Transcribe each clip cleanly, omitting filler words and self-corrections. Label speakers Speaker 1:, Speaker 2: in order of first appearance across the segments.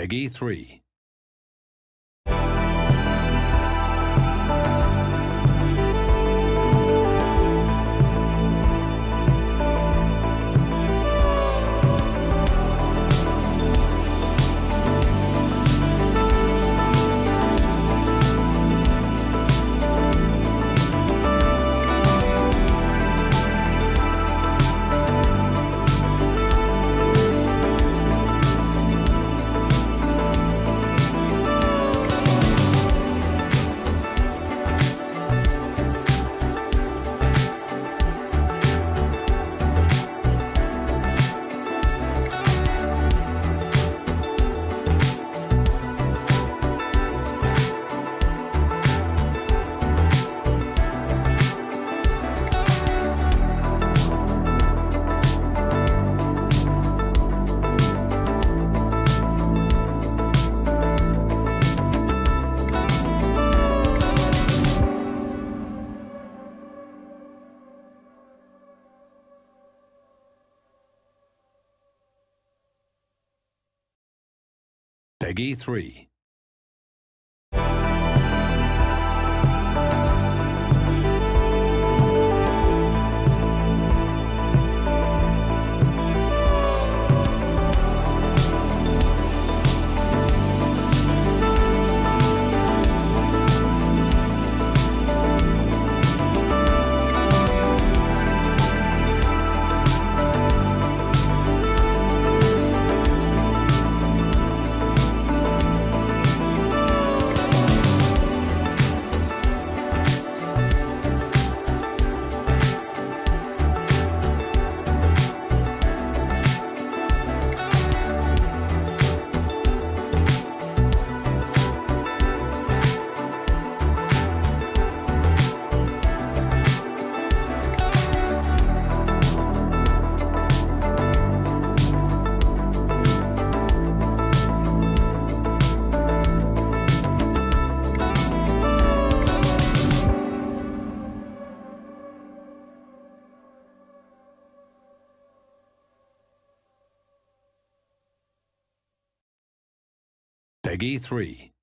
Speaker 1: Peggy 3. Peggy 3. Peggy 3.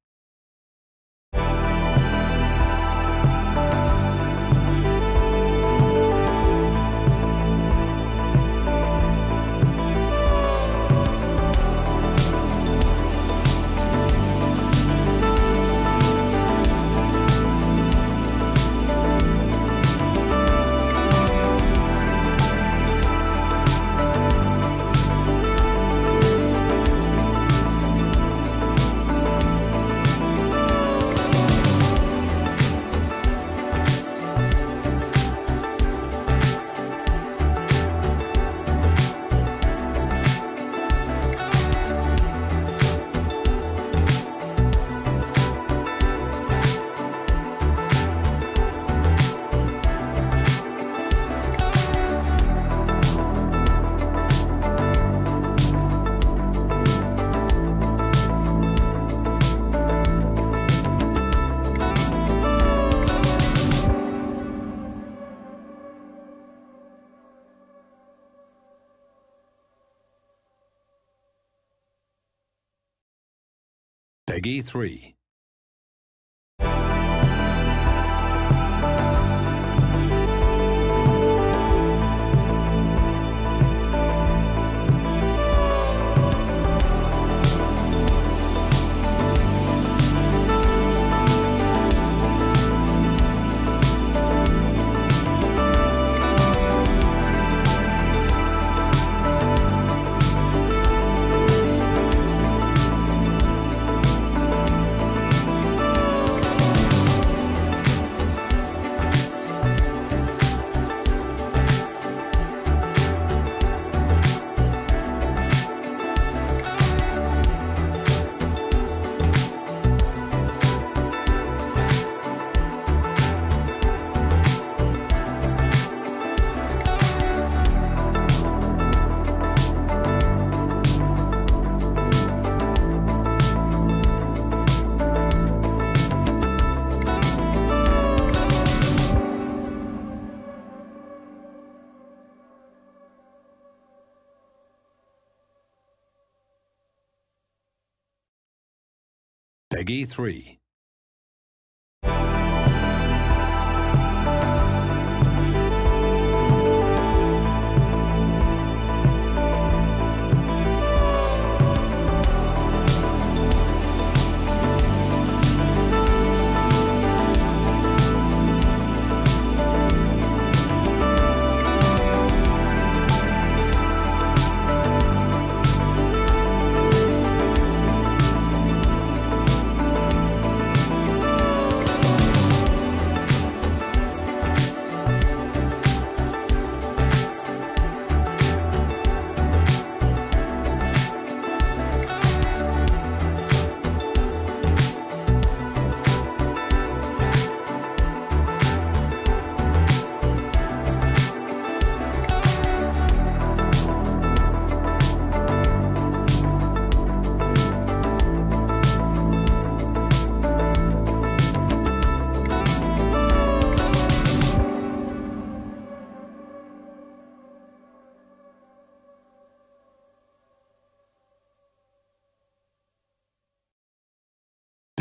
Speaker 1: Peggy 3. Peggy 3.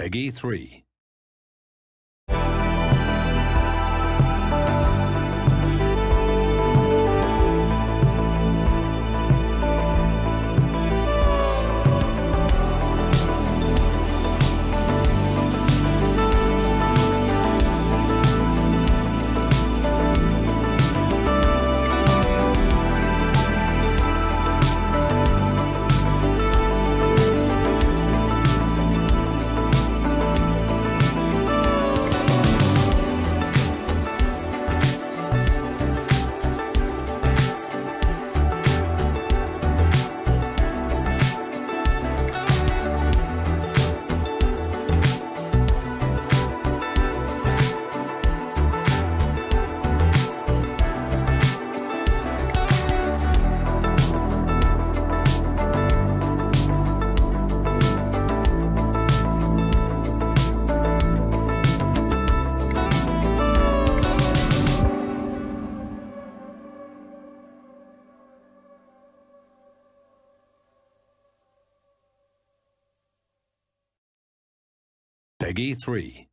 Speaker 1: Peggy 3. Peggy 3.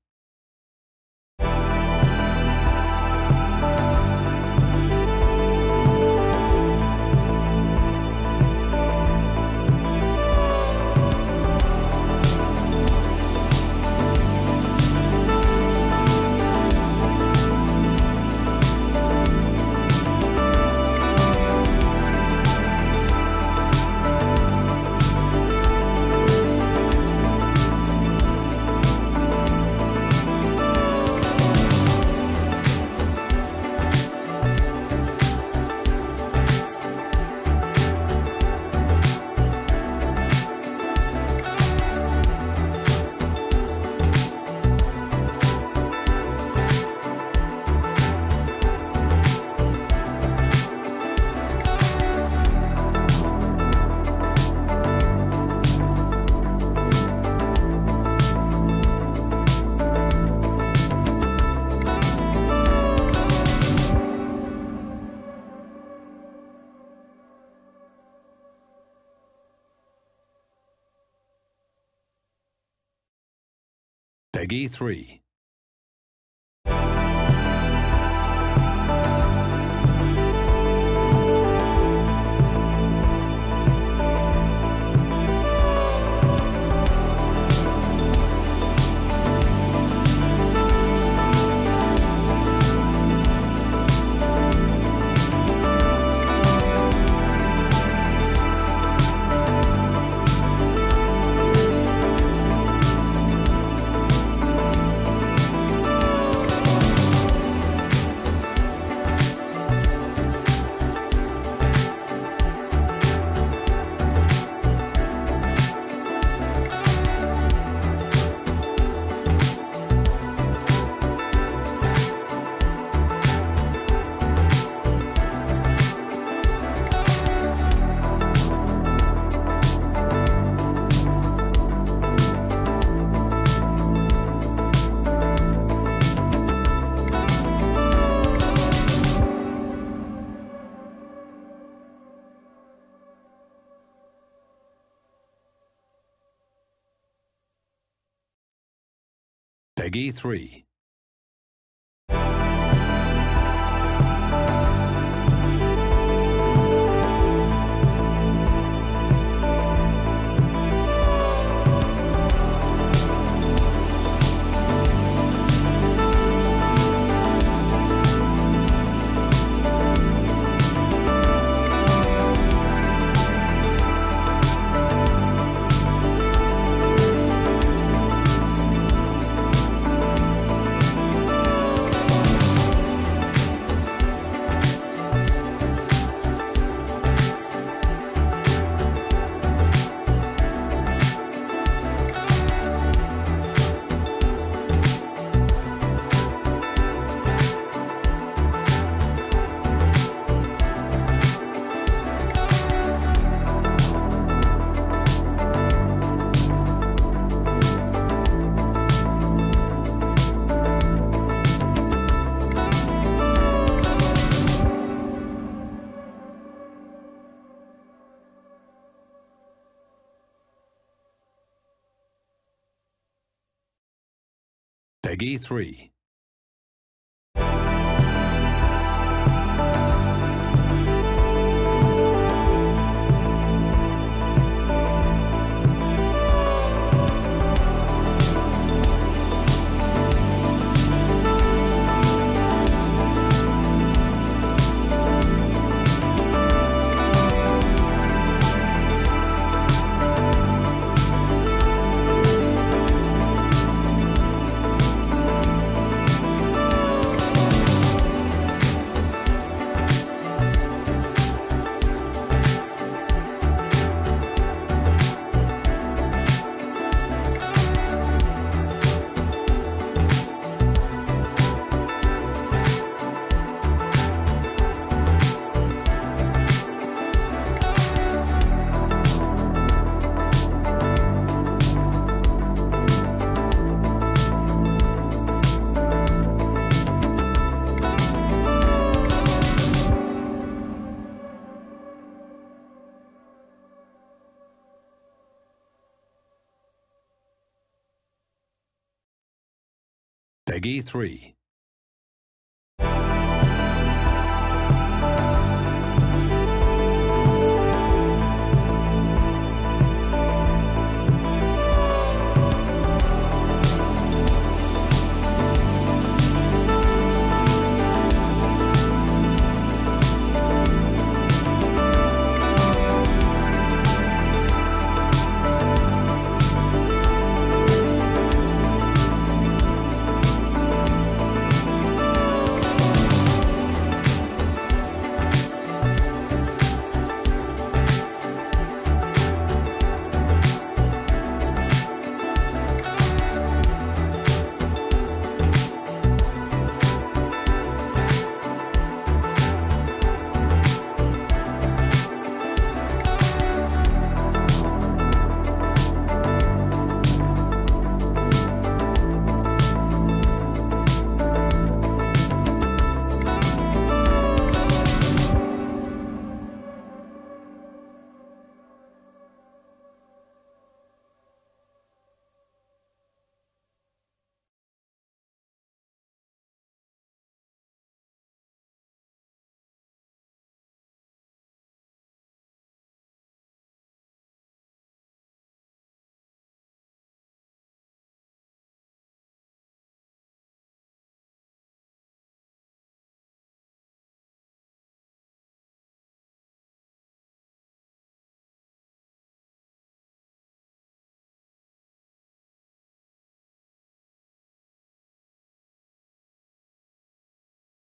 Speaker 1: Peggy 3. Peggy 3. Peggy 3. Peggy 3.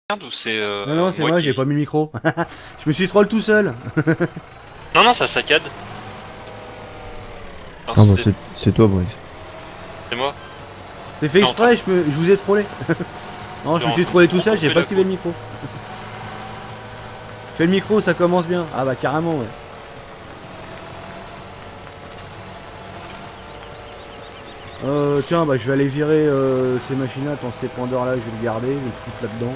Speaker 2: Ou c'est
Speaker 3: Non, c'est moi, j'ai pas mis le micro. Je me suis troll tout seul.
Speaker 2: Non, ça saccade.
Speaker 4: Ah bah c'est toi, Brice.
Speaker 2: C'est moi.
Speaker 3: C'est fait exprès, je vous ai trollé. Non, je me suis trollé tout seul, j'ai pas activé le micro. Fais le micro, ça commence bien. Ah bah carrément, ouais. Tiens, bah je vais aller virer ces machines-là. Attends, cet épandeur-là, je vais le garder, je vais le foutre là-dedans.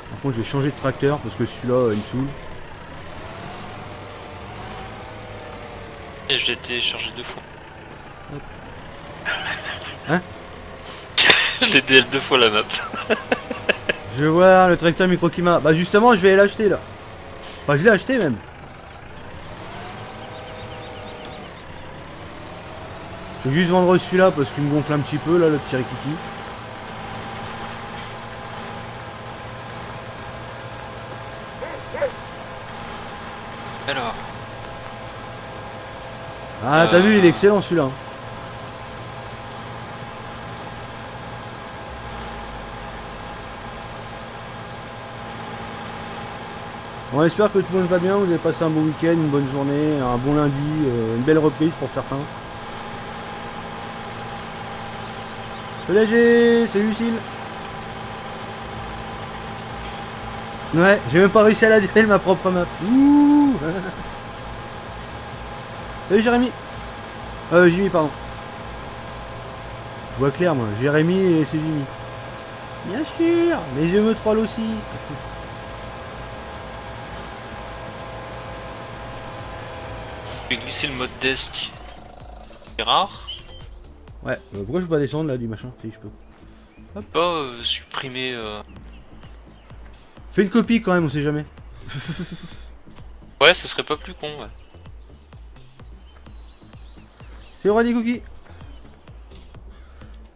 Speaker 3: Par contre, je vais changer de tracteur parce que celui-là, il me saoule.
Speaker 2: Et je l'ai téléchargé 2 fois.
Speaker 3: Hein?
Speaker 2: Je l'ai DL 2 fois la map.
Speaker 3: Je vais voir le tracteur microclimat. Bah justement, je vais l'acheter là. Enfin, je l'ai acheté même. Je vais juste vendre celui-là parce qu'il me gonfle un petit peu là, le petit Rikiki.
Speaker 2: Alors.
Speaker 3: Ah, t'as vu, il est excellent celui-là. On espère que tout le monde va bien, vous avez passé un bon week-end, une bonne journée, un bon lundi, une belle reprise pour certains. Salut AG, salut Lucille. Ouais, j'ai même pas réussi à la dételle ma propre map. Ouh. Salut Jérémy. Jimmy, pardon. Je vois clair moi, Jérémy et c'est Jimmy. Bien sûr, mais je me troll aussi.
Speaker 2: Je vais glisser le mode desk. C'est rare.
Speaker 3: Ouais, pourquoi je peux pas descendre là du machin? Si je peux.
Speaker 2: Pas supprimer.
Speaker 3: Fais une copie quand même, on sait jamais.
Speaker 2: Ouais, ce serait pas plus con, ouais.
Speaker 3: C'est Roddy Cookie.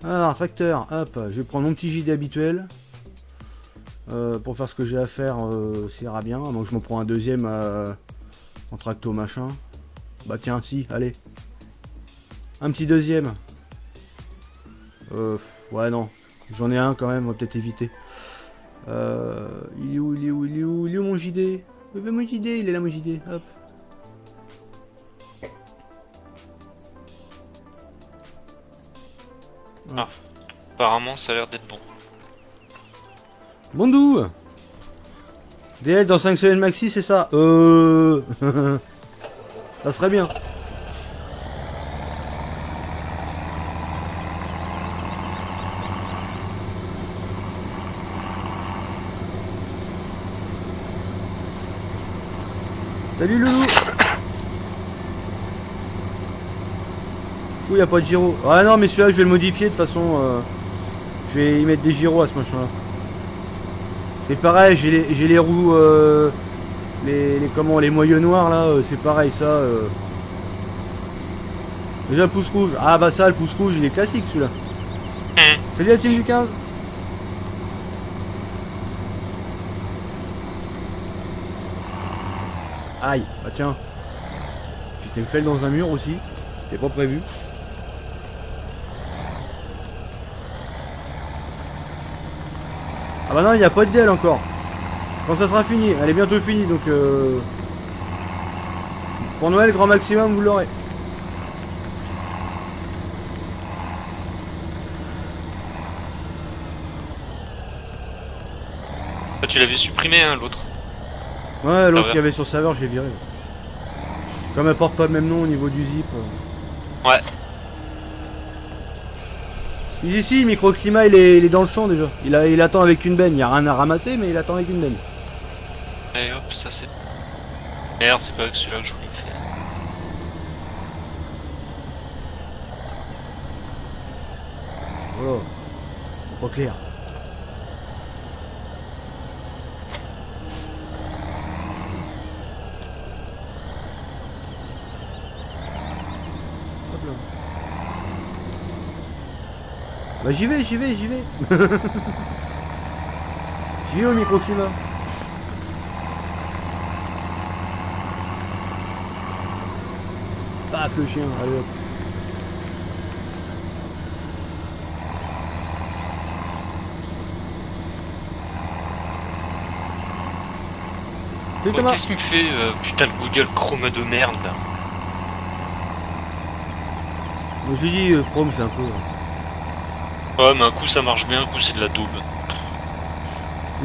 Speaker 3: Alors, tracteur, hop, je vais prendre mon petit JD habituel. Pour faire ce que j'ai à faire, ça ira bien. Donc je m'en prends un deuxième en tracto machin. Bah tiens, si, allez. Un petit deuxième. Ouais, non. J'en ai un quand même, on va peut-être éviter. Il est où, il est où, il est où, il est où mon JD? Mon JD, il est là mon JD, hop.
Speaker 2: Ah, apparemment ça a l'air d'être bon.
Speaker 3: Bondou. DL dans 5 semaines maxi, c'est ça? Ça serait bien. Salut Loulou. Ouh, y a pas de gyro. Ah non, mais celui-là, je vais le modifier de toute façon. Je vais y mettre des gyros à ce machin-là. C'est pareil, j'ai les roues, les moyeux noirs là, c'est pareil ça. Déjà le pouce rouge. Ah bah ça, le pouce rouge, il est classique celui-là. Salut la team du 15. Aïe, bah tiens. J'étais fait dans un mur aussi. C'était pas prévu. Ah bah non, il n'y a pas de DL encore. Quand ça sera fini, elle est bientôt finie donc pour Noël, grand maximum, vous l'aurez.
Speaker 2: Ah, tu l'avais supprimé, hein, l'autre.
Speaker 3: Ouais, l'autre qu'il y avait sur le serveur, j'ai viré. Comme elle porte pas le même nom au niveau du zip.
Speaker 2: Ouais.
Speaker 3: Ici, le microclimat, il est dans le champ déjà. Il attend avec une benne. Il n'y a rien à ramasser, mais il attend avec une benne.
Speaker 2: Et hop, ça c'est. Merde, c'est pas avec celui-là que je voulais faire.
Speaker 3: Oh, pas clair. Hop là. Bah j'y vais, j'y vais, j'y vais. J'y vais au microclimat. Paf le chien, allez hop. Salut
Speaker 2: Oh,
Speaker 3: Thomas.
Speaker 2: qu'est-ce qu'il me fait, putain de Google Chrome de merde là.
Speaker 3: Moi j'ai dit Chrome c'est un peu...
Speaker 2: Ouais, mais un coup ça marche bien, un coup c'est de la daube.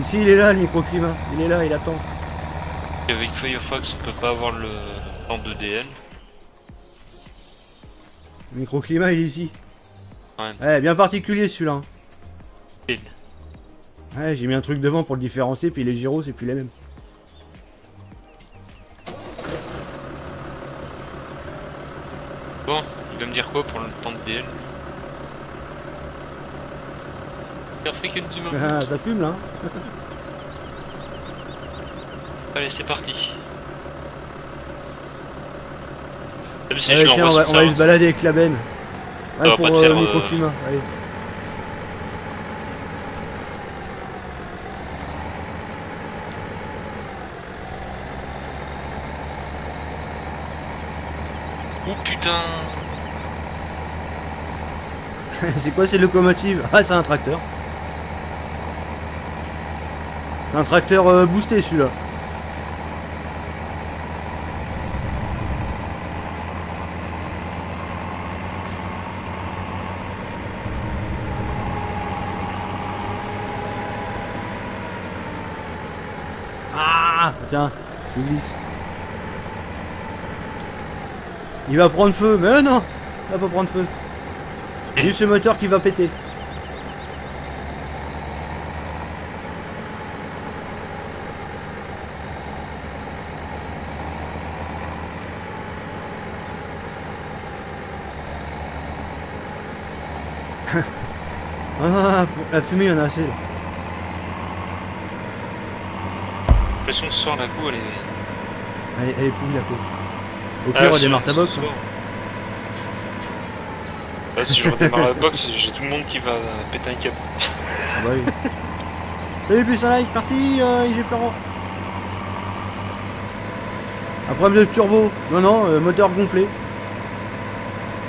Speaker 3: Ici il est là le microclimat, il est là, il attend.
Speaker 2: Et avec Firefox on peut pas avoir le plan de DL.
Speaker 3: Le microclimat il est ici.
Speaker 2: Ouais.
Speaker 3: Ouais, bien particulier celui-là. Hein.
Speaker 2: Et-
Speaker 3: Ouais, j'ai mis un truc devant pour le différencier, puis les gyros c'est plus les mêmes.
Speaker 2: quoi pour le temps de DL? African du moment.
Speaker 3: Ah, ça fume là.
Speaker 2: Allez, c'est parti. Même si
Speaker 3: Allez,
Speaker 2: je
Speaker 3: tiens,
Speaker 2: l'envoie
Speaker 3: on va aller se balader avec la benne.
Speaker 2: va
Speaker 3: pour
Speaker 2: pas te faire,
Speaker 3: Microclimat. Allez.
Speaker 2: Oh putain.
Speaker 3: C'est quoi ces locomotives? Ah, c'est un tracteur. C'est un tracteur boosté celui-là. Ah, tiens, il glisse. Il va prendre feu, mais non, il va pas prendre feu. J'ai juste ce moteur qui va péter. Ah, la fumée, il y en a assez.
Speaker 2: J'ai l'impression que ce soir la coup elle est.
Speaker 3: Elle est pourrie la côte. Au
Speaker 2: Ah,
Speaker 3: pire,
Speaker 2: si,
Speaker 3: redémarre ta
Speaker 2: ce
Speaker 3: box.
Speaker 2: soir. Ah, si je redémarre la box, j'ai tout le monde qui va péter un câble.
Speaker 3: Ah bah oui. Salut, plus un like, parti, IG Florent. Un problème de turbo. Non, non, moteur gonflé.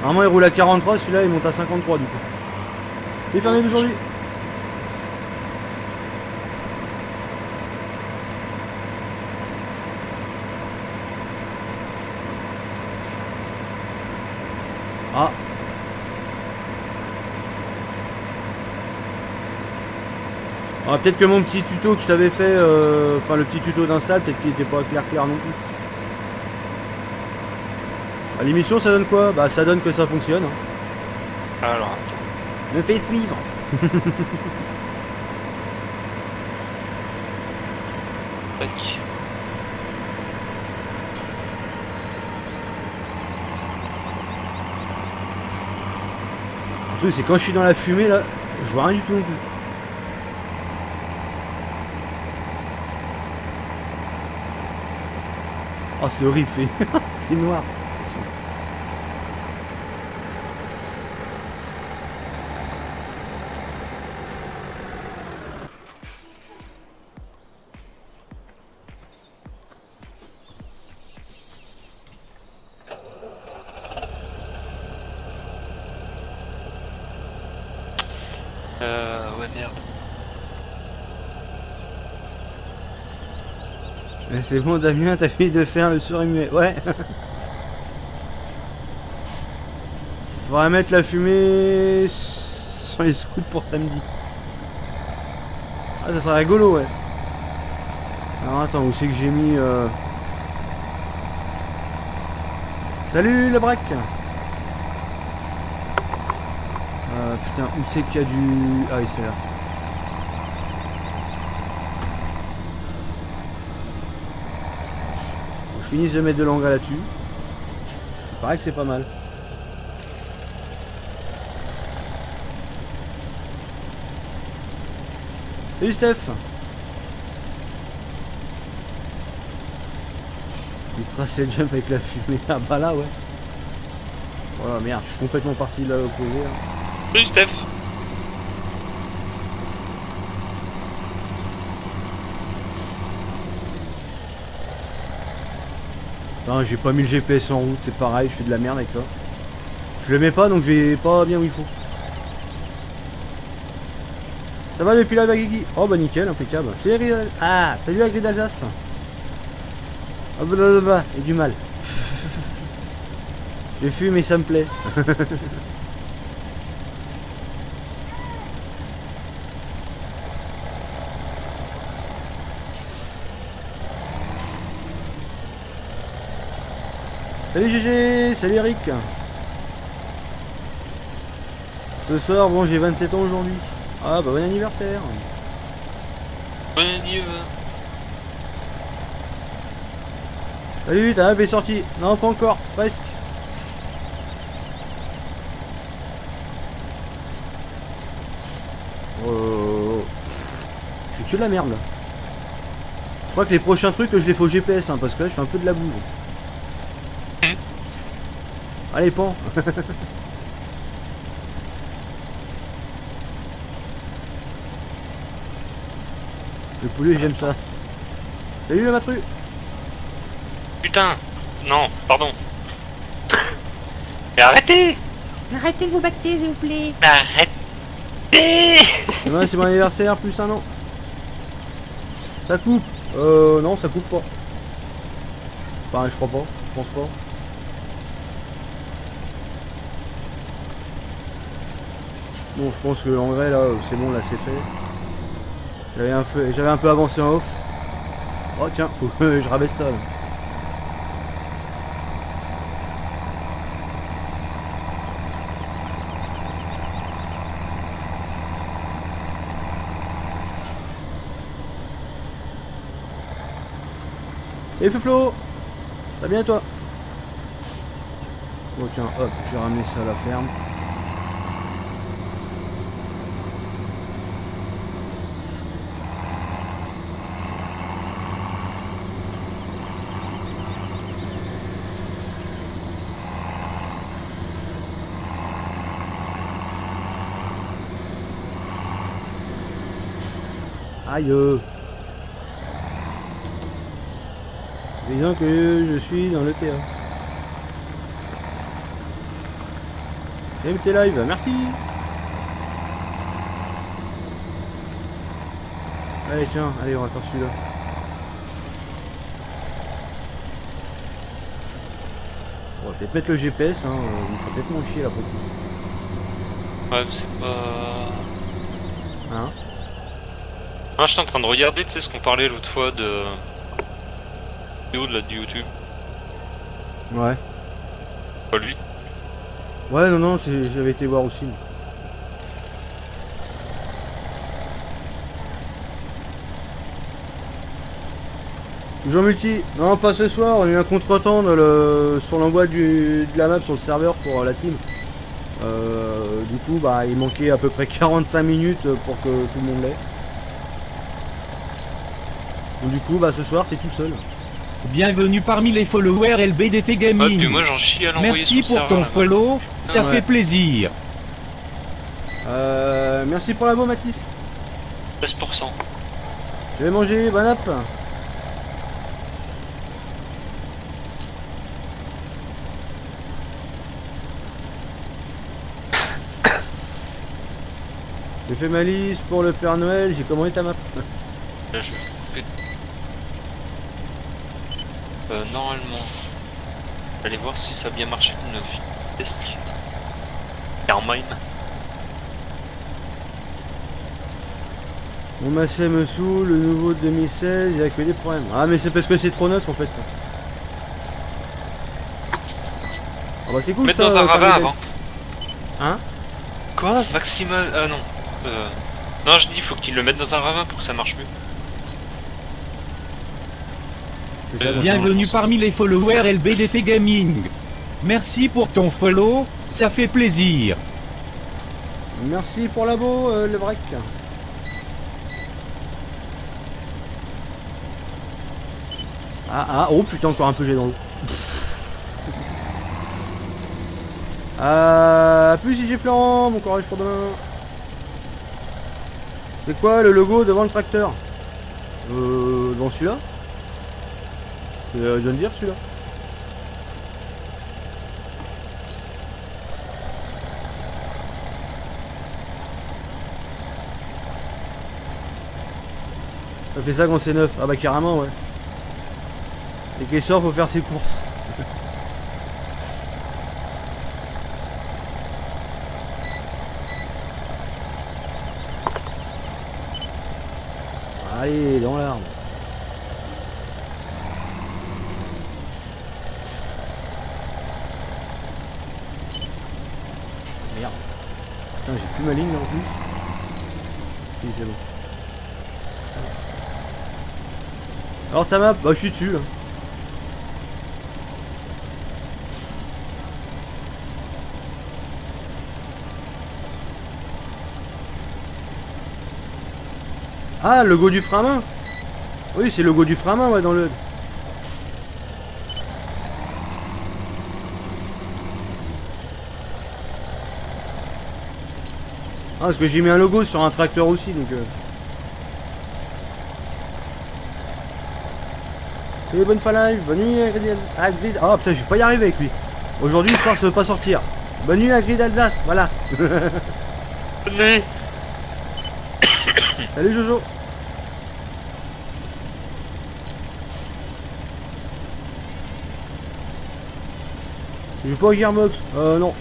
Speaker 3: Normalement, il roule à 43, celui-là, il monte à 53 du coup. C'est fermé d'aujourd'hui. Ah. Ah, peut-être que mon petit tuto que je t'avais fait, enfin le petit tuto d'install, peut-être qu'il était pas clair non plus. À l'émission, ça donne quoi? Bah ça donne que ça fonctionne. Hein.
Speaker 2: Alors,
Speaker 3: Me fait suivre.
Speaker 2: tac.
Speaker 3: Le truc c'est quand je suis dans la fumée là, je vois rien du tout non plus. Oh c'est horrible, c'est noir.
Speaker 2: Ouais merde.
Speaker 3: Mais c'est bon Damien, t'as fini de faire le souris muet. Ouais. Faudrait mettre la fumée sur les scouts pour samedi. Ah ça serait rigolo ouais. Alors attends, où c'est que j'ai mis Salut le braque. Putain, où c'est qu'il y a du... Ah oui c'est là. Faut que je finisse de mettre de l'engrais là-dessus. Il paraît que c'est pas mal. Salut Steph. Il traçait le jump avec la fumée. Ah bah là ouais. Oh merde, je suis complètement parti là l'opposé.
Speaker 2: Salut Steph.
Speaker 3: Non, j'ai pas mis le GPS en route, c'est pareil, je fais de la merde avec ça. Je le mets pas donc j'ai pas bien où il faut. Ça va depuis la Bagagui? Oh bah nickel, impeccable. Salut Ah, salut la grille d'Alsace. Oh bah, et du mal. Je fume et ça me plaît. Salut GG, salut Eric. Ce soir, bon j'ai 27 ans aujourd'hui. Ah bah bon anniversaire.
Speaker 2: Bon anniversaire.
Speaker 3: Salut, ta hub est sortie. Non pas encore, presque. Je suis que de la merde là. Je crois que les prochains trucs je les fais au GPS hein, parce que là je suis un peu de la bouse. Allez pan. Le poulet j'aime ça. Salut la matru.
Speaker 2: Putain. Non, pardon. Mais arrêtez.
Speaker 5: Arrêtez de vous battre, s'il vous plaît.
Speaker 2: Arrêtez.
Speaker 3: Demain c'est mon anniversaire plus un an. Ça coupe. Non ça coupe pas. Enfin je crois pas, je pense pas. Bon je pense que l'engrais là c'est bon là c'est fait. J'avais un peu avancé en off. Oh tiens, faut que je rabaisse ça là. Salut Flo. Ça va bien toi? Bon tiens, hop, je vais ramener ça à la ferme. Aïe. Disons que je suis dans le TA. J'aime tes lives, merci. Allez tiens, allez on va faire celui-là. On va peut-être mettre le GPS, hein, il me fera peut-être moins chier là pour le coup.
Speaker 2: Ouais, mais c'est pas...
Speaker 3: Hein?
Speaker 2: Ah, j'étais en train de regarder, tu sais ce qu'on parlait l'autre fois de... vidéo de la YouTube.
Speaker 3: Ouais.
Speaker 2: Pas lui.
Speaker 3: Ouais non non, j'avais été voir aussi. Toujours multi. Non pas ce soir, on a eu un contretemps sur l'envoi de la map sur le serveur pour la team. Du coup bah il manquait à peu près 45 minutes pour que tout le monde l'ait. Donc du coup bah ce soir c'est tout seul.
Speaker 6: Bienvenue parmi les followers LBDT
Speaker 2: Ouais,
Speaker 6: Gaming.
Speaker 2: puis moi j'en chie à l'envoyer
Speaker 6: Merci
Speaker 2: sur le
Speaker 6: pour ton
Speaker 2: serveur,
Speaker 6: follow, ça
Speaker 3: Ouais.
Speaker 6: fait plaisir.
Speaker 3: Merci pour la bo Mathis.
Speaker 2: 13%.
Speaker 3: Je vais manger, bonne app. J'ai fait ma liste pour le Père Noël, j'ai commandé ta map.
Speaker 2: Là je vais couper. Normalement. Allez voir si ça a bien marché une test. Carmine.
Speaker 3: Mon Massé me saoule, le nouveau de 2016, il y a que des problèmes. Ah mais c'est parce que c'est trop neuf en fait. Ah bah c'est cool
Speaker 2: Mettre
Speaker 3: ça.
Speaker 2: dans un
Speaker 3: Carl
Speaker 2: ravin
Speaker 3: Medel.
Speaker 2: avant.
Speaker 3: Hein?
Speaker 2: Quoi? Maximal. Ah non. Non, je dis faut qu'il le mette dans un ravin pour que ça marche mieux.
Speaker 3: C'est ça,
Speaker 6: Bienvenue parmi les followers LBDT Gaming. Merci pour ton follow, ça fait plaisir.
Speaker 3: Merci pour l'abo, le break. Ah, oh putain, encore un peu j'ai dans l'eau. Plus si j'ai Florent, bon courage pour demain. C'est quoi le logo devant le tracteur? Dans celui-là? C'est John Deere celui-là? Ça fait ça quand c'est neuf. Ah bah carrément ouais. Les caisseurs faut faire ses courses. Allez dans l'arbre. Merde. Putain j'ai plus ma ligne là en plus. Oui, c'est bon. Alors ta map, bah je suis dessus là. Ah, le logo du frein à main. Oui, c'est le logo du frein à main, ouais, dans le... Ah, parce que j'ai mis un logo sur un tracteur aussi, donc... Et bonne fin live, bonne nuit à Grid... Oh putain, je vais pas y arriver avec lui. Aujourd'hui, le soir, ça veut pas sortir. Bonne nuit à Grid Alsace, voilà.
Speaker 2: Bonne nuit.
Speaker 3: Salut Jojo. Je joue pas au Gearbox. Non.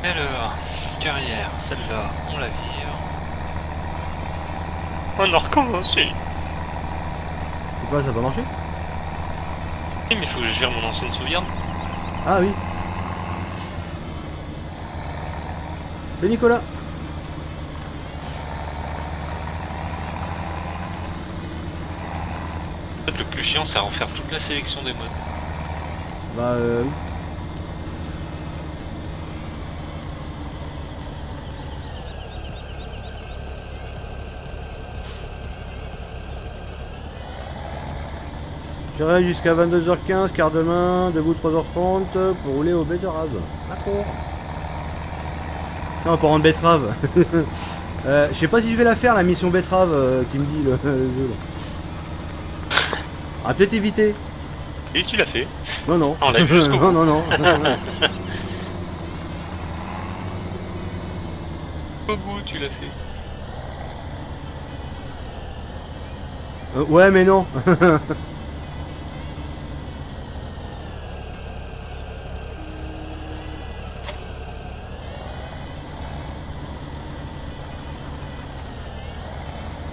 Speaker 2: Alors, carrière, celle-là, on la vire. On a recommencé.
Speaker 3: Pourquoi ça a pas marché?
Speaker 2: Oui, mais il faut que je gère mon ancienne sauvegarde.
Speaker 3: Ah oui. Ben Nicolas.
Speaker 2: En fait, le plus chiant, c'est à refaire toute la sélection des modes.
Speaker 3: Bah oui. Je reste jusqu'à 22h15, quart de main, debout 3h30 pour rouler au betterave. D'accord. Tiens, encore en betterave. Je sais pas si je vais la faire, la mission betterave qui me dit le jeu. Là. Ah, peut-être éviter.
Speaker 2: Et tu l'as fait.
Speaker 3: Non, non.
Speaker 2: On l'a vu jusqu'au bout.
Speaker 3: Non, non, non.
Speaker 2: Au bout, tu l'as fait.
Speaker 3: Ouais, mais non.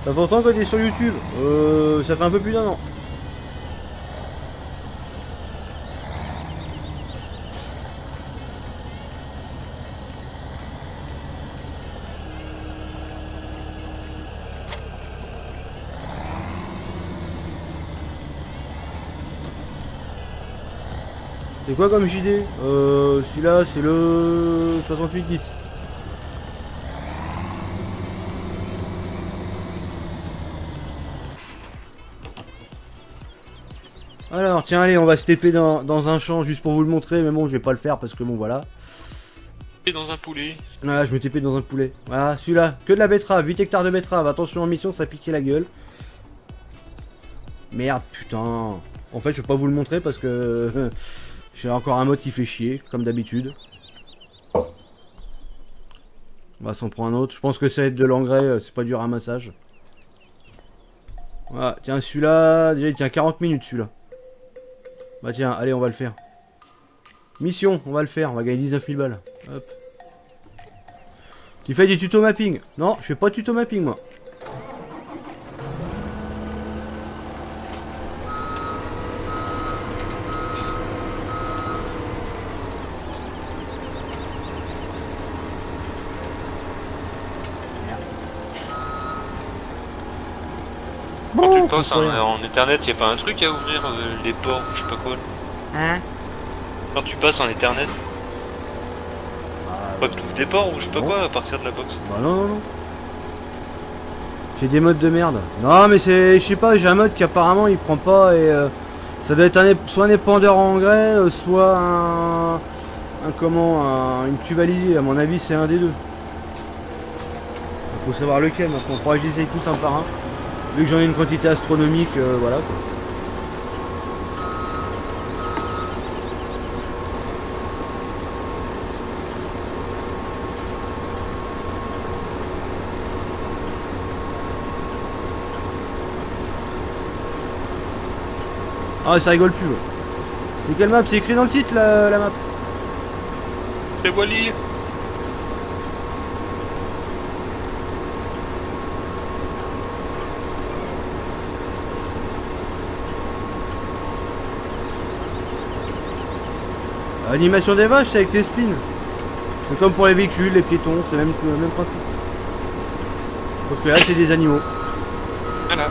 Speaker 3: Ça fait longtemps qu'on est sur YouTube. Ça fait un peu plus d'un an. C'est quoi comme JD? Celui-là, c'est le 6810. Alors, tiens, allez, on va se TP dans un champ juste pour vous le montrer, mais bon, je vais pas le faire parce que bon, voilà.
Speaker 2: Et dans un poulet.
Speaker 3: Voilà, je me TP dans un poulet. Voilà, celui-là, que de la betterave, 8 hectares de betterave. Attention en mission, ça piquait la gueule. Merde, putain. En fait, je vais pas vous le montrer parce que j'ai encore un mode qui fait chier, comme d'habitude. On va s'en prendre un autre. Je pense que ça va être de l'engrais, c'est pas du ramassage. Voilà, tiens, celui-là, déjà il tient 40 minutes celui-là. Bah tiens, allez, on va le faire. Mission, on va le faire, on va gagner 19 000 balles. Hop. Tu fais du tuto mapping? Non, je fais pas de tuto mapping moi.
Speaker 2: Quand tu passes en Ethernet, y a pas un truc à ouvrir les ports ou je sais pas quoi.
Speaker 5: Hein?
Speaker 2: Quand tu passes en Ethernet, pas que tu ouvres des ports ou je sais pas
Speaker 3: non.
Speaker 2: quoi à partir de la box.
Speaker 3: Bah non, non, non. J'ai des modes de merde. Non, mais c'est... Je sais pas, j'ai un mode qui apparemment il prend pas et... ça doit être soit un épandeur en engrais, soit une tubalisée. À mon avis, c'est un des deux. Il faut savoir lequel maintenant. Il faudra que j'essaye tous un par un. Vu que j'en ai une quantité astronomique, voilà quoi. Ah, ça rigole plus. Ouais. C'est quelle map? C'est écrit dans le titre la map.
Speaker 2: C'est Wally.
Speaker 3: Animation des vaches, c'est avec les spins. C'est comme pour les véhicules, les piétons, c'est le même principe. Sauf que là, c'est des animaux.
Speaker 2: Voilà.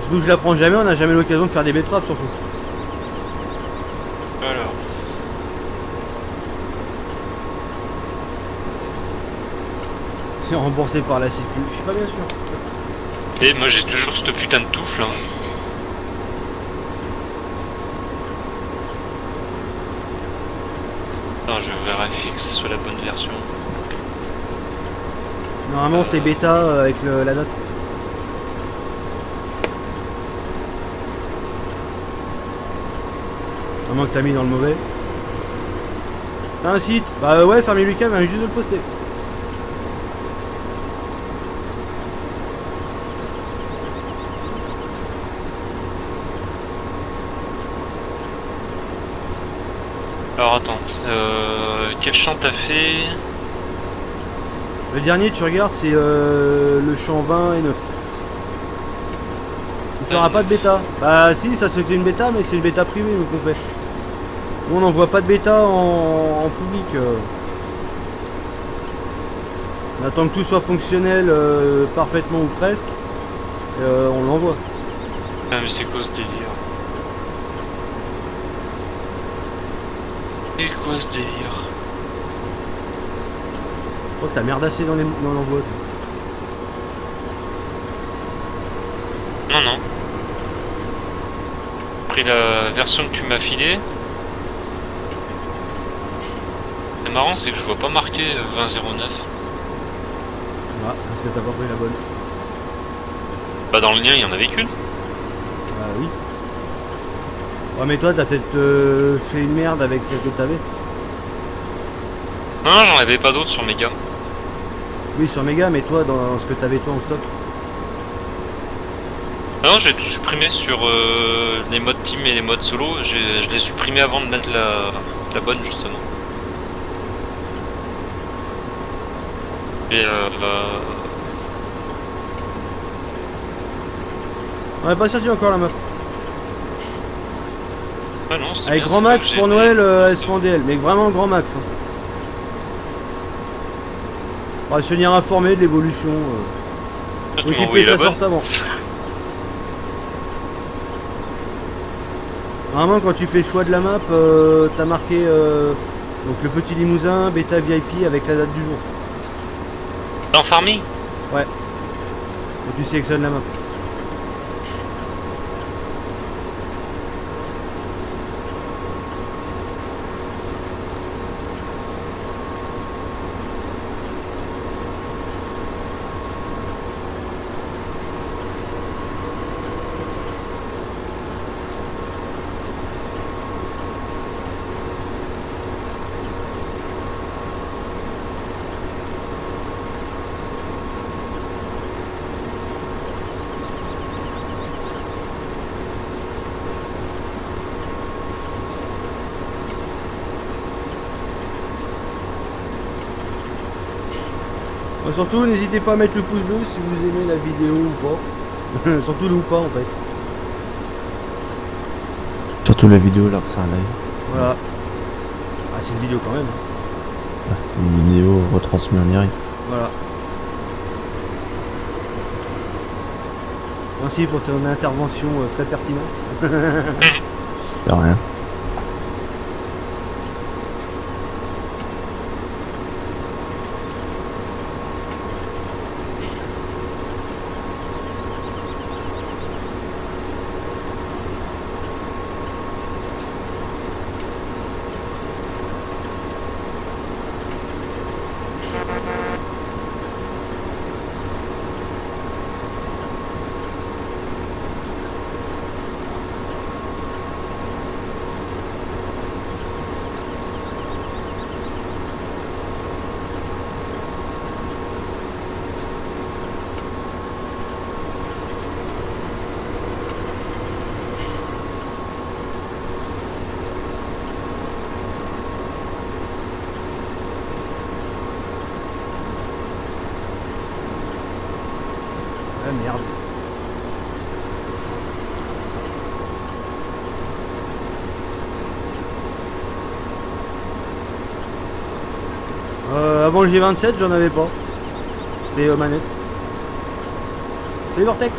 Speaker 3: Surtout je la prends jamais, on n'a jamais l'occasion de faire des betteraves surtout.
Speaker 2: Alors.
Speaker 3: C'est remboursé par la sécu, je suis pas bien sûr.
Speaker 2: Et moi j'ai toujours cette putain de touffe là. Non, je vérifie que ce soit la bonne version.
Speaker 3: Normalement c'est bêta avec la note. À moins que t'as mis dans le mauvais. T'as un site? Bah ouais, Fermier Lucas vient juste de le poster.
Speaker 2: Alors attends, quel champ t'as fait?
Speaker 3: Le dernier tu regardes c'est le champ 20 et 9. Il fera pas de bêta. Bah si, ça c'était une bêta mais c'est une bêta privée nous qu'on fait. Nous on n'envoie pas de bêta en public. On attend que tout soit fonctionnel parfaitement ou presque. On l'envoie.
Speaker 2: Ah mais c'est quoi ce délire? C'est quoi ce délire?
Speaker 3: Je crois que t'as merdassé dans l'envoi.
Speaker 2: Non, non. J'ai pris la version que tu m'as filée. C'est marrant, c'est que je vois pas marqué 2009.
Speaker 3: Ah, parce que t'as pas pris la bonne.
Speaker 2: Bah dans le lien, il y en avait qu'une.
Speaker 3: Ah oui. Ouais mais toi t'as peut-être fait une merde avec celle que t'avais.
Speaker 2: Non, j'en avais pas d'autres sur Mega.
Speaker 3: Oui sur Mega mais toi dans ce que t'avais toi en stock.
Speaker 2: Non, j'ai tout supprimé sur les modes team et les modes solo. Je l'ai supprimé avant de mettre la bonne justement. Et
Speaker 3: On n'a pas sorti encore la map.
Speaker 2: ah non, c'était
Speaker 3: Avec
Speaker 2: bien,
Speaker 3: grand
Speaker 2: c'est
Speaker 3: max
Speaker 2: que
Speaker 3: pour
Speaker 2: j'ai-
Speaker 3: Noël elle se rend DL, mais vraiment grand max. Hein. On va se tenir informé de l'évolution.
Speaker 2: Tu m'as
Speaker 3: Aussi
Speaker 2: envoyé
Speaker 3: que
Speaker 2: la
Speaker 3: ça
Speaker 2: bonne.
Speaker 3: sorte avant. Normalement quand tu fais le choix de la map, t'as marqué donc le petit limousin, bêta VIP avec la date du jour.
Speaker 2: Dans Farming?
Speaker 3: Ouais. Et tu sélectionnes la map. Surtout, n'hésitez pas à mettre le pouce bleu si vous aimez la vidéo ou pas. Surtout le ou pas en fait.
Speaker 4: Surtout la vidéo là, c'est un live.
Speaker 3: Voilà. Ah, c'est une vidéo quand même.
Speaker 4: Une vidéo retransmise en direct.
Speaker 3: Voilà. Merci pour ton intervention très pertinente.
Speaker 4: De rien. Ah merde. Avant le G27, j'en avais pas. C'était manette. Salut Vortex.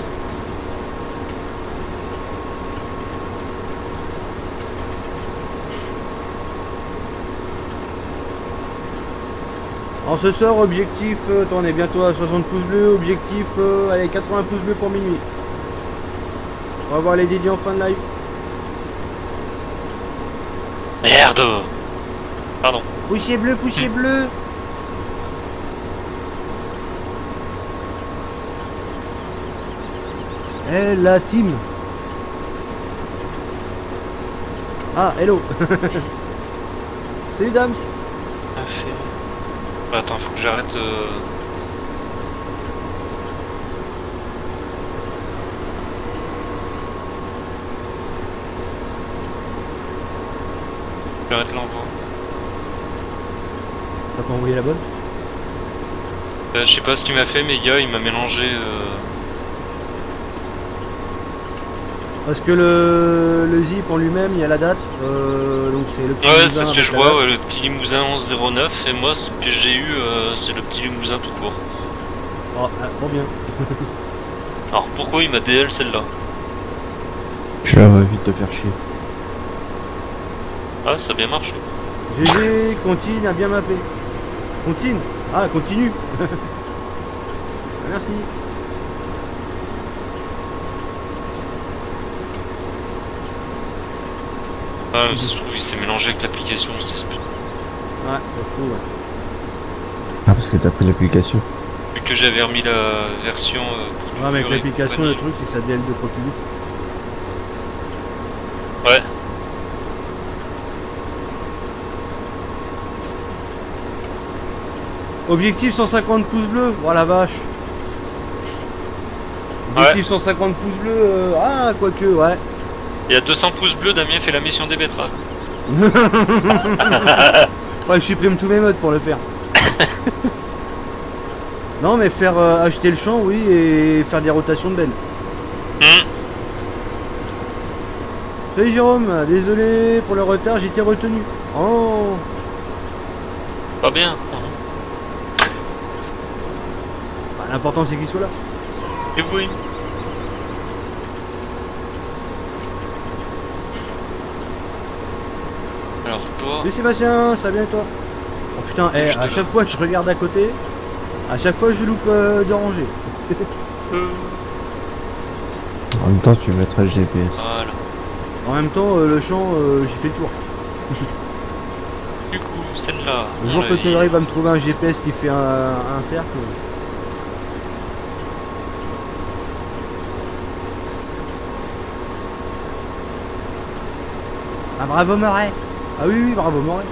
Speaker 3: Alors ce soir, objectif, on est bientôt à 60 pouces bleus, objectif, allez, 80 pouces bleus pour minuit. On va voir les dédiés en fin de live.
Speaker 2: Merde. Pardon.
Speaker 3: Poussier bleu, poussier bleu. Eh, la team. Ah, hello. Salut Dams.
Speaker 2: Bah, attends, faut que j'arrête. J'arrête l'envoi.
Speaker 3: T'as pas envoyé la bonne?
Speaker 2: Je sais pas ce qu'il m'a fait, mais il m'a mélangé.
Speaker 3: Parce que le zip en lui-même, il y a la date. Donc c'est le petit
Speaker 2: Ouais,
Speaker 3: Limousin
Speaker 2: c'est ce que
Speaker 3: avec
Speaker 2: je
Speaker 3: la
Speaker 2: vois,
Speaker 3: date.
Speaker 2: ouais, le petit Limousin 1109. Et moi, ce que j'ai eu, c'est le petit Limousin tout court.
Speaker 3: Oh, ah, bon bien.
Speaker 2: Alors pourquoi il m'a DL celle-là?
Speaker 4: Je vais vite te faire chier.
Speaker 2: Ah, ça a bien marché.
Speaker 3: GG, Contine a bien mappé. Contine. Ah, continue. Merci.
Speaker 2: Ah, mais ça se trouve, il s'est mélangé avec l'application, cet esprit.
Speaker 3: Ouais, ça se trouve. Ouais.
Speaker 4: Ah, parce que t'as pris l'application.
Speaker 2: Vu que j'avais remis la version.
Speaker 3: Ouais, mais avec
Speaker 2: et
Speaker 3: l'application,
Speaker 2: compagnie.
Speaker 3: le truc, c'est que ça DL 2 fois plus vite.
Speaker 2: Ouais.
Speaker 3: Objectif 150 pouces bleus. Oh la vache. Objectif 150 pouces bleus. Ah, quoique, ouais.
Speaker 2: Et à 200 pouces bleus, Damien fait la mission des betteraves.
Speaker 3: Faudrait que je supprime tous mes modes pour le faire. Non, mais faire acheter le champ, oui, et faire des rotations de benne. Salut Jérôme, désolé pour le retard, j'étais retenu. Oh,
Speaker 2: Pas bien.
Speaker 3: bah, l'important c'est qu'il soit là.
Speaker 2: Et oui. Alors toi.
Speaker 3: Salut Sébastien, ça va bien et toi? Oh putain, à chaque fois que je regarde à côté, à chaque fois je loupe de rangée.
Speaker 4: En même temps, tu mettrais le GPS.
Speaker 2: Voilà.
Speaker 3: En même temps, le champ, j'ai fait le tour.
Speaker 2: Du coup, celle-là.
Speaker 3: Le jour
Speaker 2: on
Speaker 3: que
Speaker 2: l'a
Speaker 3: tu
Speaker 2: mis.
Speaker 3: arrives à me trouver un GPS qui fait un cercle. Ah bravo Moret. Ah oui oui bravo Moret.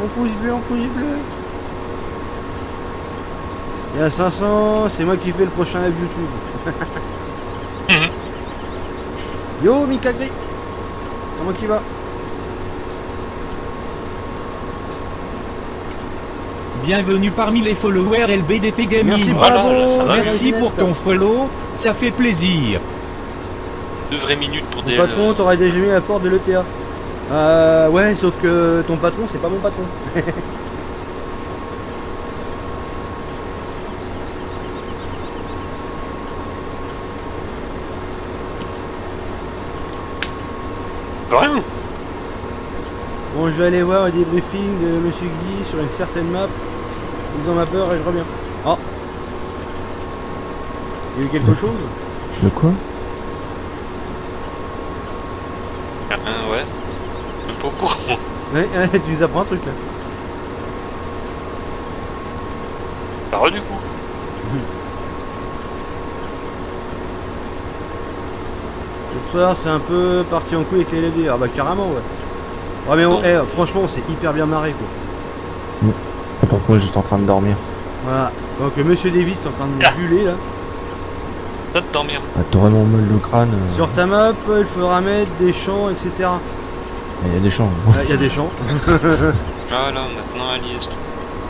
Speaker 3: On pouce bleu, on pouce bleu. Et à 500, c'est moi qui fais le prochain live YouTube. Yo Mikagri. Comment qu'il va?
Speaker 6: Bienvenue parmi les followers LBDT Gaming.
Speaker 3: Merci pour
Speaker 2: Voilà,
Speaker 3: la bombe,
Speaker 2: ça va,
Speaker 6: Merci
Speaker 3: Gazinette.
Speaker 6: pour ton follow, ça fait plaisir.
Speaker 2: 2 vraies minutes pour
Speaker 3: Mon
Speaker 2: des.
Speaker 3: patron, t'aurais déjà mis la porte de l'ETA. Ouais, sauf que ton patron, c'est pas mon patron.
Speaker 2: Rien.
Speaker 3: Bon, je vais aller voir un débriefing de Monsieur Guy sur une certaine map. Ils ont ma peur et je reviens. Oh. Il y a eu quelque chose?
Speaker 4: De quoi?
Speaker 2: Ouais. Même pas au courant.
Speaker 3: Ouais, tu nous apprends un truc là.
Speaker 2: Bah, du coup.
Speaker 3: Ce soir, c'est un peu parti en couille avec les LED. Ah bah carrément, ouais. Ouais, mais franchement, on s'est hyper bien marré quoi.
Speaker 4: Pourquoi j'étais en train de dormir?
Speaker 3: Voilà. Donc Monsieur Davis est en train de nous buller là.
Speaker 2: Va te dormir.
Speaker 4: Ah, t'aurais mon mal de crâne.
Speaker 3: Sur ta map, il faudra mettre des champs, etc.
Speaker 4: Il y a des champs.
Speaker 3: Il y a des champs.
Speaker 2: Ah là, maintenant à Liège.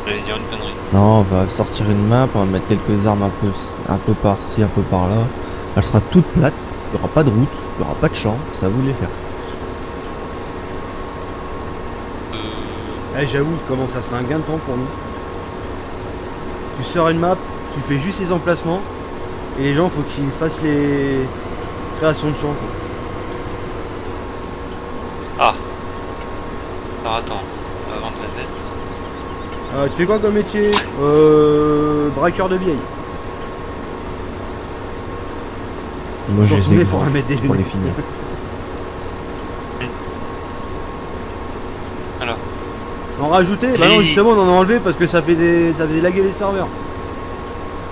Speaker 2: J'allais dire une connerie.
Speaker 4: Non, on va sortir une map, on va mettre quelques armes un peu par-ci, un peu par-là. Elle sera toute plate, il n'y aura pas de route, il n'y aura pas de champ, ça vous les faire.
Speaker 3: J'avoue, comment ça sera un gain de temps pour nous. Tu sors une map, tu fais juste les emplacements, Et les gens, faut qu'ils fassent les créations de champs. Quoi.
Speaker 2: Ah. Alors attends, avant de la mettre.
Speaker 3: Tu fais quoi comme métier braqueur de vieille.
Speaker 4: Moi, je les ai
Speaker 3: faut remettre des
Speaker 4: pour les
Speaker 3: lunettes.
Speaker 4: finir.
Speaker 2: Alors.
Speaker 3: En rajouter? Bah non, justement, on en a enlevé parce que ça faisait laguer les serveurs.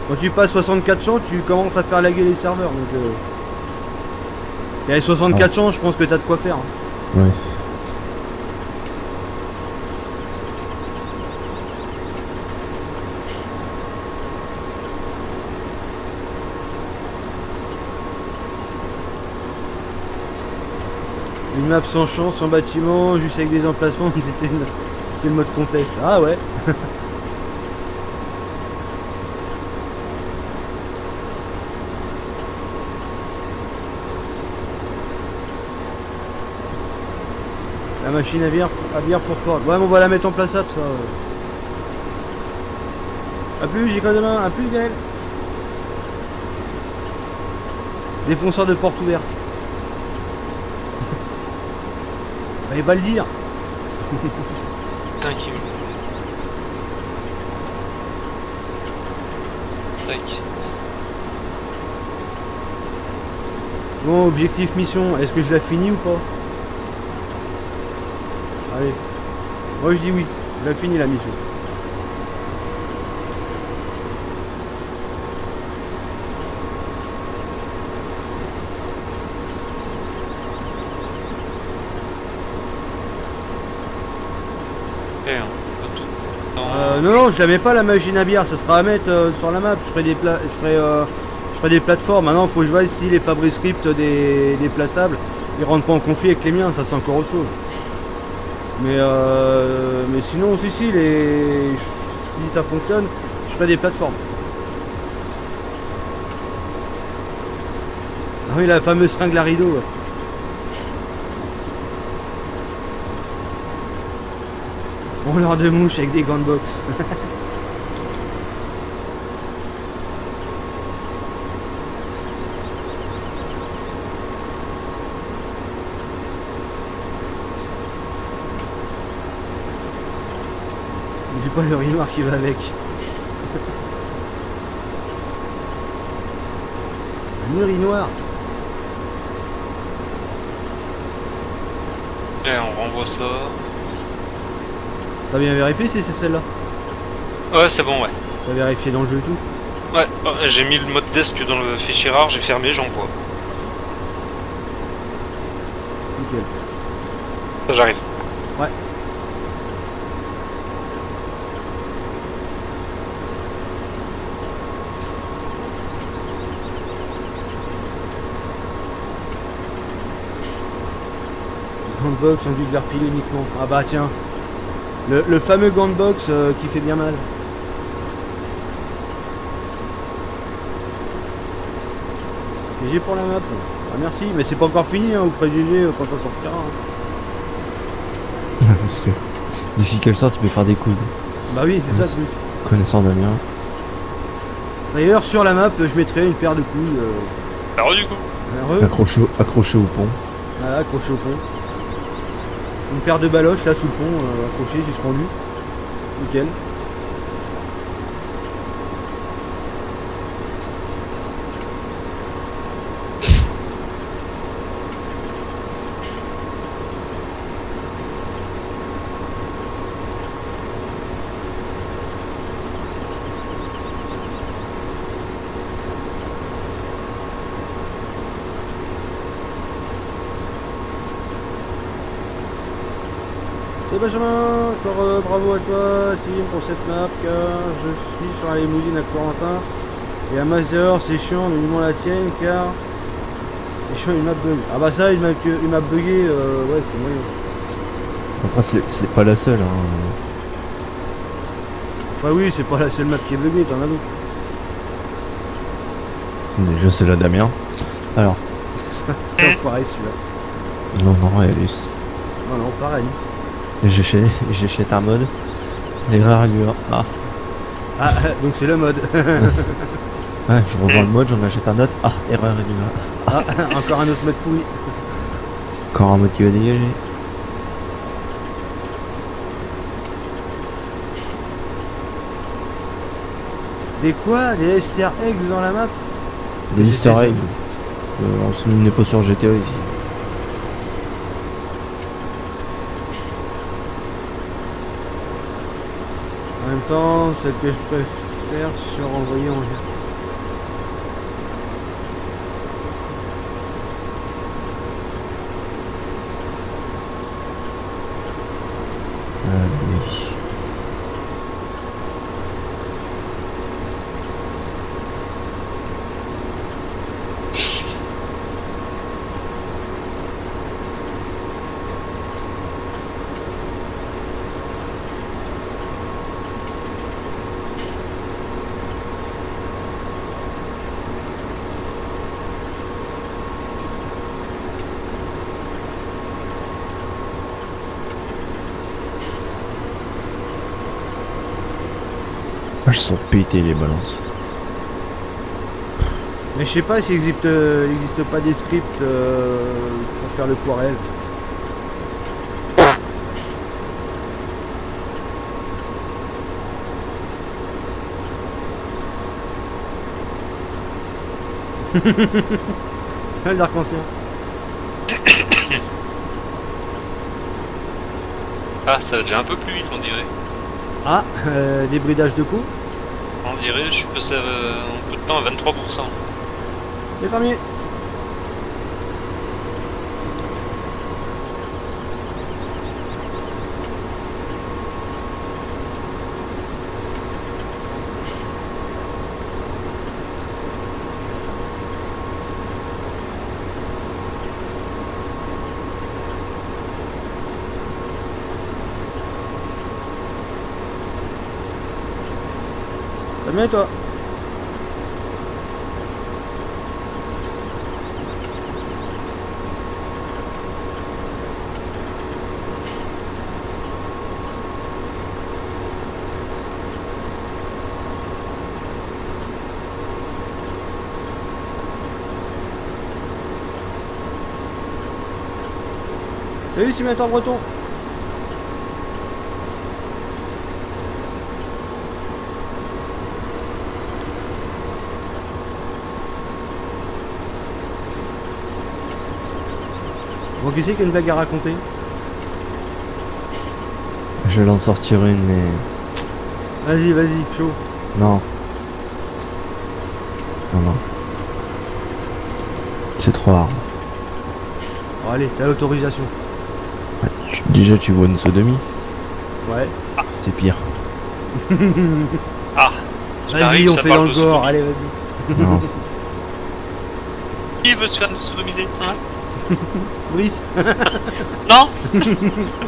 Speaker 3: Quand tu passes 64 champs, tu commences à faire laguer les serveurs. Donc, et avec 64 champs, je pense que t'as de quoi faire. Hein.
Speaker 4: Ouais.
Speaker 3: Une map sans champ, sans bâtiment, juste avec des emplacements, c'était le mode contest. Ah ouais. La machine à bière pour Ford. Ouais, mais on va la mettre en place ça. A plus, j'ai quand demain. A plus, Gaël. Défonceur de porte ouverte. Fallait pas le dire.
Speaker 2: Putain, qui me... Tac.
Speaker 3: Bon, objectif mission. Est-ce que je la finis ou pas? Allez. Moi je dis oui. Je la finis la mission.
Speaker 2: Ok, on peut tout.
Speaker 3: Non, je la mets pas la machine à bière. Ça sera à mettre sur la map. Je ferai des plateformes. Maintenant, faut que je vois si les Fabri Script des plaçables ils rentrent pas en conflit avec les miens. Ça, c'est encore autre chose. Mais sinon, si ça fonctionne, je ferai des plateformes. Ah oui, la fameuse seringue à rideau. Ouais. Rouleur de mouche avec des gants de boxe. Dis pas le urinoir qui va avec. Un urinoir.
Speaker 2: Et on renvoie ça.
Speaker 3: T'as bien vérifié si c'est celle-là?
Speaker 2: Ouais, c'est bon, ouais.
Speaker 3: T'as vérifié dans le jeu et tout?
Speaker 2: Ouais, j'ai mis le mode desk dans le fichier rare, j'ai fermé, j'envoie.
Speaker 3: Nickel.
Speaker 2: Ça, j'arrive.
Speaker 3: Ouais. Gant de box enduit de verre pilé uniquement. Ah bah tiens. Le fameux gant de box qui fait bien mal. GG pour la map. Ah merci, mais c'est pas encore fini, hein. Vous ferez GG quand on sortira. Hein.
Speaker 4: Parce que d'ici qu'elle sort, tu peux faire des coups.
Speaker 3: Bah oui, c'est ça le truc.
Speaker 4: Connaissant Damien.
Speaker 3: D'ailleurs, sur la map, je mettrai une paire de couilles.
Speaker 2: Alors du coup.
Speaker 3: Heureux.
Speaker 4: Accroché au pont.
Speaker 3: Voilà, accroché au pont. Une paire de baloches là sous le pont, accrochée, suspendue. Nickel. C'est Benjamin, encore bravo à toi, team, pour cette map, car je suis sur la limousine à Corentin. Et à Mazer, c'est chiant, mais uniquement la tienne, car c'est chiant, une map bug. Ah bah ça, une map buggée, ouais, c'est moyen.
Speaker 4: Après, c'est pas la seule. Hein.
Speaker 3: Bah oui, c'est pas la seule map qui est buggée, t'en as d'autres.
Speaker 4: Déjà, c'est la Damien. Alors.
Speaker 3: C'est enfoiré celui-là.
Speaker 4: Non, non, réaliste.
Speaker 3: Non, non, pas réaliste.
Speaker 4: J'ai chez ta mode. Les rares allures. Ah.
Speaker 3: Ah, donc c'est le mode.
Speaker 4: Ouais, je revois le mode, j'en achète un autre. Ah, erreur et
Speaker 3: Ah, encore un autre mode pourri.
Speaker 4: Encore un mode qui va dégager.
Speaker 3: Des quoi? Des Easter eggs dans la map?
Speaker 4: Des
Speaker 3: Qu'est-ce que
Speaker 4: easter
Speaker 3: c'est,
Speaker 4: eggs. On n'est pas sur GTA ici.
Speaker 3: En même temps, celle que je préfère sur envoyer en jeu.
Speaker 4: Allez. Elles sont pétées les balances.
Speaker 3: Mais je sais pas s'il existe pas des scripts pour faire le poirel. L'arc-en-ciel.
Speaker 2: Ah, ça va déjà un peu plus vite, on dirait.
Speaker 3: Ah, débridage de coups.
Speaker 2: On dirait, je suis passé en peu de temps à 23%.
Speaker 3: Les fermiers. Ça va bien toi? Salut Simulateur Breton. Bon, qui c'est qui a une blague à raconter?
Speaker 4: Je vais en sortir une, mais...
Speaker 3: Vas-y, vas-y, chaud.
Speaker 4: Non. Non, non. C'est trop hard.
Speaker 3: Bon, allez, t'as l'autorisation.
Speaker 4: Déjà, tu vois une sodomie?
Speaker 3: Ouais.
Speaker 4: C'est pire.
Speaker 2: Ah,
Speaker 3: Vas-y, on fait dans le gore, allez, vas-y.
Speaker 4: Non,
Speaker 2: Qui veut se faire sodomiser, hein?
Speaker 3: Brice.
Speaker 2: Non.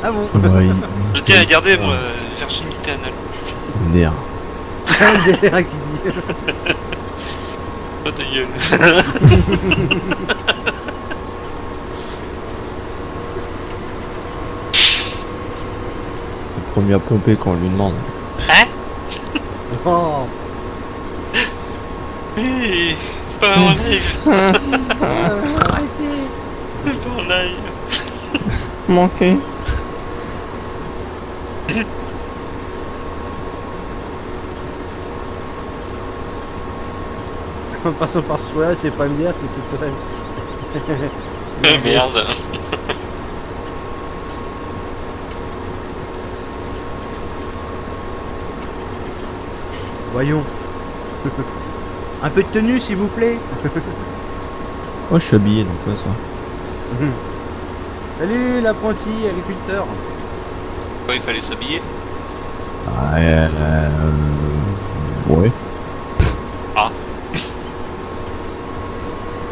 Speaker 3: Ah bon?
Speaker 4: ouais,
Speaker 2: Je tiens à garder, moi, virginité anale.
Speaker 4: Merde.
Speaker 3: MDR qui dit.
Speaker 2: Oh ta gueule.
Speaker 4: Le premier à pomper quand on lui demande.
Speaker 2: Hein?
Speaker 3: Oh.
Speaker 2: Hé, pas en live.
Speaker 3: Arrêtez.
Speaker 2: Pas en live.
Speaker 4: Manqué.
Speaker 3: En passant par ce là, c'est pas MDR, c'est plutôt
Speaker 2: Merde.
Speaker 3: Voyons. Un peu de tenue, s'il vous plaît.
Speaker 4: Oh, je suis habillé, donc ouais, ça.
Speaker 3: Salut l'apprenti agriculteur.
Speaker 2: Quoi, il fallait s'habiller?
Speaker 4: Ah, ouais.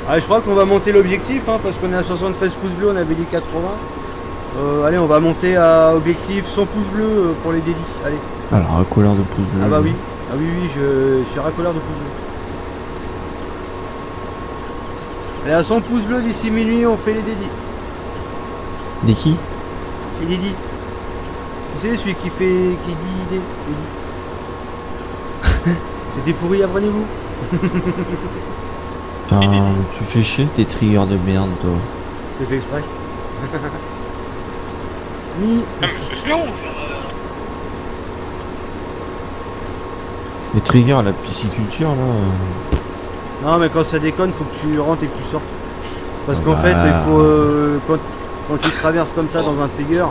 Speaker 3: Ah, je crois qu'on va monter l'objectif, hein, parce qu'on est à 73 pouces bleus, on avait dit 80. Allez, on va monter à objectif 100 pouces bleus pour les dédits. Allez.
Speaker 4: Alors, à couleur de pouce bleu.
Speaker 3: Ah bah oui. Ah oui, oui, je suis racoleur de pouces bleus. Allez, à 100 pouces bleus d'ici minuit, on fait les dédits.
Speaker 4: Des qui?
Speaker 3: Les dédits. Vous savez, celui qui dit idée. C'était pourri, apprenez-vous.
Speaker 4: Putain, tu fais chier tes triggers de merde, toi.
Speaker 3: C'est fait exprès. Mi.
Speaker 2: C'est long.
Speaker 4: Les triggers à la pisciculture, là.
Speaker 3: Non, mais quand ça déconne, faut que tu rentres et que tu sortes. C'est parce
Speaker 4: Ah
Speaker 3: qu'en
Speaker 4: bah.
Speaker 3: fait, il faut. Quand tu traverses comme ça dans un trigger,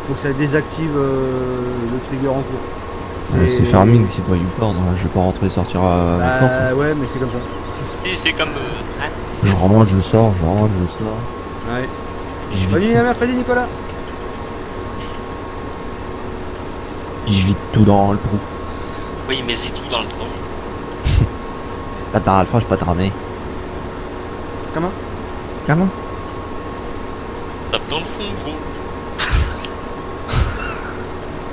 Speaker 3: faut que ça désactive le trigger en cours.
Speaker 4: C'est farming, c'est pas YouPorn, hein. Je vais pas rentrer et sortir à la force.
Speaker 3: Bah ouais, mais c'est comme ça.
Speaker 2: C'est comme. Hein.
Speaker 4: Je remonte, je sors, je remonte, je sors.
Speaker 3: Ouais.
Speaker 4: Je
Speaker 3: Bonne nuit
Speaker 4: vide,
Speaker 3: à mercredi, Nicolas.
Speaker 4: je vide tout dans le trou.
Speaker 2: Oui, mais c'est tout dans le trou.
Speaker 4: Là, t'as Alpha, je peux pas te ramener.
Speaker 3: Comment?
Speaker 4: Comment?
Speaker 2: Tape dans le fond, gros.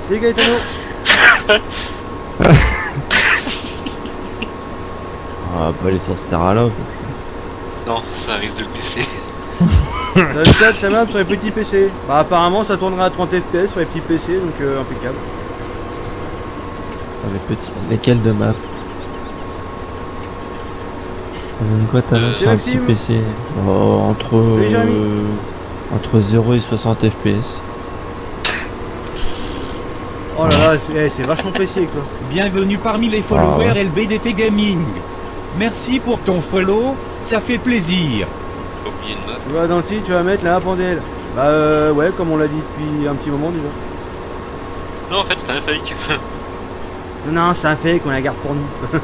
Speaker 3: Salut Gaetano.
Speaker 4: On va pas aller sur ce terrain-là parce que...
Speaker 2: Non, ça risque de glisser.
Speaker 3: Ça se tape ta map sur les petits PC. Bah apparemment ça tournera à 30 FPS sur les petits PC, donc impeccable.
Speaker 4: Avec petit... Lesquels de map? Ça donne quoi ta map sur un petit
Speaker 3: Maxime.
Speaker 4: PC? Oh,
Speaker 3: Salut, Jérémy.
Speaker 4: entre 0 et 60 FPS.
Speaker 3: Oh là là, c'est vachement précis avec toi.
Speaker 6: Bienvenue parmi les followers LBDT Gaming. Merci pour ton follow, ça fait plaisir.
Speaker 2: Pas oublier une map.
Speaker 3: Tu vas dans le titre, tu vas mettre la map en DL. Bah ouais, comme on l'a dit depuis un petit moment déjà.
Speaker 2: Non, en fait, c'est un fake.
Speaker 3: Non, c'est un fake, on la garde pour nous.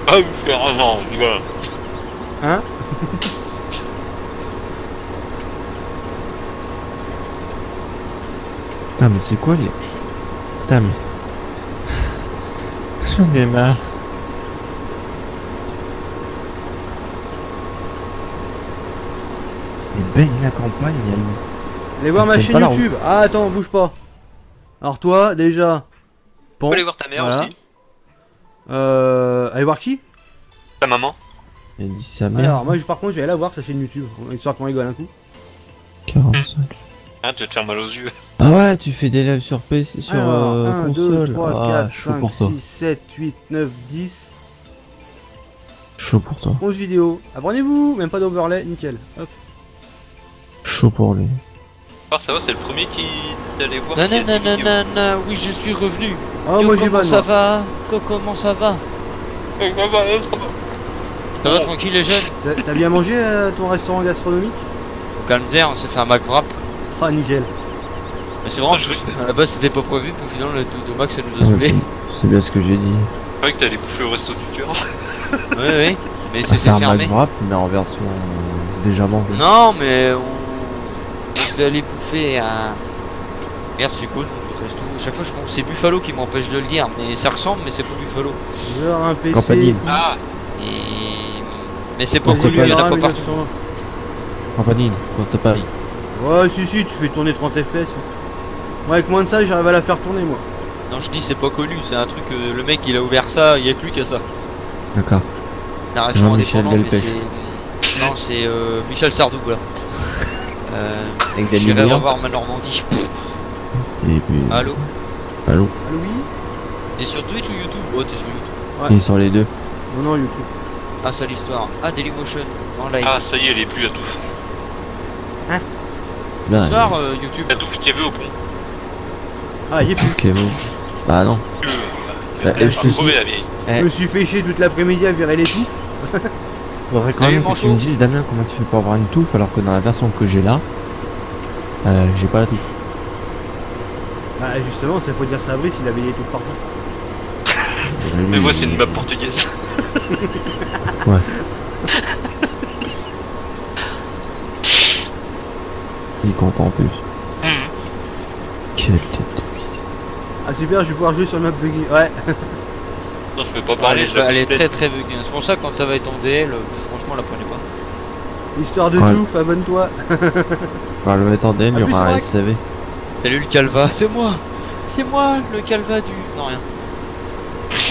Speaker 2: Ah, vous faire un an, voilà.
Speaker 3: Hein?
Speaker 4: Putain, mais c'est quoi les... Putain, mais... J'en ai marre. Il baigne la campagne, il y a le...
Speaker 3: Allez voir ma
Speaker 4: T'aimes
Speaker 3: chaîne
Speaker 4: pas la
Speaker 3: YouTube. Ah attends, bouge pas. Alors toi, déjà.
Speaker 2: Tu
Speaker 3: Bon,
Speaker 2: peux aller voir ta mère
Speaker 3: voilà.
Speaker 2: aussi.
Speaker 3: Allez voir qui?
Speaker 2: Ta maman.
Speaker 4: Il a dit sa mère.
Speaker 3: Alors moi par contre je vais aller la voir sa chaîne YouTube, histoire qu'on rigole un coup.
Speaker 4: 45.
Speaker 2: Ah, tu vas te faire mal aux yeux.
Speaker 4: Ah ouais, tu fais des lives sur PC, sur
Speaker 3: Alors, 1, 2,
Speaker 4: console.
Speaker 3: 3,
Speaker 4: Ah,
Speaker 3: 4,
Speaker 4: chaud
Speaker 3: 5,
Speaker 4: pour toi.
Speaker 3: 6, 7, 8, 9, 10,
Speaker 4: Chaud pour toi.
Speaker 3: 11 vidéos. Abonnez-vous, même pas d'overlay, nickel. Hop.
Speaker 4: Chaud pour lui.
Speaker 2: Alors, ça va, c'est le premier qui allait voir.
Speaker 7: Non,
Speaker 2: qui a
Speaker 7: non,
Speaker 2: des
Speaker 7: non, non,
Speaker 2: vidéos.
Speaker 7: non, non, oui, je suis revenu.
Speaker 3: Oh
Speaker 7: Yo,
Speaker 3: moi j'ai
Speaker 7: comment
Speaker 3: bonne.
Speaker 7: ça va? Comment ça va? Ça va tranquille les jeunes?
Speaker 3: T'as bien mangé à ton restaurant gastronomique?
Speaker 7: Calmzer, on s'est fait un Mac Wrap.
Speaker 3: Ah nickel.
Speaker 7: Mais c'est vraiment,
Speaker 2: Ah, je-
Speaker 7: à la base c'était pas prévu, puis au final le de Mac ça nous a
Speaker 4: Ouais,
Speaker 7: saoulé.
Speaker 4: c'est bien ce que j'ai dit.
Speaker 2: Je croyais que t'allais bouffer au resto du cœur.
Speaker 7: Oui, oui, mais
Speaker 4: Ah, c'est
Speaker 7: c'était
Speaker 4: un
Speaker 7: fermé.
Speaker 4: Mac Wrap, mais en version déjà mangée.
Speaker 7: Non, mais on devait aller bouffer à. Merde, c'est cool. le resto. Chaque fois, c'est Buffalo qui m'empêche de le dire, mais ça ressemble, mais c'est pas Buffalo.
Speaker 3: Genre un PC.
Speaker 4: Campanile.
Speaker 2: Ah,
Speaker 7: Et... Mais c'est pas
Speaker 3: Vas-y,
Speaker 7: connu, il y en a pas
Speaker 3: panorama,
Speaker 7: partout.
Speaker 3: 1920.
Speaker 4: Campanile, quand t'as pas.
Speaker 3: Ouais, si, tu fais tourner 30 FPS. Moi, avec moins de ça, j'arrive à la faire tourner, moi.
Speaker 7: Non, je dis c'est pas connu, c'est un truc, le mec il a ouvert ça, il y a que lui qui a ça.
Speaker 4: D'accord.
Speaker 7: C'est un restaurant
Speaker 4: Jean-Michel
Speaker 7: indépendant, mais
Speaker 4: Delpech.
Speaker 7: c'est... Non, c'est Michel Sardou, voilà.
Speaker 4: Avec des
Speaker 7: J'irai
Speaker 4: lumières.
Speaker 7: revoir ma Normandie.
Speaker 4: Et puis...
Speaker 7: Allô?
Speaker 4: Allô.
Speaker 3: Allô, oui?
Speaker 7: T'es sur Twitch ou YouTube? Ouais, t'es sur YouTube.
Speaker 4: Il est sur les deux.
Speaker 3: Non, non, YouTube.
Speaker 7: Ah, ça l'histoire. Ah, Dailymotion, en live.
Speaker 2: ah, ça y est, elle est plus à tout.
Speaker 4: Là,
Speaker 7: Bonsoir, YouTube.
Speaker 2: À tout qu'il y avait au pont.
Speaker 3: Ah, il est plus.
Speaker 4: Ok, bon. Bah non. Bah,
Speaker 2: Elle
Speaker 4: je te
Speaker 2: crevé,
Speaker 4: suis.
Speaker 2: la vieille.
Speaker 3: Je me suis fait chier toute l'après-midi à virer les touffes.
Speaker 4: Faudrait quand
Speaker 7: Salut,
Speaker 4: même que tu
Speaker 7: Manchot.
Speaker 4: me dises, Damien, comment tu fais pour avoir une touffe alors que dans la version que j'ai là, j'ai pas la touffe.
Speaker 3: Bah, justement, ça faut dire ça à Brice, il avait les touffes partout.
Speaker 2: Mais moi, c'est une map portugaise.
Speaker 4: Ouais. Il est content en plus. Quelle tête de bise.
Speaker 3: Ah, super, je vais pouvoir jouer sur le map buggy. Ouais.
Speaker 2: Non, je peux pas parler, je
Speaker 7: Elle est
Speaker 2: la
Speaker 7: très très buggée. C'est pour ça que quand t'avais ton DL, franchement, la prenez pas.
Speaker 3: Histoire de
Speaker 4: Ouais.
Speaker 3: touffe, abonne-toi.
Speaker 4: On va le mettre en DL, il y
Speaker 3: Ah, plus
Speaker 4: aura un
Speaker 3: c'est vrai.
Speaker 4: SAV.
Speaker 7: Salut le calva, c'est moi. C'est moi, le calva du... Non, rien.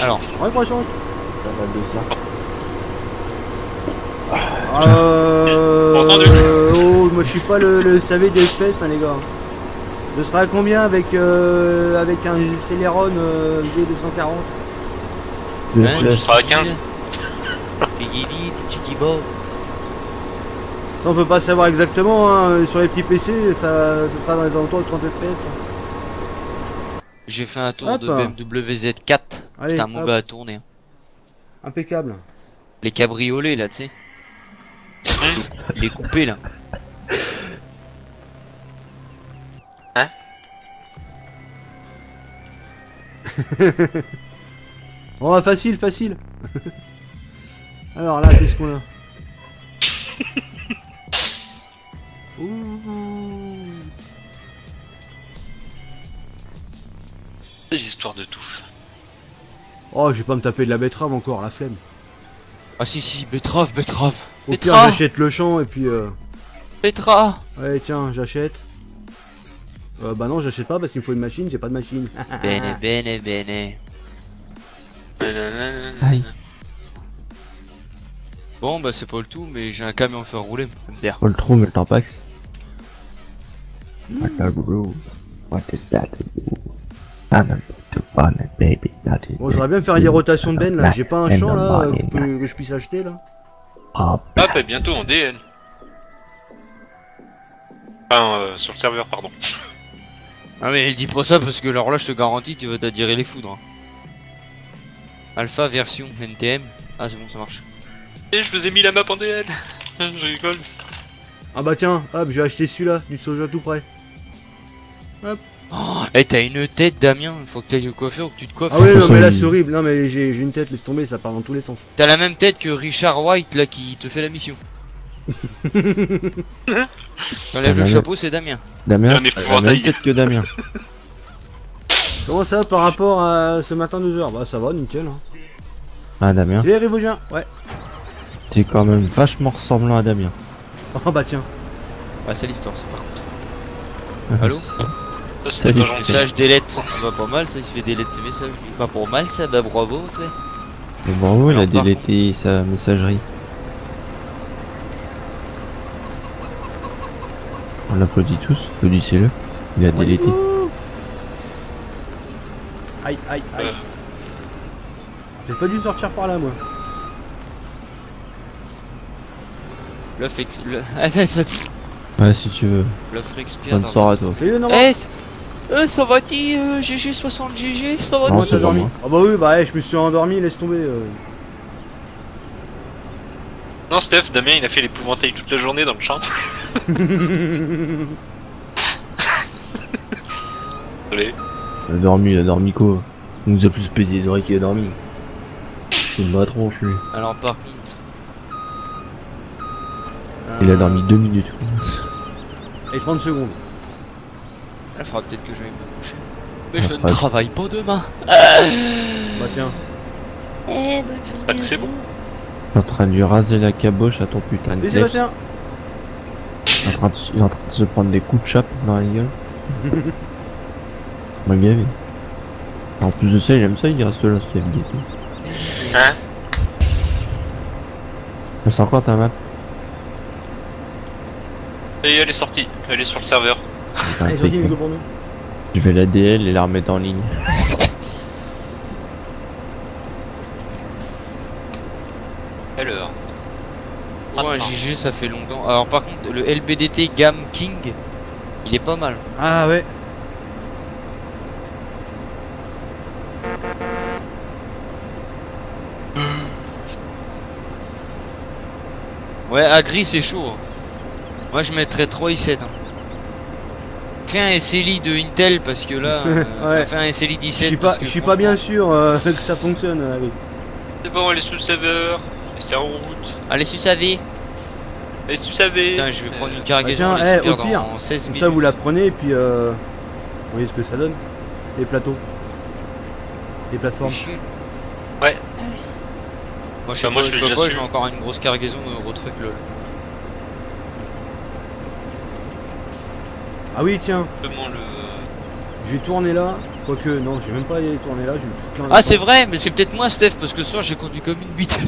Speaker 7: Alors,
Speaker 3: Ouais, prochain.
Speaker 2: Entendu.
Speaker 3: Oh, moi je suis pas le SAV d'espèce, hein, les gars. Je serai à combien avec un Celeron G240?
Speaker 7: Hein,
Speaker 2: Tu seras à 15.
Speaker 7: Bigidi, Tiki Bob.
Speaker 3: Ça, on peut pas savoir exactement, hein, sur les petits PC, ça sera dans les alentours de 30 FPS.
Speaker 7: J'ai fait un tour
Speaker 3: Hop.
Speaker 7: de BMW Z4.
Speaker 3: Allez,
Speaker 7: Putain, mon
Speaker 3: hop.
Speaker 7: gars a tourné.
Speaker 3: Impeccable.
Speaker 7: Les cabriolets là, tu sais. Les coupés là.
Speaker 3: Oh, facile, facile. Alors là, qu'est-ce qu'on a? Ouh.
Speaker 2: C'est l'histoire de tout.
Speaker 3: Oh, je vais pas me taper de la betterave encore, la flemme.
Speaker 7: Ah si si, betterave, betterave.
Speaker 3: Au pire,
Speaker 7: Betterave,
Speaker 3: j'achète le champ et puis
Speaker 7: betterave.
Speaker 3: ouais, tiens, j'achète. Bah non, j'achète pas parce qu'il me faut une machine, j'ai pas de machine.
Speaker 7: Bene, bene, bene.
Speaker 4: Aïe.
Speaker 7: Bon bah c'est pas le tout, mais j'ai un camion à faire rouler, MDR.
Speaker 4: Pas le trou, mais le tampax. What a groove. What is that? Baby, that is
Speaker 3: Bon, j'aurais bien me faire des rotations de benne là, j'ai pas un champ là que je puisse acheter là.
Speaker 2: Hop, et bientôt en DL. Enfin, sur le serveur, pardon.
Speaker 7: Ah mais dis pas ça parce que alors là je te garantis tu vas t'adhérer les foudres. Alpha version NTM. Ah c'est bon ça marche.
Speaker 2: Et je vous ai mis la map en DL. Je rigole.
Speaker 3: Ah bah tiens, hop, j'ai acheté celui-là, du soja tout près.
Speaker 7: Oh, eh t'as une tête Damien, faut que t'ailles au coiffeur ou que tu te coiffes.
Speaker 3: Ah oui, non
Speaker 4: façon,
Speaker 3: mais là
Speaker 4: il-
Speaker 3: c'est horrible, non mais j'ai une tête, laisse tomber, ça part dans tous les sens.
Speaker 7: T'as la même tête que Richard White là qui te fait la mission. T'enlèves le
Speaker 4: Damien.
Speaker 7: chapeau c'est Damien.
Speaker 4: Damien,
Speaker 2: J'en ai
Speaker 4: elle a
Speaker 2: pouvoir
Speaker 4: la même
Speaker 2: tailler.
Speaker 4: tête que Damien.
Speaker 3: Comment ça va par rapport à ce matin 2h? Bah ça va, nickel. Hein.
Speaker 4: Ah, Damien,
Speaker 3: C'est les Rivogien, ouais.
Speaker 4: t'es quand même vachement ressemblant à Damien.
Speaker 3: Oh bah tiens.
Speaker 7: Ah c'est l'histoire ça par contre. Allô
Speaker 2: Ça, c'est
Speaker 4: Salut.
Speaker 2: pas gentil.
Speaker 7: Message délette. Ah bah pas mal ça, il se fait délette ses messages lui. Pas pour mal ça, bah bravo toi.
Speaker 4: Mais bravo, il a
Speaker 7: Alors, par
Speaker 4: délété sa messagerie. On l'applaudit tous, applaudissez-le. Il a délété.
Speaker 3: Aïe, aïe, aïe. J'ai pas dû sortir par là moi.
Speaker 7: L'œuf ex... le...
Speaker 4: Ouais, si tu veux.
Speaker 7: L'œuf expire.
Speaker 4: Bonne soirée à toi.
Speaker 3: Salut Nora.
Speaker 7: Ça va-t-il GG 60 GG, ça va
Speaker 4: Non,
Speaker 3: Comment
Speaker 4: c'est
Speaker 3: t'as
Speaker 4: pas
Speaker 3: dormi?
Speaker 4: moi.
Speaker 3: Oh bah oui, bah ouais, je me suis endormi, laisse tomber.
Speaker 2: Non, Steph, Damien, il a fait l'épouvantail toute la journée dans le champ. Désolé.
Speaker 4: Il a dormi quoi? Il nous a plus pété les oreilles qu'il a dormi. C'est une vraie tronche lui.
Speaker 7: Alors par contre...
Speaker 4: Il a dormi 2 minutes.
Speaker 3: Et 30 secondes.
Speaker 7: Il faudra peut-être que j'aille me coucher. Mais
Speaker 4: Ah,
Speaker 7: je ne
Speaker 4: ouais.
Speaker 7: travaille pas demain.
Speaker 3: Bah tiens.
Speaker 5: Eh, bonne
Speaker 2: Ah,
Speaker 5: journée.
Speaker 2: c'est bon.
Speaker 4: Il est en train de lui raser la caboche à ton putain de
Speaker 3: Et
Speaker 4: Klebs.
Speaker 3: Sébastien.
Speaker 4: Il est en train de se prendre des coups de chape dans la gueule. M'a gavé. En plus de ça, il aime ça, il reste là, Steph Ghetto.
Speaker 2: Hein?
Speaker 4: C'est encore ta map.
Speaker 2: Et elle est sortie. Elle est sur le serveur.
Speaker 4: Putain,
Speaker 3: Allez,
Speaker 4: fake,
Speaker 3: sorti
Speaker 4: hein.
Speaker 3: micro pour nous.
Speaker 4: Je vais la DL et la remettre en ligne.
Speaker 2: Alors.
Speaker 7: Pour un GG ça fait longtemps. Alors par contre le LBDT Gam King, il est pas mal.
Speaker 3: Ah ouais.
Speaker 7: Ouais, Agri c'est chaud. Hein. Moi je mettrais 3 i7. Hein. Fais un SLI de Intel parce que là,
Speaker 3: Ouais.
Speaker 7: fais un SLI 17.
Speaker 3: Je suis
Speaker 7: parce
Speaker 3: pas,
Speaker 7: que
Speaker 3: je suis pas bien sûr que ça fonctionne avec.
Speaker 2: C'est bon, elle est sous le serveur. Et c'est en route.
Speaker 7: Allez, si vous savez.
Speaker 2: Et tu savais.
Speaker 7: Putain, je vais prendre une cargaison
Speaker 3: tiens,
Speaker 7: les super
Speaker 3: au pire,
Speaker 7: dans 16
Speaker 3: Comme
Speaker 7: minutes.
Speaker 3: ça vous la prenez et puis vous voyez ce que ça donne. Les plateaux. Les plateformes.
Speaker 7: Chier.
Speaker 2: Ouais.
Speaker 7: Moi je sais
Speaker 2: Bah, moi,
Speaker 7: pas,
Speaker 2: je
Speaker 7: je
Speaker 2: l'ai
Speaker 7: sais
Speaker 2: déjà
Speaker 7: pas,
Speaker 2: su.
Speaker 7: j'ai encore une grosse cargaison de Eurotruck lol.
Speaker 3: Ah oui tiens,
Speaker 2: Justement, le.
Speaker 3: j'ai tourné là. Quoique non, j'ai même pas tourné là, je vais me foutre là.
Speaker 7: Ah c'est vrai, mais c'est peut-être moi Steph, parce que ce soir j'ai conduit comme une bite.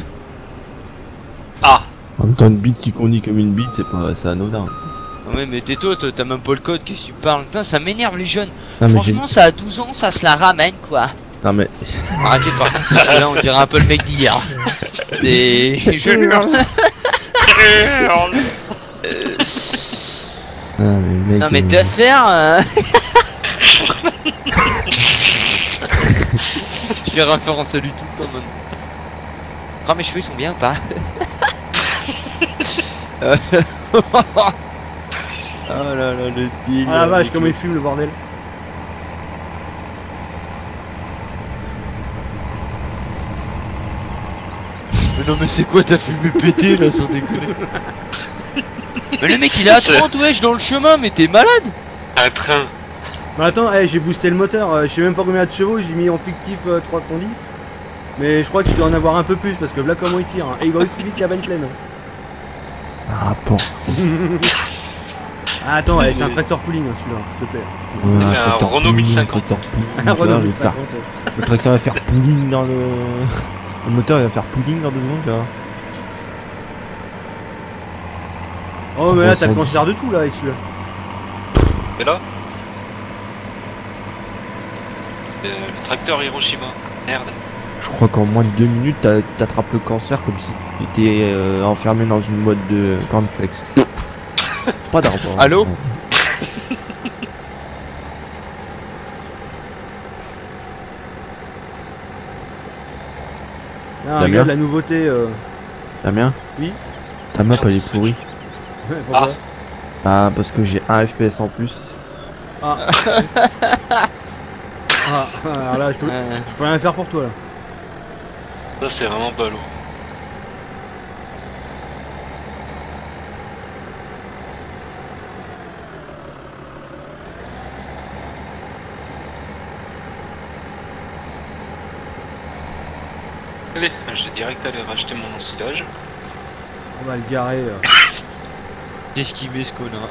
Speaker 2: Ah!
Speaker 4: En même temps, une bite qui conduit comme une bite, c'est anodin.
Speaker 7: Ouais mais tais-toi, t'as même pas le code, qu'est-ce que tu parles? Putain ça m'énerve les jeunes.
Speaker 4: Non, mais
Speaker 7: Franchement ça a 12 ans, ça se la ramène quoi.
Speaker 4: Non mais.
Speaker 7: Arrêtez par contre, parce que là on dirait un peu le mec d'hier. Des... Je hurle.
Speaker 4: Ah, mais mec,
Speaker 7: Non mais t'as affaire Je fais référence à lui tout le temps maintenant. Ah mes cheveux ils sont bien ou pas? Oh là là le délire.
Speaker 3: Ah la vache, comme il fume le bordel.
Speaker 7: Mais non mais c'est quoi, t'as fumé pété là sans déconner? Mais le mec il est à 30 wesh dans le chemin, mais t'es malade?
Speaker 2: Un train.
Speaker 3: Mais attends, j'ai boosté le moteur, je sais même pas combien de chevaux, j'ai mis en fictif 310. Mais je crois qu'il doit en avoir un peu plus parce que là comment il tire, hein. Et il va aussi vite qu'à benne pleine.
Speaker 4: Ah bon.
Speaker 3: Ah attends, c'est un tracteur pooling hein, celui-là, s'il te plaît.
Speaker 4: Ouais,
Speaker 2: fait un
Speaker 4: tracteur
Speaker 2: Renault
Speaker 4: pooling,
Speaker 2: 1050.
Speaker 4: tracteur pooling,
Speaker 3: Un
Speaker 4: tu vois,
Speaker 3: Renault
Speaker 4: je vais faire-
Speaker 3: 1050.
Speaker 4: Le tracteur va faire pooling dans le. Le moteur il va faire pooling dans 2 secondes, tu vois.
Speaker 3: Oh mais là t'as le
Speaker 4: 310.
Speaker 3: cancer de tout là avec celui-là.
Speaker 2: Et là le tracteur Hiroshima. Merde.
Speaker 4: Je crois qu'en moins de 2 minutes t'attrapes le cancer comme si t'étais enfermé dans une boîte de cornflakes. Pas d'arbre. hein.
Speaker 7: Allô?
Speaker 3: Ah,
Speaker 4: Damien
Speaker 3: regarde la nouveauté.
Speaker 4: Damien?
Speaker 3: Oui.
Speaker 4: Ta map
Speaker 2: Merde,
Speaker 4: elle est
Speaker 2: c'est
Speaker 4: pourrie.
Speaker 3: Ouais, pourquoi
Speaker 4: Ah parce que j'ai 1 FPS en plus.
Speaker 3: Ah. Ah, alors là je peux rien faire pour toi là.
Speaker 2: Ça c'est vraiment ballot. Allez, j'ai direct allé racheter mon ensilage.
Speaker 3: On va le garer.
Speaker 7: D'esquiver ce connard.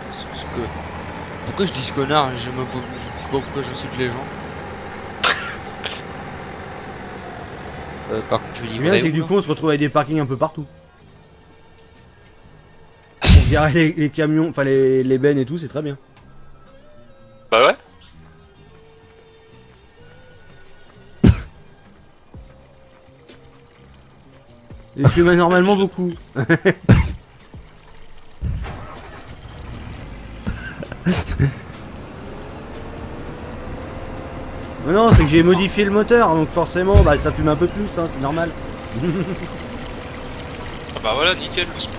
Speaker 7: Pourquoi je dis ce connard? Je sais pas pourquoi j'insulte les gens. Par contre je lui
Speaker 3: Ce
Speaker 7: dis
Speaker 3: qui est bien, c'est que du coup on se retrouve avec des parkings un peu partout. Pour garer les camions, enfin les bennes et tout, c'est très bien.
Speaker 2: Bah ouais.
Speaker 3: Et je fais normalement beaucoup. Mais non, c'est que j'ai modifié le moteur, donc forcément bah, ça fume un peu plus, hein, c'est normal.
Speaker 2: Ah bah voilà, nickel le spawn.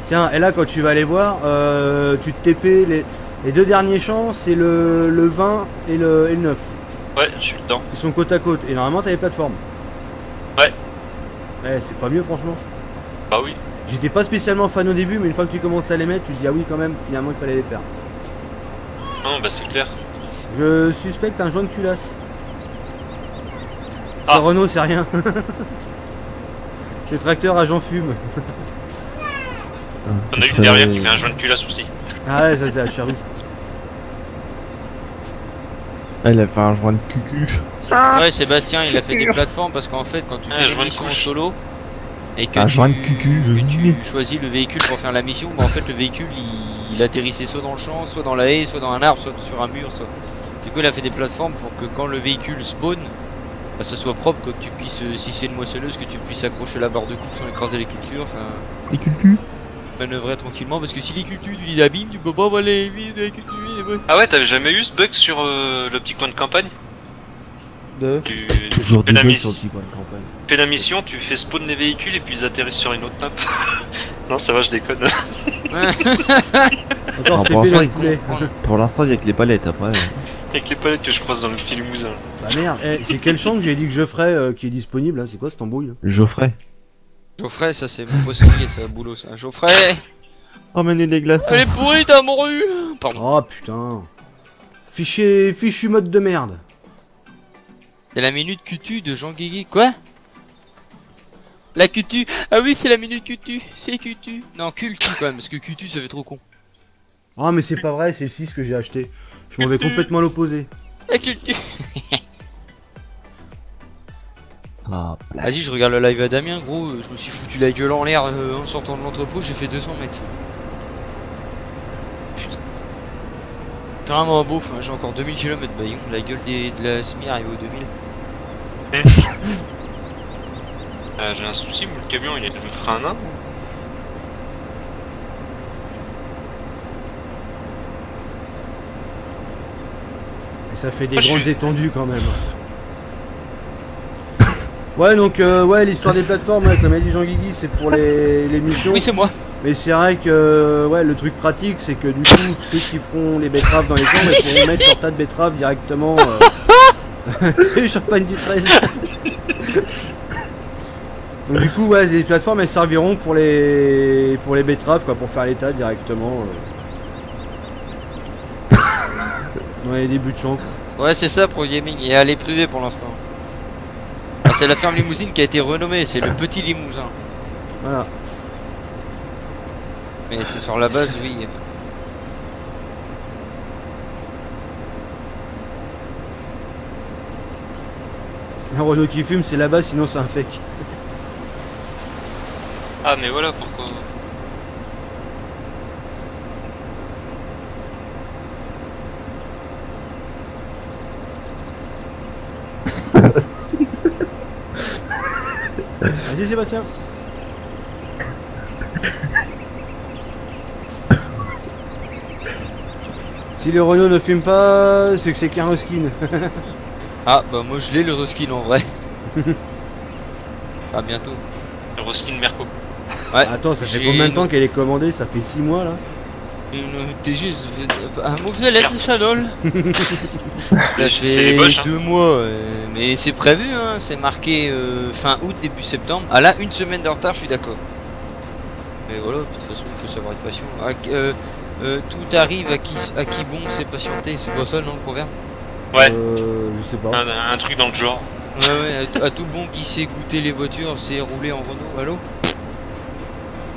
Speaker 3: Tiens, et là quand tu vas aller voir, tu te TP les deux derniers champs, c'est le 20 et le 9.
Speaker 2: Ouais, je suis dedans.
Speaker 3: Ils sont côte à côte, et normalement t'as les plateformes.
Speaker 2: Ouais.
Speaker 3: Ouais, c'est pas mieux franchement.
Speaker 2: Bah oui.
Speaker 3: J'étais pas spécialement fan au début, mais une fois que tu commences à les mettre, tu te dis ah oui quand même, finalement il fallait les faire.
Speaker 2: Non, bah c'est clair.
Speaker 3: Je suspecte un joint de culasse.
Speaker 2: Ah.
Speaker 3: C'est Renault, c'est rien. C'est tracteur agent fume.
Speaker 2: On a une derrière qui fait un joint de culasse aussi.
Speaker 3: Ah ouais, ça c'est la charrue.
Speaker 4: Elle a fait un joint de cucu.
Speaker 7: Ouais, Sébastien il a fait des plateformes parce qu'en fait quand tu
Speaker 2: Ah,
Speaker 7: fais
Speaker 2: je
Speaker 7: une
Speaker 2: vois le
Speaker 7: mission en
Speaker 2: couche.
Speaker 7: solo et que
Speaker 4: Un
Speaker 7: tu,
Speaker 4: joint de cucu,
Speaker 7: que tu choisis le véhicule pour faire la mission, bah en fait le véhicule il atterrissait soit dans le champ, soit dans la haie, soit dans un arbre, soit sur un mur, soit... Du coup il a fait des plateformes pour que quand le véhicule spawn, bah, ça soit propre, que tu puisses, si c'est une moissonneuse, que tu puisses accrocher la barre de coupe sans écraser les cultures, enfin...
Speaker 4: Les cucu.
Speaker 7: Manœuvrer tranquillement parce que si les cultures tu les abîmes, tu peux pas voler vite les cultures, ouais.
Speaker 2: Ah ouais, t'avais jamais eu ce bug sur le petit coin de campagne?
Speaker 3: De...
Speaker 2: Tu
Speaker 4: Toujours
Speaker 2: fais
Speaker 4: des
Speaker 2: la,
Speaker 4: bugs
Speaker 2: miss-
Speaker 4: sur le petit coin de campagne.
Speaker 2: fais la mission, tu fais spawn les véhicules et puis ils atterrissent sur une autre map. Non, ça va, je déconne.
Speaker 3: Encore
Speaker 4: Non,
Speaker 3: se
Speaker 4: pour
Speaker 3: TP dans le
Speaker 4: l'instant,
Speaker 3: poulet.
Speaker 4: Pour l'instant, il y a que les palettes après.
Speaker 2: Avec les palettes que je croise dans le petit limousin.
Speaker 3: Bah merde, c'est quel champ que j'ai dit que je ferais qui est disponible là? C'est quoi cette embrouille là?
Speaker 4: Geoffrey.
Speaker 7: Geoffrey, ça c'est mon poissonnier, ça, boulot ça. Geoffrey,
Speaker 4: Ramenez des glaces.
Speaker 7: elle est pourrie ta morue. Pardon.
Speaker 3: Oh putain. Fichu mode de merde.
Speaker 7: C'est la minute cutu de Jean Guégué. Quoi? La cutu. Ah oui, c'est la minute cutu. C'est cutu. Non, cultu quand même, parce que cutu ça fait trop con.
Speaker 3: Oh mais c'est pas vrai, c'est le 6 que j'ai acheté. Je m'en vais complètement à l'opposé.
Speaker 7: La cultu.
Speaker 4: Ah,
Speaker 7: Vas-y, je regarde le live à Damien, gros. Je me suis foutu la gueule en l'air en sortant de l'entrepôt, j'ai fait 200 mètres. Putain. C'est vraiment un beauf, hein, j'ai encore 2000 km Bayon, la gueule de la semi arrive aux 2000.
Speaker 2: J'ai un souci, le camion il a le frein à main.
Speaker 3: Et ça fait des
Speaker 2: Ah, je
Speaker 3: grandes
Speaker 2: suis-
Speaker 3: étendues quand même. Ouais, donc, ouais, l'histoire des plateformes, ouais, comme a dit Jean Guigui, c'est pour les missions.
Speaker 7: Oui, c'est moi.
Speaker 3: Mais c'est vrai que, ouais, le truc pratique, c'est que du coup, ceux qui feront les betteraves dans les champs, ils pourront mettre leur tas de betteraves directement. C'est champagne du 13. Donc du coup, ouais, les plateformes, elles serviront pour les betteraves, quoi, pour faire les tas directement. Dans les débuts de champ, quoi.
Speaker 7: Ouais, c'est ça Pro Gaming, et elle est privée pour l'instant. Ah, c'est la ferme limousine qui a été renommée, c'est le petit limousin.
Speaker 3: Voilà.
Speaker 7: Mais c'est sur la base, oui.
Speaker 3: Un Renault qui fume, c'est là-bas, sinon c'est un fake.
Speaker 2: Ah mais voilà pourquoi.
Speaker 3: Vas-y Sébastien. Si le Renault ne fume pas, c'est que c'est qu'un reskin.
Speaker 7: Ah, bah moi je l'ai le reskin en vrai. À bientôt.
Speaker 2: Le Roskin Merco.
Speaker 7: Ouais.
Speaker 3: Attends, ça fait
Speaker 7: j'ai
Speaker 3: combien de
Speaker 7: une-
Speaker 3: temps qu'elle est commandée? Ça fait 6 mois là.
Speaker 7: T'es juste un mauvais lettre Shadow. Ça
Speaker 2: C'est les
Speaker 7: fait
Speaker 2: boches, hein.
Speaker 7: 2 mois, mais c'est prévu, hein, c'est marqué fin août, début septembre. Ah là, une semaine de retard, je suis d'accord. Mais voilà, de toute façon, il faut savoir être patient. Tout arrive à qui bon c'est patienter, c'est pas ça non le proverbe?
Speaker 2: Ouais,
Speaker 3: Je sais pas.
Speaker 2: un truc dans le genre.
Speaker 7: Ouais, ouais, à tout bon qui sait goûter les voitures, c'est rouler en Renault, allô?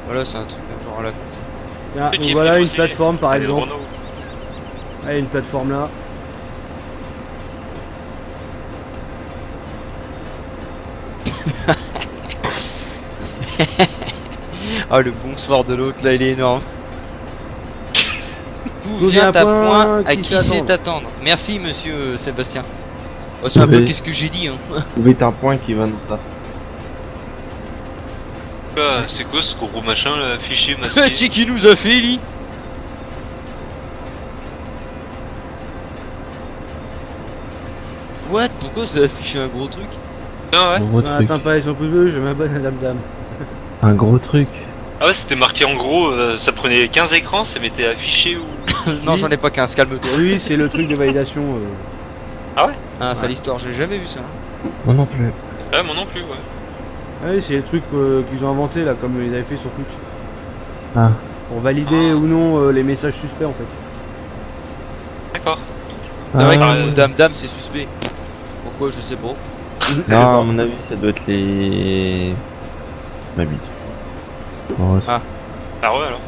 Speaker 7: Voilà, c'est un truc genre à la con ça.
Speaker 3: Tiens,
Speaker 2: Ceux
Speaker 3: donc
Speaker 2: qui
Speaker 3: voilà
Speaker 2: aiment
Speaker 3: une
Speaker 2: les
Speaker 3: plateforme par
Speaker 2: les
Speaker 3: exemple.
Speaker 2: Renault.
Speaker 3: Ouais, une plateforme là.
Speaker 7: Ah le bonsoir de l'autre là il est énorme. D'où
Speaker 3: D'où
Speaker 7: vient
Speaker 3: vient
Speaker 7: ta
Speaker 3: point
Speaker 7: point à
Speaker 3: qui
Speaker 7: qui sait
Speaker 3: s'attendre.
Speaker 7: t'attendre? Merci monsieur Sébastien. Oh, c'est un peu
Speaker 4: Oui.
Speaker 7: qu'est-ce que j'ai dit hein.
Speaker 4: Trouver un point qui va nous faire.
Speaker 2: Ah, c'est quoi ce gros machin là, affiché,
Speaker 7: C'est
Speaker 2: masqué?
Speaker 7: qui nous a fait Eli? What? Pourquoi ça a affiché un gros truc?
Speaker 2: Ah ouais.
Speaker 4: Un gros
Speaker 3: Ah,
Speaker 4: truc.
Speaker 3: attends pas, ils sont plus bleus, je m'abonne à Dame Dame.
Speaker 4: Un gros truc.
Speaker 2: Ah ouais, c'était marqué en gros, ça prenait 15 écrans, ça m'était affiché ou.
Speaker 7: Non
Speaker 3: Oui.
Speaker 7: j'en ai pas 15, calme-toi.
Speaker 3: Pour lui, c'est le truc de validation.
Speaker 7: Ah sale histoire, j'ai jamais vu ça. Hein.
Speaker 4: Moi non plus.
Speaker 2: Ouais, moi non plus, ouais.
Speaker 3: Ah oui, c'est le truc qu'ils ont inventé là, comme ils avaient fait sur Twitch.
Speaker 4: Ah.
Speaker 3: Pour valider ou non les messages suspects en fait.
Speaker 2: D'accord.
Speaker 7: C'est vrai
Speaker 4: Ah,
Speaker 7: que Dame c'est suspect. Pourquoi je sais pas.
Speaker 4: non, à mon avis, ça doit être les. Ma bite. Bon,
Speaker 2: Ah ouais alors.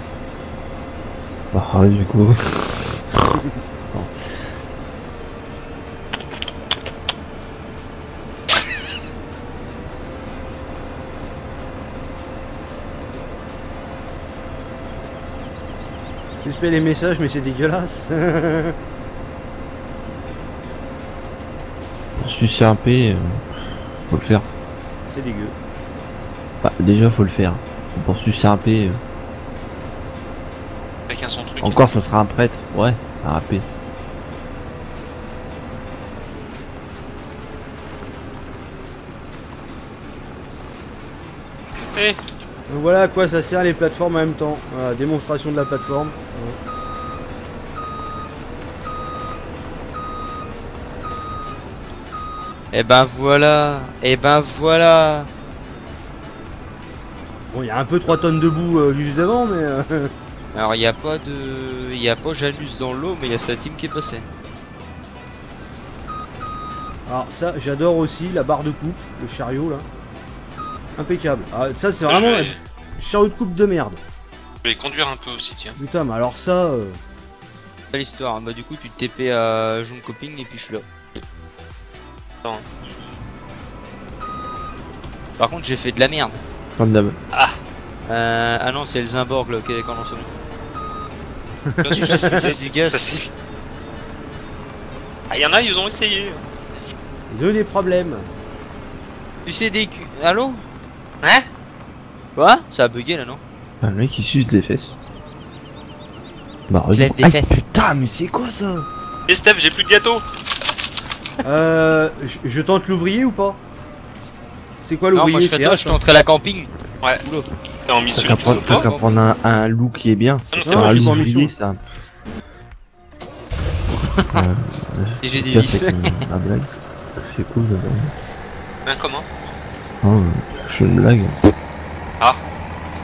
Speaker 4: bah, du coup.
Speaker 3: Suspect les messages, mais c'est dégueulasse.
Speaker 4: Sucer un P, faut le faire.
Speaker 3: C'est dégueu.
Speaker 4: Bah, déjà, faut le faire. Pour sucer un P,
Speaker 2: Chacun son truc.
Speaker 4: encore ça sera un prêtre. Ouais, un P.
Speaker 2: Eh,
Speaker 3: Donc voilà à quoi ça sert les plateformes en même temps. Voilà, démonstration de la plateforme.
Speaker 7: Et ben voilà. Et ben voilà.
Speaker 3: Bon, il y a un peu 3 tonnes de boue juste devant, mais.
Speaker 7: Alors il y a pas de. Il y a pas Janus dans l'eau, mais il y a sa team qui est passée.
Speaker 3: Alors ça, j'adore aussi la barre de coupe, le chariot là. Impeccable. Ah, ça, c'est vraiment
Speaker 2: je
Speaker 3: un
Speaker 2: vais,
Speaker 3: chariot de coupe de merde.
Speaker 2: je vais conduire un peu aussi, tiens.
Speaker 3: Putain, mais alors ça.
Speaker 7: Pas l'histoire. Bah du coup tu te TP à John Coping et puis je suis là.
Speaker 2: Attends.
Speaker 7: Par contre j'ai fait de la merde.
Speaker 4: Comme d'hab.
Speaker 7: Ah non c'est le Zimborg là, ok d'accord non c'est bon.
Speaker 2: Ça,
Speaker 7: C'est du gaz.
Speaker 2: ça, c'est- Ah, y en a, ils ont essayé.
Speaker 3: Ils ont eu des problèmes.
Speaker 7: Tu sais des Allô?
Speaker 2: Hein?
Speaker 7: Quoi? Ça a bugué là, non?
Speaker 4: Un mec qui suce des fesses. Bah,
Speaker 7: Je lève des
Speaker 4: ah,
Speaker 7: fesses.
Speaker 4: putain, mais c'est quoi ça?
Speaker 2: Et Steph, j'ai plus de gâteau.
Speaker 3: Je tente l'ouvrier ou pas? C'est quoi
Speaker 7: Non, moi
Speaker 3: l'ouvrier?
Speaker 7: je ferais toi, je tenterais la camping.
Speaker 2: Ouais.
Speaker 7: Boulot.
Speaker 2: T'es en
Speaker 4: T'as
Speaker 2: mission.
Speaker 4: qu'à prendre un loup qui est bien. Parce
Speaker 3: Non,
Speaker 4: qu'un
Speaker 3: je suis
Speaker 4: loup
Speaker 3: pas en
Speaker 4: ouvrier,
Speaker 3: mission.
Speaker 4: ça.
Speaker 7: Et j'ai des
Speaker 4: Casse
Speaker 7: vis.
Speaker 4: avec ma blague. C'est cool de
Speaker 2: Hein, comment?
Speaker 4: je fais une blague.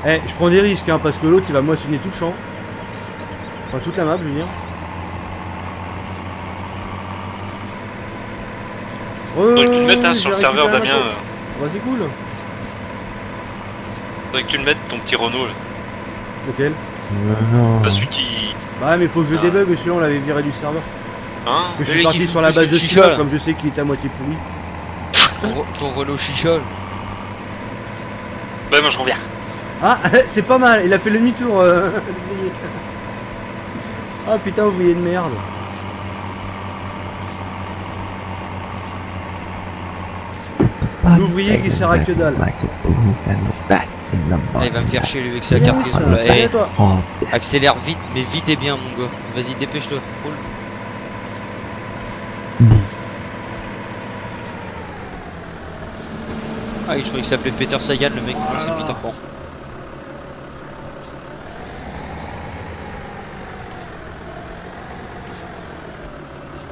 Speaker 3: Eh, je prends des risques, hein, parce que l'autre il va moissonner tout le champ. Enfin, toute la map, je veux dire.
Speaker 2: Faudrait que tu le mettes hein,
Speaker 3: j'ai
Speaker 2: sur le serveur,
Speaker 3: récupéré un
Speaker 2: Damien.
Speaker 3: bateau. Bah, c'est cool.
Speaker 2: Faudrait que tu le mettes, ton petit Renault. Là.
Speaker 3: Lequel?
Speaker 4: Non.
Speaker 2: Pas celui qui.
Speaker 3: Bah, mais faut que je
Speaker 2: Ah.
Speaker 3: débug, celui-là on l'avait viré du serveur.
Speaker 2: Hein?
Speaker 3: Que je
Speaker 7: Le
Speaker 3: suis
Speaker 7: mec,
Speaker 3: parti
Speaker 7: il
Speaker 3: sur
Speaker 7: fout
Speaker 3: la
Speaker 7: plus
Speaker 3: base
Speaker 7: que
Speaker 3: de
Speaker 7: chicha,
Speaker 3: Simon,
Speaker 7: là.
Speaker 3: comme je sais qu'il est à moitié pourri.
Speaker 7: Ton Renault chichol.
Speaker 2: Bah, moi je reviens.
Speaker 3: Ah, c'est pas mal, il a fait le demi-tour, l'ouvrier. Ah putain, ouvrier de merde. L'ouvrier qui sert à que dalle.
Speaker 7: Ah, il va me faire chier lui avec sa
Speaker 3: Viens,
Speaker 7: cargaison
Speaker 3: ça,
Speaker 7: là.
Speaker 3: salut
Speaker 7: Eh,
Speaker 3: à toi.
Speaker 4: Oh,
Speaker 7: accélère vite, mais vite et bien mon gars. Vas-y, dépêche-toi. Roule. Ah, je croyais qu'il s'appelait Peter Sagan, le mec. Non, c'est Peter Pan.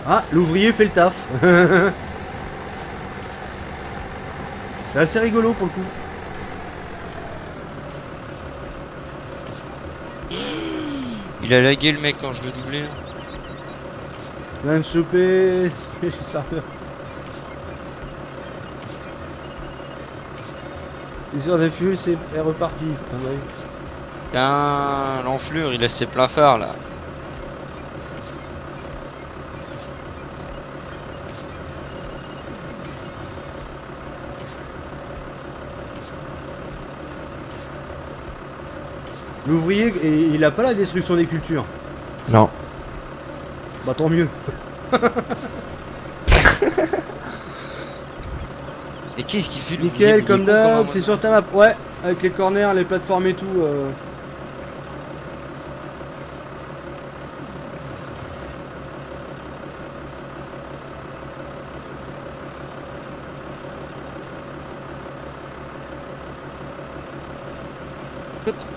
Speaker 3: Ah, l'ouvrier fait le taf. C'est assez rigolo pour le coup.
Speaker 7: Il a lagué le mec quand je le doublais. Là.
Speaker 3: Viens de choper. Serveur. Il sort des fûts, c'est reparti. Ah bah oui.
Speaker 7: Putain, l'enflure, il laisse ses pleins phares là.
Speaker 3: L'ouvrier, il a pas la destruction des cultures.
Speaker 4: non.
Speaker 3: Bah tant mieux.
Speaker 7: Et qu'est-ce qu'il fait le
Speaker 3: Nickel,
Speaker 7: il est
Speaker 3: comme
Speaker 7: con
Speaker 3: d'hab,
Speaker 7: un
Speaker 3: c'est sur ta map. Ouais, avec les corners, les plateformes et tout.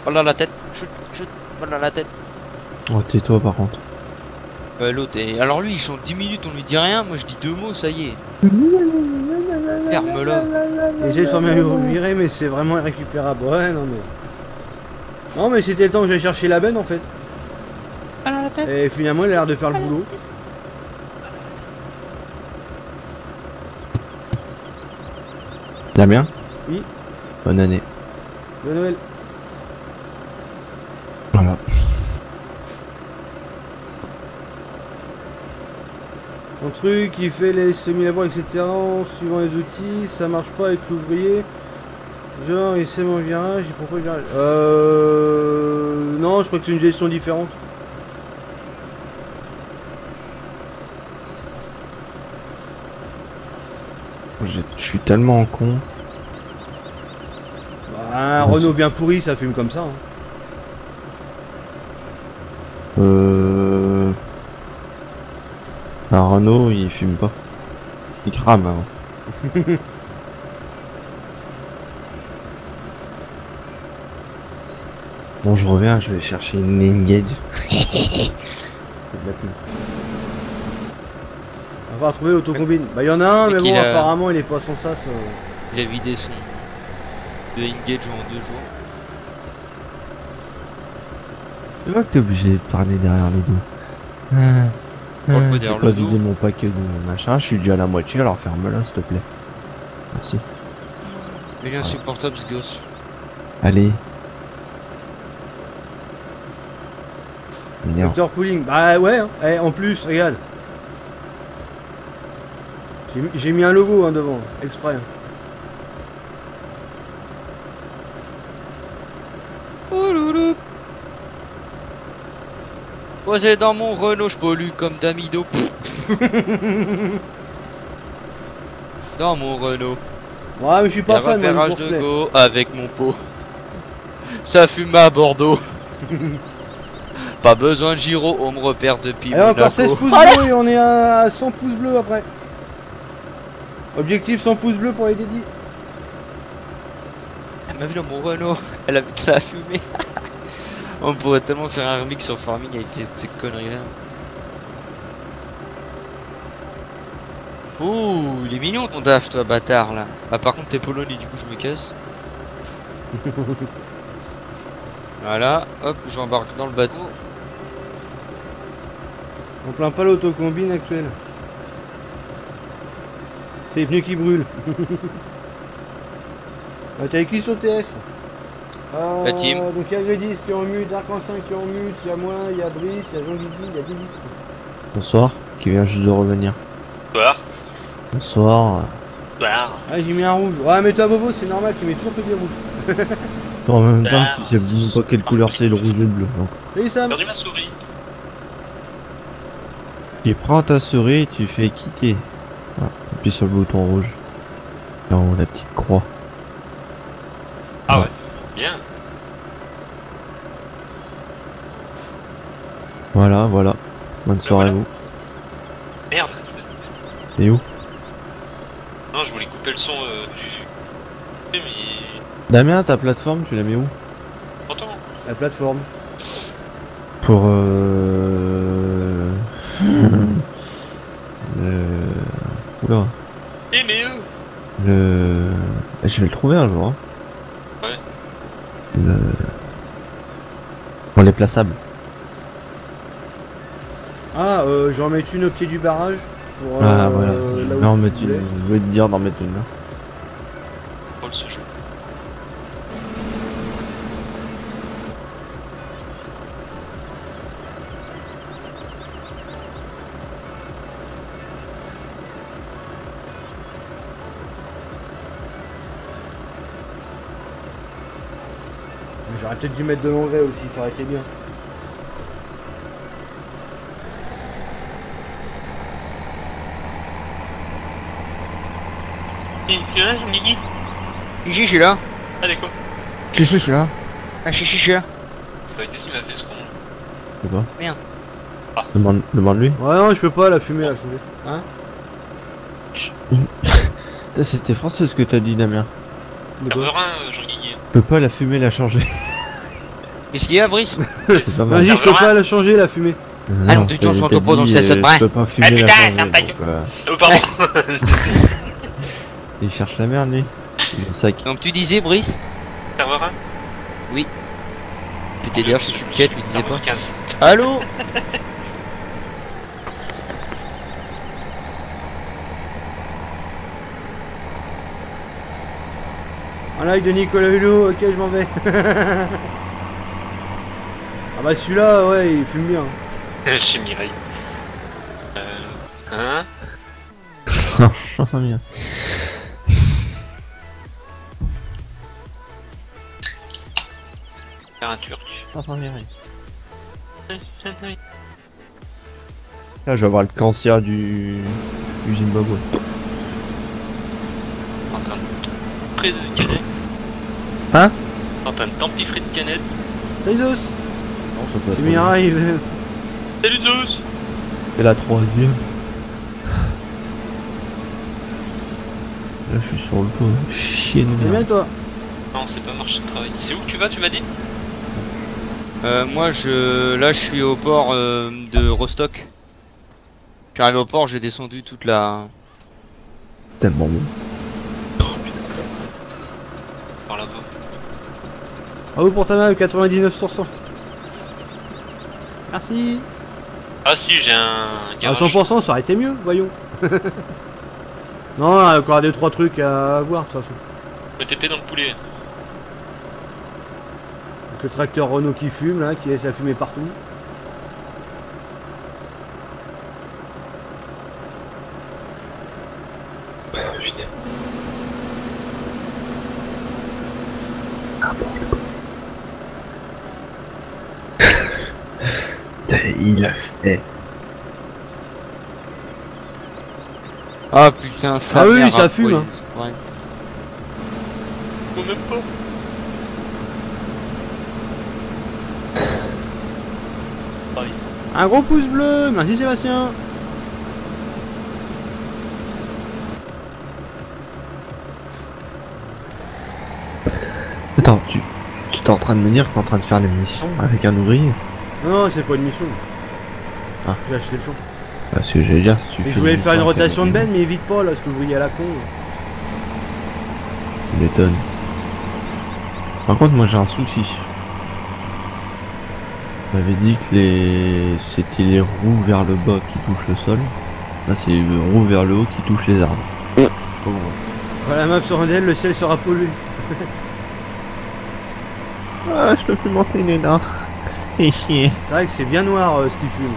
Speaker 7: Voilà la tête, chut, chut, voilà la tête.
Speaker 4: Oh, tais-toi par contre.
Speaker 7: L'autre, et alors lui il chante 10 minutes, on lui dit rien, moi je dis 2 mots, ça y est. Ferme-la.
Speaker 3: J'ai de s'en virer, mais c'est vraiment irrécupérable. Ouais, non mais. Non, mais c'était le temps que j'aille chercher la benne en fait.
Speaker 5: Voilà la tête.
Speaker 3: Et finalement, il a l'air de faire le boulot.
Speaker 4: Damien?
Speaker 3: Oui.
Speaker 4: Bonne année.
Speaker 3: Bonne Noël.
Speaker 4: Voilà.
Speaker 3: Mon truc, il fait les semi-labors, etc. en suivant les outils, ça marche pas avec l'ouvrier. Genre, il sait mon virage, il propose le virage. Non, je crois que c'est une gestion différente.
Speaker 4: Je suis tellement con.
Speaker 3: Bah, un Renault bien pourri, ça fume comme ça. Hein.
Speaker 4: Un Renault, il fume pas. Il crame avant. Bon, je reviens, je vais chercher une Engage. C'est de la pub.
Speaker 3: On va retrouver l'autocombine. Bah, il y en a un, mais
Speaker 7: Mais
Speaker 3: bon,
Speaker 7: qu'il a-
Speaker 3: apparemment, il est pas sans sas.
Speaker 7: Il a vidé son de Engage en 2 jours.
Speaker 4: Tu vois que t'es obligé de parler derrière le dos.
Speaker 7: Parle pas
Speaker 4: J'ai
Speaker 7: derrière
Speaker 4: pas
Speaker 7: le dos.
Speaker 4: vidé mon paquet de machin, je suis déjà à la moitié, alors ferme-la s'il te plaît. Merci.
Speaker 7: Il est insupportable ce gosse.
Speaker 4: Allez. Merde.
Speaker 3: Secteur pooling. Bah, ouais, hein. Eh, en plus, regarde. J'ai mis un logo hein, devant, exprès.
Speaker 7: Posé dans mon Renault, je pollue comme Damido. Dans mon Renault.
Speaker 3: Ouais, mais je suis pas
Speaker 7: Y'a
Speaker 3: fan moi,
Speaker 7: repérage
Speaker 3: du
Speaker 7: de
Speaker 3: course-play.
Speaker 7: go avec mon pot. Ça fume à Bordeaux. Pas besoin de gyro, on me repère depuis
Speaker 3: Allez, encore
Speaker 7: Monaco.
Speaker 3: 16 pouces bleus et on est à 100 pouces bleus après. Objectif 100 pouces bleus pour les dédits.
Speaker 7: Elle m'a vu dans mon Renault, elle a vu de la fumée. On pourrait tellement faire un remix sur Farming avec ces conneries là. Ouh, il est mignon ton DAF toi bâtard là. Ah par contre t'es polonais du coup je me casse. Voilà, hop, j'embarque dans le bateau.
Speaker 3: On plaint pas l'autocombine actuelle. C'est les pneus qui brûlent. T'as écrit sur TS.
Speaker 7: La team.
Speaker 3: Donc il y a Gredis qui est en mute, Arc-en-5 qui est en mute, il y a moi, il y a Brice, il y a Jean-Guigui, il y a Delis.
Speaker 4: Bonsoir, qui vient juste de revenir.
Speaker 2: Bonsoir.
Speaker 4: Bonsoir.
Speaker 2: Bonsoir.
Speaker 3: Ah j'ai mis un rouge. Ouais mais toi Bobo c'est normal, tu mets toujours que des rouges.
Speaker 4: En même temps, tu sais même pas quelle couleur c'est, le rouge et le bleu. Donc,
Speaker 3: Salut Sam.
Speaker 2: J'ai perdu ma souris.
Speaker 4: tu prends ta souris et tu fais quitter. Voilà, appuie sur le bouton rouge. Là, en haut, la petite croix.
Speaker 2: Ah
Speaker 4: Ouais.
Speaker 2: ouais. Bien.
Speaker 4: Voilà, voilà. Bonne soirée à
Speaker 2: voilà.
Speaker 4: vous.
Speaker 2: Merde.
Speaker 4: Et où?
Speaker 2: Non, je voulais couper le son du. Mais.
Speaker 4: Damien, ta plateforme, tu la mets où?
Speaker 2: Pourtant.
Speaker 3: La plateforme.
Speaker 4: Pour Oula.
Speaker 2: Eh mais
Speaker 4: Je vais le trouver un jour. Hein.
Speaker 2: Ouais.
Speaker 4: Pour les plaçables.
Speaker 3: Ah j'en mets une au pied du barrage. Pour,
Speaker 4: Ah voilà.
Speaker 3: là où
Speaker 4: Non,
Speaker 3: tu
Speaker 4: mais
Speaker 3: voulais.
Speaker 4: je vais te dire d'en mettre une là.
Speaker 2: Paul se joue.
Speaker 3: J'aurais peut-être dû mettre de l'engrais aussi, ça aurait été bien.
Speaker 2: Tu es là, Jean-Guigui?
Speaker 7: Chichi, je suis là.
Speaker 2: Ah d'accord.
Speaker 4: Je suis là.
Speaker 7: Ah, chichi, je suis là.
Speaker 2: Qu'est-ce qu'il m'a fait ce con?
Speaker 4: Je sais pas.
Speaker 7: Merde.
Speaker 2: Ah.
Speaker 4: Demande-lui.
Speaker 3: Ouais non je peux pas la fumer la chauder. Hein?
Speaker 4: Putain, c'était français ce que t'as dit, Damien.
Speaker 3: De quoi?
Speaker 2: Serveur 1, Jean-Guigui.
Speaker 4: Je peux pas la fumer, la changer.
Speaker 7: Qu'est-ce qu'il y a, Brice?
Speaker 4: C'est pas mal.
Speaker 3: Vas-y je peux pas la changer la fumée.
Speaker 7: Ah non, tu changes ton topo dans le
Speaker 4: je
Speaker 7: 16 près.
Speaker 4: peux pas fumer
Speaker 2: Ah,
Speaker 4: la
Speaker 2: putain,
Speaker 4: changer.
Speaker 2: t'as pas
Speaker 4: donc,
Speaker 2: Oh pardon.
Speaker 4: il cherche la merde, lui. Il est au sac.
Speaker 7: Donc tu disais, Brice?
Speaker 2: Serveur 1?
Speaker 7: Putain, d'ailleurs, je suis une quête, lui disais pas.
Speaker 2: 15.
Speaker 7: Allô?
Speaker 3: Un like de Nicolas Hulot, ok je m'en vais. Ah bah celui-là ouais il fume bien.
Speaker 2: Chez Mireille. Hein?
Speaker 4: J'entends bien.
Speaker 2: Faire un turc.
Speaker 4: J'entends bien. Là, je vais avoir le cancer du Zimbabwe.
Speaker 2: En train de près de canette.
Speaker 4: Hein?
Speaker 2: En train de t'empiffrer de canette.
Speaker 3: Salut Zeus.
Speaker 4: Non, ça fait
Speaker 3: C'est Mirai.
Speaker 2: Salut Zeus!
Speaker 4: C'est la troisième. Là, je suis sur le toit. Chier de
Speaker 3: C'est bien
Speaker 4: merde.
Speaker 3: toi.
Speaker 2: Non, c'est pas marché de travail. C'est où que tu vas, tu m'as dit?
Speaker 7: Moi, là, je suis au port de Rostock. Je suis arrivé au port, j'ai descendu toute la...
Speaker 4: Tellement bon.
Speaker 2: Par là-bas.
Speaker 3: Bravo pour ta main 99 sur 100. Merci.
Speaker 2: Ah si, j'ai un
Speaker 3: À
Speaker 2: garage.
Speaker 3: 100% ça aurait été mieux, voyons. Non, il y a encore 2-3 trucs à voir de toute façon.
Speaker 2: Le TP dans le poulet.
Speaker 3: Donc, le tracteur Renault qui fume là, qui laisse la fumée partout.
Speaker 4: Il a fait.
Speaker 7: Ah putain, ça.
Speaker 3: Ah oui, ça fume, hein.
Speaker 7: Ouais.
Speaker 2: Faut même pas.
Speaker 3: Un gros pouce bleu, merci Sébastien.
Speaker 4: Attends, tu t'es en train de me dire que t'es en train de faire l'émission avec un ouvrier?
Speaker 3: Non, c'est pas une mission.
Speaker 4: Ah.
Speaker 3: J'ai acheté le champ.
Speaker 4: Parce que j'allais dire, si tu
Speaker 3: Et
Speaker 4: fais
Speaker 3: je voulais faire une
Speaker 4: mission avec
Speaker 3: rotation de
Speaker 4: un
Speaker 3: benne, mais il vite pas là, cet ouvrier à la con.
Speaker 4: Tu m'étonnes. Par contre, moi j'ai un souci. On m'avait dit que c'était les roues vers le bas qui touchent le sol. Là, c'est les roues vers le haut qui touchent les arbres. Oh.
Speaker 3: Voilà, map sur Randel, le ciel sera pollué.
Speaker 4: Ah, je peux plus monter les dents. Et chier.
Speaker 3: C'est vrai que c'est bien noir ce qui fume.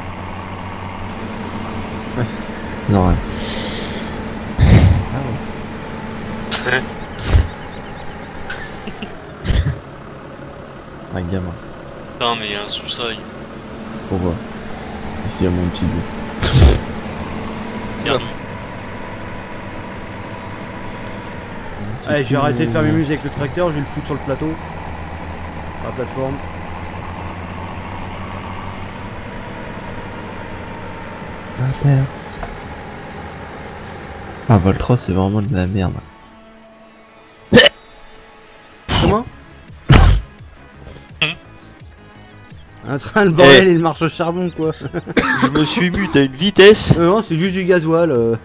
Speaker 4: Non, ouais. Un gamin.
Speaker 2: Putain, mais il y a un sous-sol.
Speaker 4: Pourquoi? Ici, il y a mon petit bout.
Speaker 2: Regarde.
Speaker 3: Allez, j'ai arrêté de faire mes musiques avec le tracteur, je vais le foutre sur le plateau. Sur la plateforme.
Speaker 4: Ah, Voltros, c'est vraiment de la merde.
Speaker 3: Comment? Un train, le bordel, il marche au charbon quoi.
Speaker 7: Je me suis mu, t'as une vitesse.
Speaker 3: Non, c'est juste du gasoil.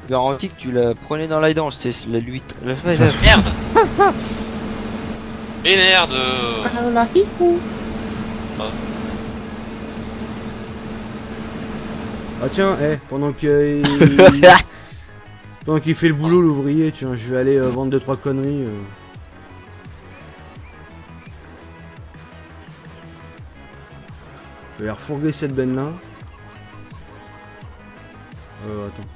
Speaker 7: Garantie que tu la prenais dans la dent, c'était la lutte.
Speaker 2: Merde. Et merde.
Speaker 5: Alors là, hihou.
Speaker 3: Ah tiens, pendant qu'il fait le boulot l'ouvrier, tiens, je vais aller vendre 2-3 conneries. Je vais refourguer cette benne là. Attends.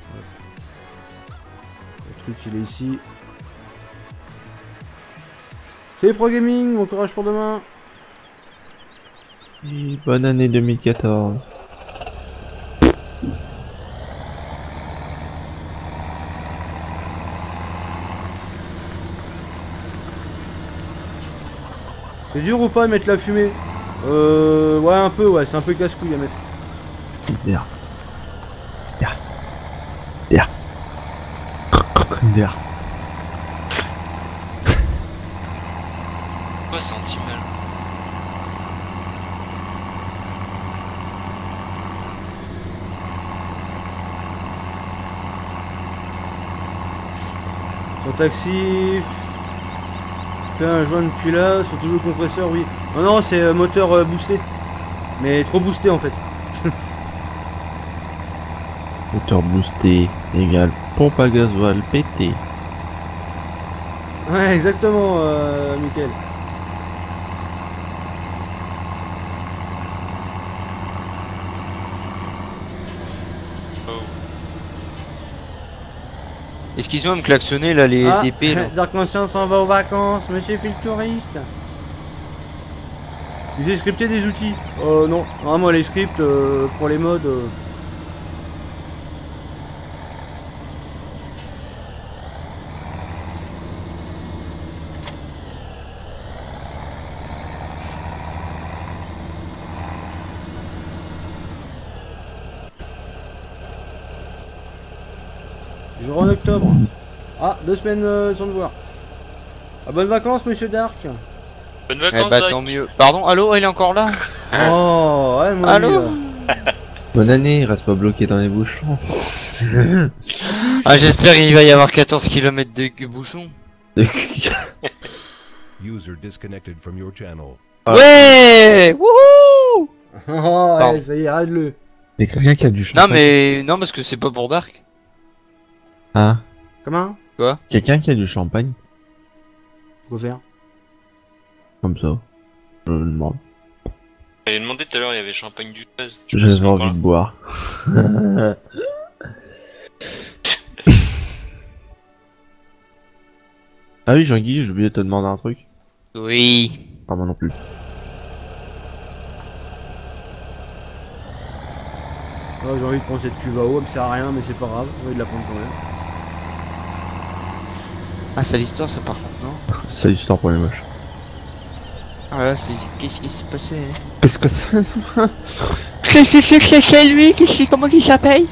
Speaker 3: Le truc il est ici. Salut Pro Gaming, bon courage pour demain.
Speaker 4: Et bonne année 2014.
Speaker 3: C'est dur ou pas de mettre la fumée? Ouais un peu, ouais, c'est un peu casse-couille à mettre.
Speaker 4: Derrière. Derrière. Derrière.
Speaker 2: Pourquoi c'est anti-mal?
Speaker 3: Ton taxi... Fais un joint de culasse, sur tout le compresseur, oui. Non, non, c'est moteur boosté. Mais trop boosté en fait.
Speaker 4: Moteur boosté égale pompe à gasoil pété.
Speaker 3: Ouais, exactement, Mickaël.
Speaker 7: Est-ce qu'ils ont me klaxonner là, les FDP là?
Speaker 3: Dark Mansion s'en va aux vacances, monsieur fait le touriste. Vous avez scripté des outils? Non. Ah, moi les scripts pour les modes. Je rentre en octobre. Ah, 2 semaines sans devoir. Ah, bonnes vacances, monsieur Dark.
Speaker 2: Bonnes
Speaker 7: Eh
Speaker 2: vacances,
Speaker 7: bah
Speaker 2: Zach.
Speaker 7: tant mieux. Pardon, allô, il est encore là?
Speaker 3: Oh, ouais, moi.
Speaker 7: Allô?
Speaker 4: Bonne année, reste pas bloqué dans les bouchons.
Speaker 7: Ah, j'espère qu'il va y avoir 14 km de bouchons.
Speaker 1: User disconnected from your channel.
Speaker 7: Ouais! Wouhou!
Speaker 3: Oh,
Speaker 7: Pardon.
Speaker 3: ouais, ça y est, arrête-le.
Speaker 4: Y'a quelqu'un qui a du
Speaker 7: Non
Speaker 4: champagne.
Speaker 7: mais... Non parce que c'est pas pour Dark.
Speaker 4: Ah,
Speaker 3: Comment?
Speaker 4: quelqu'un qui a du champagne?
Speaker 3: Quoi faire?
Speaker 4: Comme ça. Je le demande.
Speaker 2: J'allais demander tout à l'heure, il y avait champagne du 13.
Speaker 4: J'avais envie de boire. Ah oui, Jean-Guy, j'ai oublié de te demander un truc.
Speaker 7: Oui.
Speaker 4: Pas moi non plus.
Speaker 3: J'ai envie de prendre cette cuve à eau, elle me sert à rien, mais c'est pas grave, j'ai envie de la prendre quand même.
Speaker 7: Ah, c'est l'histoire, ça, par contre, non?
Speaker 4: C'est l'histoire pour les moches.
Speaker 7: Ah, là, c'est. Qu'est-ce qui s'est passé?
Speaker 4: Qu'est-ce que c'est?
Speaker 7: C'est lui, comment il s'appelle?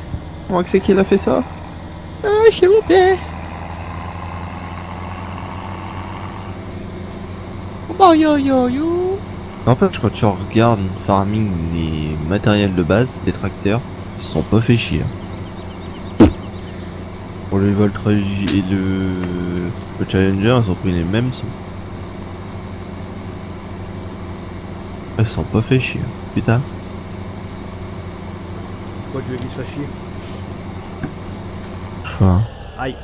Speaker 4: Comment c'est qu'il a fait ça?
Speaker 7: Ah, s'il vous plaît. Oh, yo yo yo.
Speaker 4: N'empêche, quand tu regardes une farming, les matériels de base, les tracteurs, ils se sont pas fait chier. Pour le Voltrage et le Challenger, ils ont pris les mêmes sons. Ils se sont pas fait chier, putain.
Speaker 3: Pourquoi tu veux qu'il se fasse chier?
Speaker 4: Enfin,
Speaker 3: Aïe.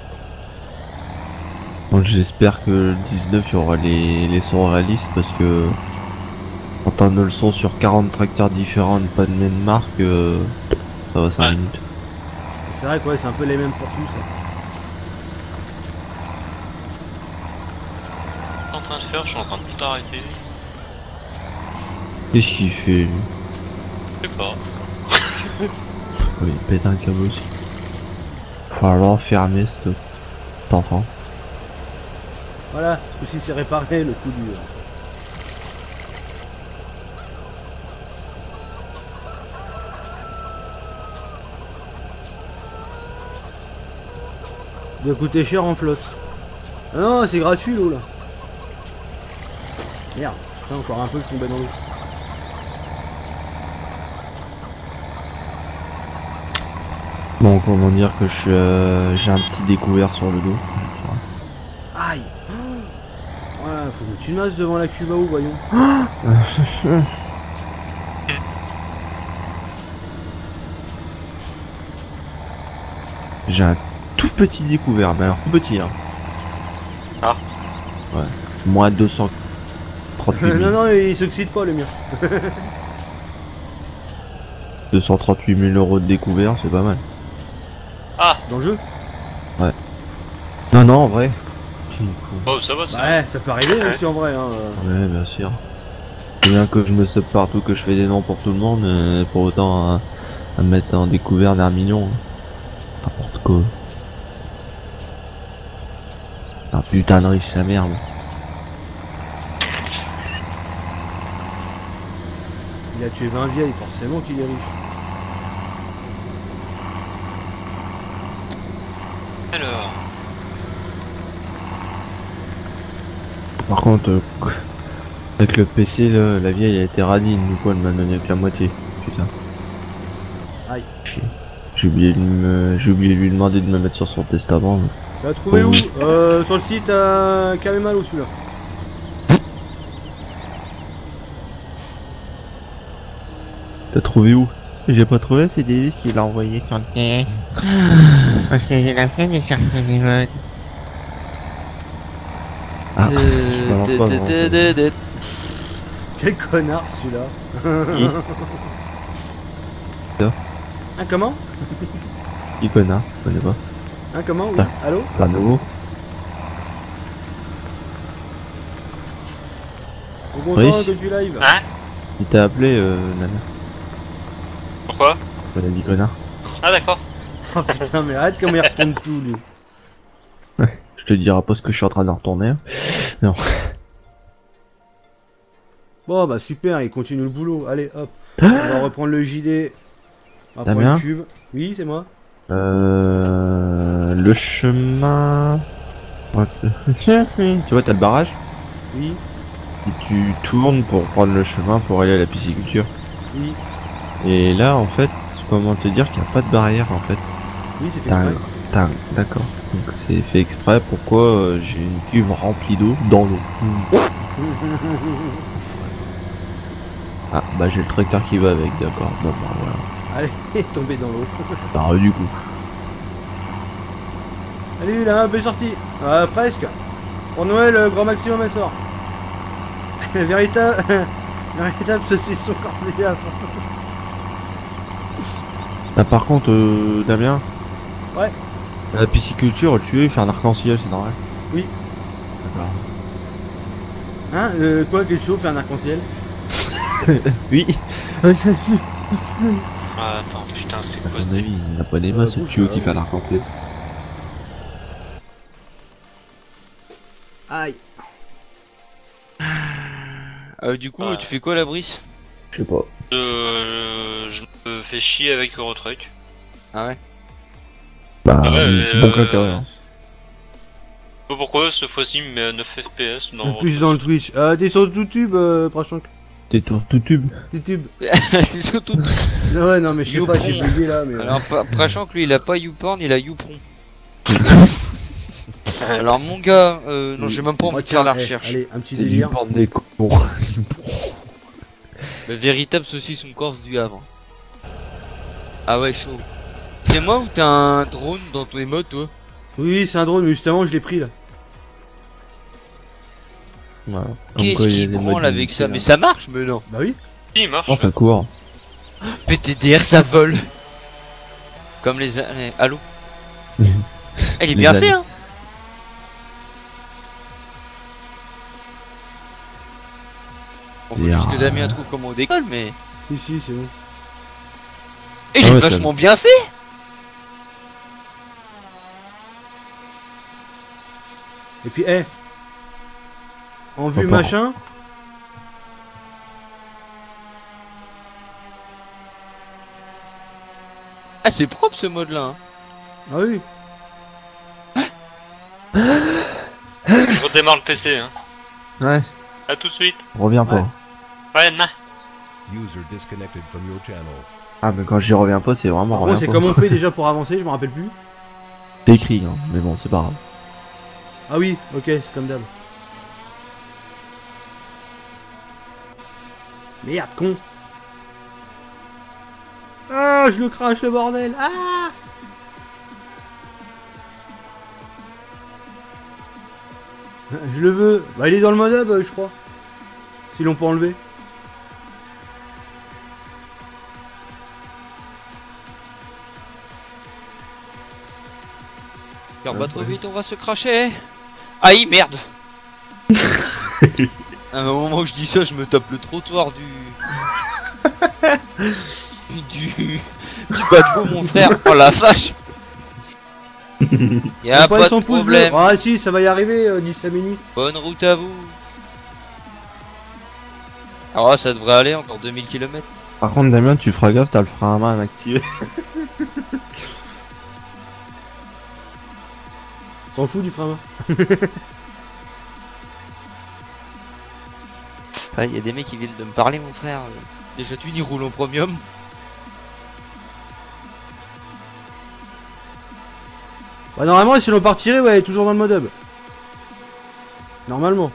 Speaker 4: donc j'espère que le 19 il y aura les sons réalistes parce que quand on a le son sur 40 tracteurs différents, pas de même marque, ça va 5
Speaker 2: Ouais.
Speaker 4: minutes.
Speaker 3: C'est vrai quoi, c'est un peu les mêmes pour tous. Ça.
Speaker 2: Je suis en train de faire, je suis en train de tout arrêter.
Speaker 4: Qu'est-ce qu'il fait lui?
Speaker 2: Je sais pas.
Speaker 4: Oh, il pète un câble aussi. Faut alors fermer ce t'entends.
Speaker 3: Voilà, aussi c'est réparé le coup du... doit coûter cher en flotte. Ah non, c'est gratuit l'eau là. Merde, putain, encore un peu je tombais dans l'eau.
Speaker 4: Bon, comment dire que j'ai un petit découvert sur le dos.
Speaker 3: Aïe. Ouais, faut mettre une masse devant la cuve à eau, voyons.
Speaker 4: J'ai un tout petit découvert, mais alors tout petit hein.
Speaker 2: Ah.
Speaker 4: Ouais. Moins 238 000.
Speaker 3: Non, non, il s'oxyde pas le mien.
Speaker 4: 238 000 euros de découvert, c'est pas mal.
Speaker 3: Dans le jeu?
Speaker 4: Non, non, en vrai.
Speaker 2: Oh, ça va, ça.
Speaker 3: Ouais, ça peut arriver aussi en vrai. Hein.
Speaker 4: Ouais, bien sûr. C'est bien que je me sub partout, que je fais des noms pour tout le monde, mais pour autant à me mettre en découvert vers million. Hein. N'importe quoi. Un putain de riche sa merde.
Speaker 3: Il a tué 20 vieilles, forcément qu'il est riche.
Speaker 2: Alors.
Speaker 4: Par contre, avec le PC, là, la vieille a été radine, du coup elle m'a donné que la moitié. Putain.
Speaker 3: Aïe.
Speaker 4: Chier. J'ai oublié de lui demander de me mettre sur son testament. Mais...
Speaker 3: Tu l'as trouvé
Speaker 4: Oh.
Speaker 3: où? Sur le site Kamemalo celui-là.
Speaker 4: T'as trouvé où? J'ai pas trouvé, c'est Davis qui l'a envoyé sur le test.
Speaker 5: Parce que j'ai la flemme de chercher les modes.
Speaker 4: Ah, je balance pas vraiment, ça.
Speaker 3: Quel connard celui-là.
Speaker 4: Ça.
Speaker 3: Hein, comment?
Speaker 4: Qui connard, je connais pas.
Speaker 3: Hein, comment? Oui.
Speaker 4: Ah.
Speaker 3: Allô?
Speaker 4: Pas nouveau.
Speaker 3: Au bon
Speaker 4: Oui.
Speaker 3: temps que tu live.
Speaker 2: Hein?
Speaker 4: Il t'a appelé, Nana.
Speaker 2: Pourquoi?
Speaker 4: Elle a dit connard.
Speaker 2: Ah, d'accord.
Speaker 3: Oh putain, mais arrête comme il retourne tout lui.
Speaker 4: Je te dirai pas ce que je suis en train de retourner. Non.
Speaker 3: Bon bah super, il continue le boulot. Allez hop, on va reprendre le JD. On va prendre
Speaker 4: Damien
Speaker 3: le cuve. Oui, c'est moi.
Speaker 4: Le chemin... Tu vois, t'as le barrage.
Speaker 3: Oui,
Speaker 4: Et tu tournes pour prendre le chemin pour aller à la pisciculture.
Speaker 3: oui,
Speaker 4: Et là, en fait, comment te dire qu'il n'y a pas de barrière, en fait.
Speaker 3: oui, c'est fait
Speaker 4: T'as-
Speaker 3: exprès.
Speaker 4: D'accord. Donc c'est fait exprès. Pourquoi j'ai une cuve remplie d'eau dans l'eau. Ah, bah j'ai le tracteur qui va avec, d'accord. Bon, bah voilà.
Speaker 3: Allez, tombé dans l'eau.
Speaker 4: Bah du coup.
Speaker 3: Allez, là, belle sortie. Presque. Pour Noël, grand maximum elle sort. Véritable saucisson cornélé à fond.
Speaker 4: Ah, par contre, Damien.
Speaker 3: Ouais.
Speaker 4: La pisciculture, tu veux faire un arc-en-ciel, c'est normal.
Speaker 3: Oui.
Speaker 4: D'accord.
Speaker 3: Hein, quoi, quelque chose, faire un arc-en-ciel?
Speaker 4: Oui.
Speaker 2: Ah, attends, putain, c'est
Speaker 4: À
Speaker 2: quoi ce
Speaker 4: mon avis, il n'a pas des masses, ce
Speaker 3: bouge,
Speaker 4: tuyau qui fait l'arc complet.
Speaker 3: Aïe.
Speaker 7: Du coup,
Speaker 2: Ouais.
Speaker 7: tu fais quoi la Brice?
Speaker 4: Je sais pas.
Speaker 2: Je me fais chier avec Eurotruck.
Speaker 7: Ah ouais?
Speaker 4: Bah,
Speaker 2: Ah ouais,
Speaker 4: oui, bon caca, hein.
Speaker 2: Je sais pas pourquoi, cette fois-ci, il me met à 9 FPS.
Speaker 3: En
Speaker 2: Non,
Speaker 3: plus dans le Twitch. T'es sur YouTube, Prachank.
Speaker 4: T'es sur YouTube.
Speaker 3: YouTube.
Speaker 7: C'est surtout.
Speaker 3: Ouais, non, mais je sais pas, j'ai
Speaker 7: YouPorn.
Speaker 3: bugué là, mais.
Speaker 7: Alors, Prachant que lui, il a pas YouPorn, il a YouPron. Alors, mon gars, non, j'ai même pas envie
Speaker 3: Oh,
Speaker 7: de faire la
Speaker 3: tiens,
Speaker 7: recherche.
Speaker 3: Allez, un petit
Speaker 4: C'est du
Speaker 3: délire.
Speaker 4: porte des cons.
Speaker 7: Le véritable saucisson corse du Havre. Ah ouais, chaud. C'est moi ou t'as un drone dans ton émote, toi?
Speaker 3: Oui, c'est un drone, mais justement, je l'ai pris là.
Speaker 4: Voilà. Comme
Speaker 7: Qu'est-ce
Speaker 4: quoi, il y a
Speaker 7: qui
Speaker 4: des
Speaker 7: branle
Speaker 4: modes
Speaker 7: avec
Speaker 4: limités,
Speaker 7: ça?
Speaker 4: là.
Speaker 7: Mais ça marche, mais non.
Speaker 3: Bah oui.
Speaker 2: Si, il marche.
Speaker 4: Non, ça court.
Speaker 7: PTDR, ça vole. Comme les... Allô? Elle est
Speaker 4: Les
Speaker 7: bien
Speaker 4: ânes.
Speaker 7: fait, hein. On faut juste que Damien trouve comment on décolle, mais...
Speaker 3: Si, c'est bon.
Speaker 7: Il
Speaker 4: Ah
Speaker 7: est
Speaker 4: ouais,
Speaker 7: vachement bien fait.
Speaker 3: Et puis, en vue
Speaker 4: Pas
Speaker 3: machin.
Speaker 7: Ah, c'est propre ce mode-là, hein.
Speaker 3: Ah oui.
Speaker 2: Je redémarre le PC, hein.
Speaker 4: Ouais,
Speaker 2: A tout de suite.
Speaker 4: reviens pas.
Speaker 3: Ouais.
Speaker 2: Ouais, nah.
Speaker 1: User disconnected from your channel.
Speaker 4: Ah, mais quand j'y reviens pas, c'est vraiment
Speaker 3: Par contre,
Speaker 4: reviens
Speaker 3: c'est
Speaker 4: pas.
Speaker 3: comment on fait déjà pour avancer, je me rappelle plus.
Speaker 4: C'est écrit, hein, mais bon, c'est pas grave.
Speaker 3: Ah oui, ok, c'est comme d'hab. Merde, con. Ah, je le crache le bordel. Ah. Je le veux. Bah, il est dans le mode hub, je crois. Si l'on peut enlever.
Speaker 7: Car pas trop vite, on va se cracher. Aïe, merde. À un moment où je dis ça, je me tape le trottoir du bateau, mon frère. Oh la vache. Y'a
Speaker 3: Faut
Speaker 7: pas
Speaker 3: son
Speaker 7: de
Speaker 3: pouce bleu.
Speaker 7: problème.
Speaker 3: Ah si, ça va y arriver d'ici 5 minutes.
Speaker 7: Bonne route à vous. Alors ça devrait aller, encore 2000 km.
Speaker 4: Par contre, Damien, tu feras gaffe, t'as le frein à main activé.
Speaker 3: S'en fout du frein à main.
Speaker 7: Ah, y a des mecs qui viennent de me parler, mon frère. Déjà, tu dis roule en premium.
Speaker 3: Bah normalement, si l'on partirait, ouais, elle est toujours dans le mode hub. Normalement.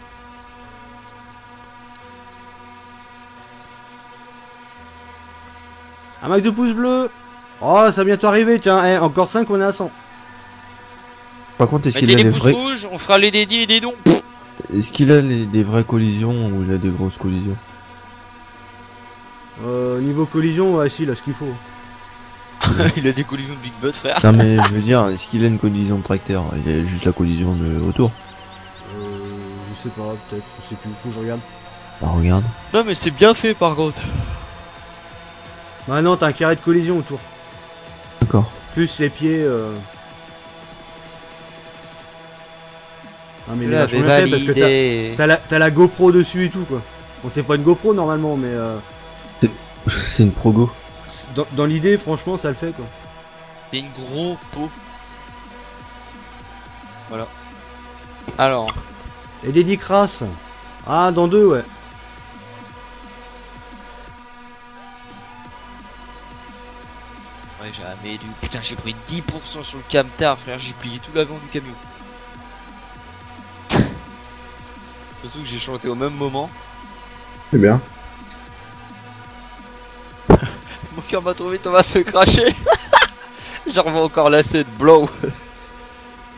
Speaker 3: Un max de pouces bleus. Oh, ça va bientôt arriver, tiens. Encore 5, on est à 100.
Speaker 4: Par contre, est-ce qu'il
Speaker 7: Mettez
Speaker 4: a
Speaker 7: les
Speaker 4: les
Speaker 7: pouces
Speaker 4: vrais...
Speaker 7: rouges, on fera les dédits et des dons.
Speaker 4: Est-ce qu'il a des vraies collisions ou il a des grosses collisions?
Speaker 3: Niveau collision, ouais, si, là, ce qu'il faut.
Speaker 7: Il a des collisions de Big Butt, frère.
Speaker 4: Non mais je veux dire, est-ce qu'il a une collision de tracteur? Il a juste la collision de autour.
Speaker 3: Je sais pas, peut-être, je sais plus, faut que je regarde.
Speaker 4: Bah regarde.
Speaker 7: Non, mais c'est bien fait par contre.
Speaker 3: Bah non, t'as un carré de collision autour.
Speaker 4: D'accord.
Speaker 3: Plus les pieds. Non mais il est
Speaker 7: Là,
Speaker 3: vachement bien fait parce que
Speaker 7: validé.
Speaker 3: t'as la GoPro dessus et tout quoi. Bon c'est pas une GoPro normalement mais
Speaker 4: C'est une progo.
Speaker 3: dans l'idée franchement ça le fait quoi.
Speaker 7: C'est une gros peau. Voilà. Alors,
Speaker 3: Et des 10 crasses. Ah dans 2 ouais.
Speaker 7: ouais, jamais dû. Putain, j'ai pris 10% sur le camtar, frère. J'ai plié tout l'avant du camion. Surtout que j'ai chanté au même moment.
Speaker 4: C'est bien.
Speaker 7: Mon cœur va trop vite, on va se cracher. J'en revois encore la scène blow.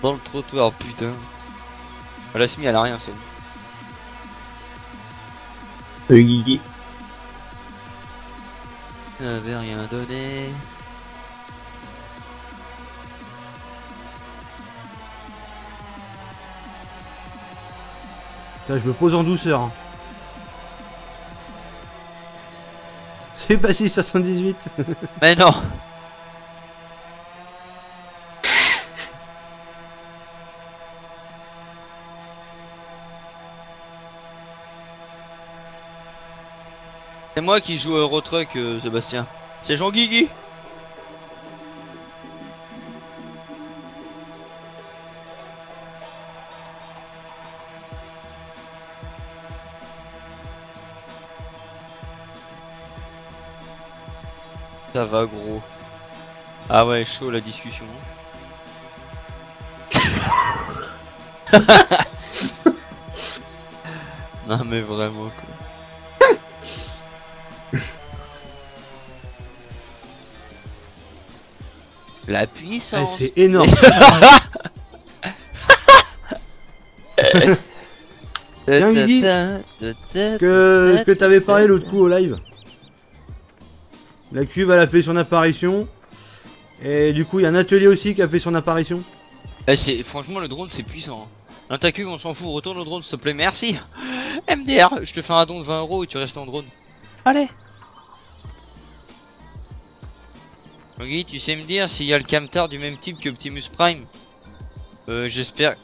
Speaker 7: Dans le trottoir, putain. Ah, la semi elle a rien, c'est bon.
Speaker 4: Guigui.
Speaker 7: Ça avait rien donné.
Speaker 3: Putain, je me pose en douceur. Hein. C'est pas 678.
Speaker 7: Mais non. C'est moi qui joue Euro Truck, Sébastien. C'est Jean Guigui. Ça va gros. Ah ouais, chaud la discussion. Non mais vraiment quoi. La
Speaker 3: Eh,
Speaker 7: puissance.
Speaker 3: c'est énorme. Tiens, Guigui, ce que t'avais parlé l'autre coup au live. La cuve elle a fait son apparition. Et du coup il y a un atelier aussi qui a fait son apparition.
Speaker 7: Franchement le drone c'est puissant. Dans ta cuve on s'en fout, retourne au drone s'il te plaît, merci. MDR, je te fais un don de 20 € et tu restes en drone. Allez. Ok, tu sais me dire s'il y a le camtar du même type que Optimus Prime? J'espère.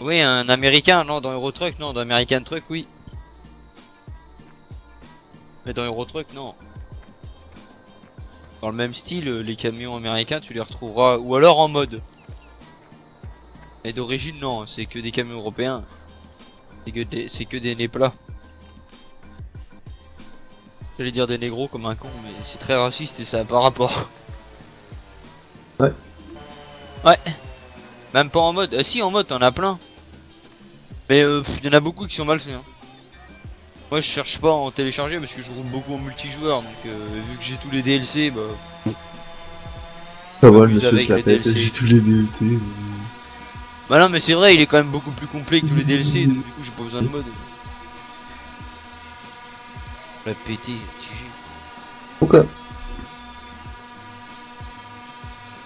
Speaker 7: Oui, un américain, non, dans Euro Truck, non, dans American Truck, oui. Mais dans Euro Truck, non. Dans le même style, les camions américains, tu les retrouveras, ou alors en mode. Et d'origine, non, c'est que des camions européens. C'est que des nez plats. J'allais dire des négros comme un con, mais c'est très raciste et ça a pas rapport.
Speaker 4: Ouais.
Speaker 7: Ouais. Même pas en mode. Si, en mode, t'en as plein. Mais y en a beaucoup qui sont mal faits. Hein. Moi, je cherche pas à en télécharger parce que je roule beaucoup en multijoueur. Donc, vu que j'ai tous les DLC, bah.
Speaker 4: Ça va, le
Speaker 7: Plus
Speaker 4: monsieur
Speaker 7: avec
Speaker 4: se la
Speaker 7: les
Speaker 4: pète,
Speaker 7: DLC.
Speaker 4: j'ai tous les DLC.
Speaker 7: Bah non, mais c'est vrai, il est quand même beaucoup plus complet que tous les DLC. Donc, du coup, j'ai pas besoin de mode. La pété, GG.
Speaker 4: Ok.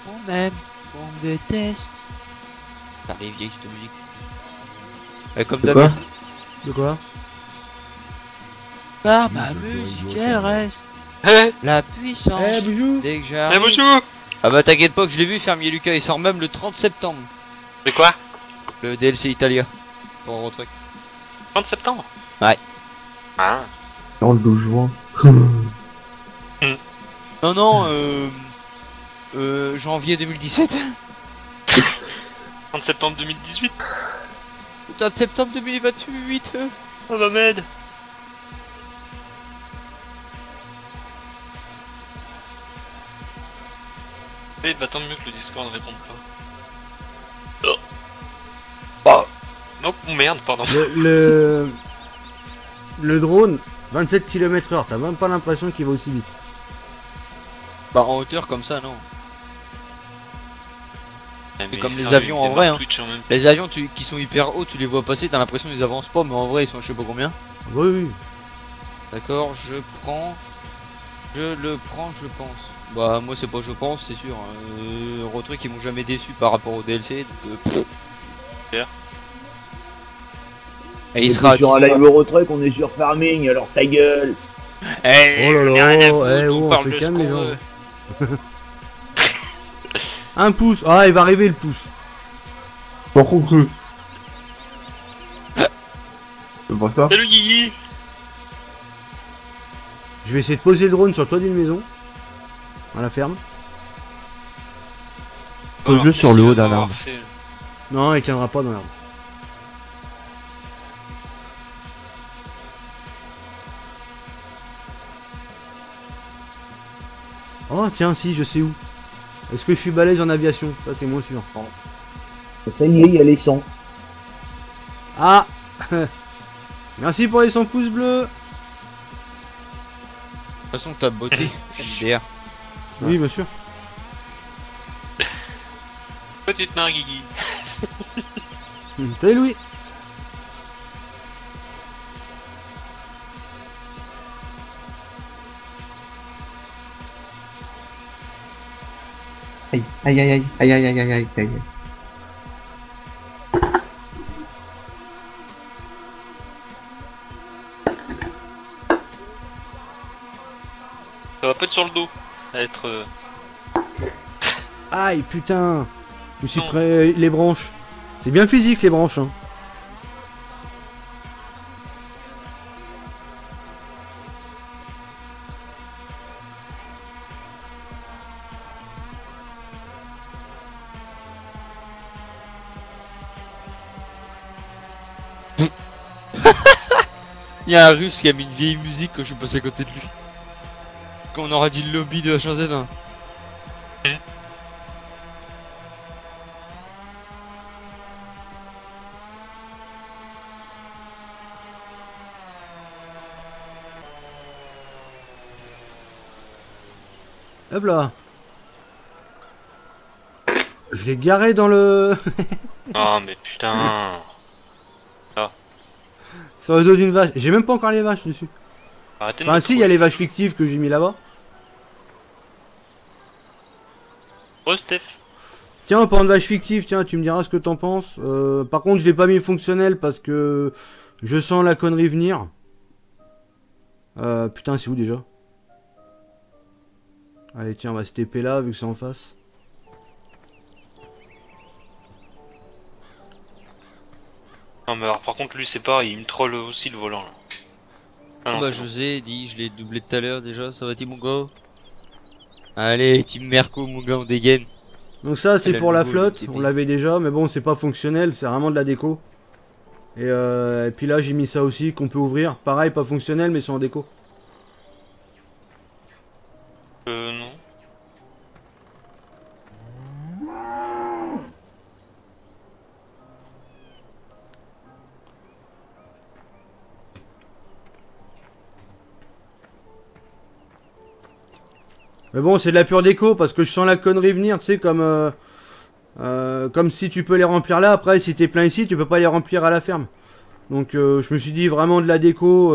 Speaker 7: On m'aime, on déteste. T'as les vieilles cette musique. Comme
Speaker 4: De quoi
Speaker 7: Damien.
Speaker 3: De quoi?
Speaker 7: Par ma musique, elle reste. La puissance.
Speaker 3: Eh bijou.
Speaker 7: Dès que
Speaker 2: Eh
Speaker 7: j'arrive.
Speaker 2: bonjour.
Speaker 7: Ah bah t'inquiète pas que je l'ai vu, Fermier Lucas, il sort même le 30 septembre.
Speaker 2: C'est quoi?
Speaker 7: Le DLC Italia. Pour Euro Truck.
Speaker 2: 30 septembre?
Speaker 7: Ouais.
Speaker 2: Ah.
Speaker 4: Dans le 12 juin.
Speaker 7: Non non, janvier 2017.
Speaker 2: 30 septembre 2018?
Speaker 7: 30 septembre 2028.
Speaker 2: Oh bah m'aide. Eh bah tant mieux que le Discord ne réponde pas. Oh. Oh. Oh merde, pardon.
Speaker 3: Le drone, 27 km/h, t'as même pas l'impression qu'il va aussi vite.
Speaker 7: Bah en hauteur comme ça non.
Speaker 2: Eh, mais
Speaker 7: comme les
Speaker 2: sérieux,
Speaker 7: avions
Speaker 2: il
Speaker 7: en vrai,
Speaker 2: démarre
Speaker 7: hein.
Speaker 2: Twitch en même temps.
Speaker 7: Les avions qui sont hyper hauts, tu les vois passer, t'as l'impression qu'ils avancent pas, mais en vrai ils sont je sais pas combien.
Speaker 3: Oui, oui.
Speaker 7: D'accord, je le prends, je pense. Bah moi c'est pas je pense, c'est sûr. Euro Truck ils m'ont jamais déçu par rapport au DLC, donc
Speaker 2: Super.
Speaker 7: Et il sera
Speaker 8: sur un live Eurotruck, on est sur Farming, alors ta gueule.
Speaker 7: Eh,
Speaker 3: Oh là
Speaker 7: j'en ai rien à
Speaker 3: là,
Speaker 7: foutre,
Speaker 3: eh,
Speaker 7: on
Speaker 3: oh, on
Speaker 7: parle
Speaker 3: se
Speaker 7: de ce
Speaker 3: calme,
Speaker 7: qu'on
Speaker 3: les gens.
Speaker 7: veut.
Speaker 3: Un pouce. Ah, il va arriver le pouce.
Speaker 4: Par contre. Je vois pas.
Speaker 2: Salut Guigui.
Speaker 3: Je vais essayer de poser le drone sur le toit d'une maison. À la ferme.
Speaker 4: Pose-le sur le haut d'un arbre.
Speaker 3: Non, il tiendra pas dans l'arbre. Oh tiens, si, je sais où. Est-ce que je suis balèze en aviation? Ça c'est moins sûr.
Speaker 8: Ça y est, il y a les sons.
Speaker 3: Ah. Merci pour les 100 pouces bleus.
Speaker 7: De toute façon t'as beauté, MDR.
Speaker 3: Oui, bien sûr.
Speaker 2: Petite marre Guigui.
Speaker 3: Salut Louis.
Speaker 5: Aïe, aïe, aïe, aïe, aïe, aïe, aïe, aïe, aïe, aïe.
Speaker 2: Ça va pas être sur le dos. Ça va être...
Speaker 3: Aïe, putain. Je me suis
Speaker 2: Non.
Speaker 3: pris les branches. C'est bien physique, les branches, hein.
Speaker 7: Il y a un russe qui a mis une vieille musique quand je suis passé à côté de lui. Quand on aura dit le lobby de H1Z1.
Speaker 3: Hop là. Je l'ai garé dans le...
Speaker 2: Oh mais putain.
Speaker 3: sur le dos d'une vache. J'ai même pas encore les vaches dessus.
Speaker 2: Arrêtez de
Speaker 3: Enfin
Speaker 2: me
Speaker 3: si, il y a les vaches fictives que j'ai mis là-bas.
Speaker 2: Oh Steph.
Speaker 3: Tiens, en parlant de vaches fictives, tiens, tu me diras ce que t'en penses. Par contre, je l'ai pas mis fonctionnel parce que je sens la connerie venir. Putain, c'est où déjà? Allez, tiens, on va se TP là, vu que c'est en face.
Speaker 2: Non mais alors par contre lui c'est pareil, il me troll aussi le volant là. Ah non,
Speaker 7: Bah
Speaker 2: c'est bon.
Speaker 7: José dit, je l'ai doublé tout à l'heure déjà, ça va mon gars? Allez, Team Merco mon gars, on dégaine.
Speaker 3: Donc ça, c'est
Speaker 7: Elle a
Speaker 3: pour
Speaker 7: le
Speaker 3: la
Speaker 7: logo,
Speaker 3: flotte.
Speaker 7: le TP.
Speaker 3: On l'avait déjà, mais bon, c'est pas fonctionnel. C'est vraiment de la déco. Et puis là, j'ai mis ça aussi, qu'on peut ouvrir. Pareil, pas fonctionnel, mais c'est en déco.
Speaker 2: Non.
Speaker 3: Mais bon, c'est de la pure déco, parce que je sens la connerie venir, tu sais, comme si tu peux les remplir là. Après, si t'es plein ici, tu peux pas les remplir à la ferme. Donc, je me suis dit vraiment de la déco,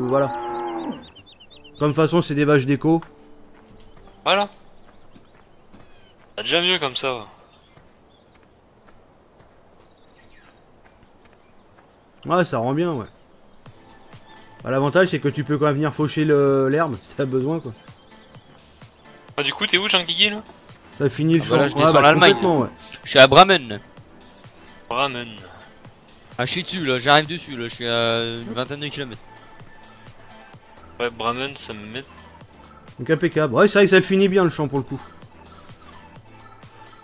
Speaker 3: voilà. Comme de toute façon, c'est des vaches déco.
Speaker 2: Voilà. C'est déjà mieux comme ça.
Speaker 3: Ouais, ça rend bien, ouais. Bah, l'avantage, c'est que tu peux quand même venir faucher l'herbe, si t'as besoin, quoi.
Speaker 2: Ah du coup t'es où Jean Guigui là?
Speaker 3: Ça finit le
Speaker 7: Ah
Speaker 3: champ.
Speaker 7: bah là, je
Speaker 3: Ouais,
Speaker 7: descends l'Allemagne.
Speaker 3: complètement, ouais.
Speaker 7: Je suis à Bremen.
Speaker 2: Ramen.
Speaker 7: Ah, je suis dessus là, j'arrive dessus là, je suis à une vingtaine de kilomètres.
Speaker 2: Ouais Bremen ça me met...
Speaker 3: Donc impeccable. Ouais, c'est vrai que ça finit bien le champ pour le coup.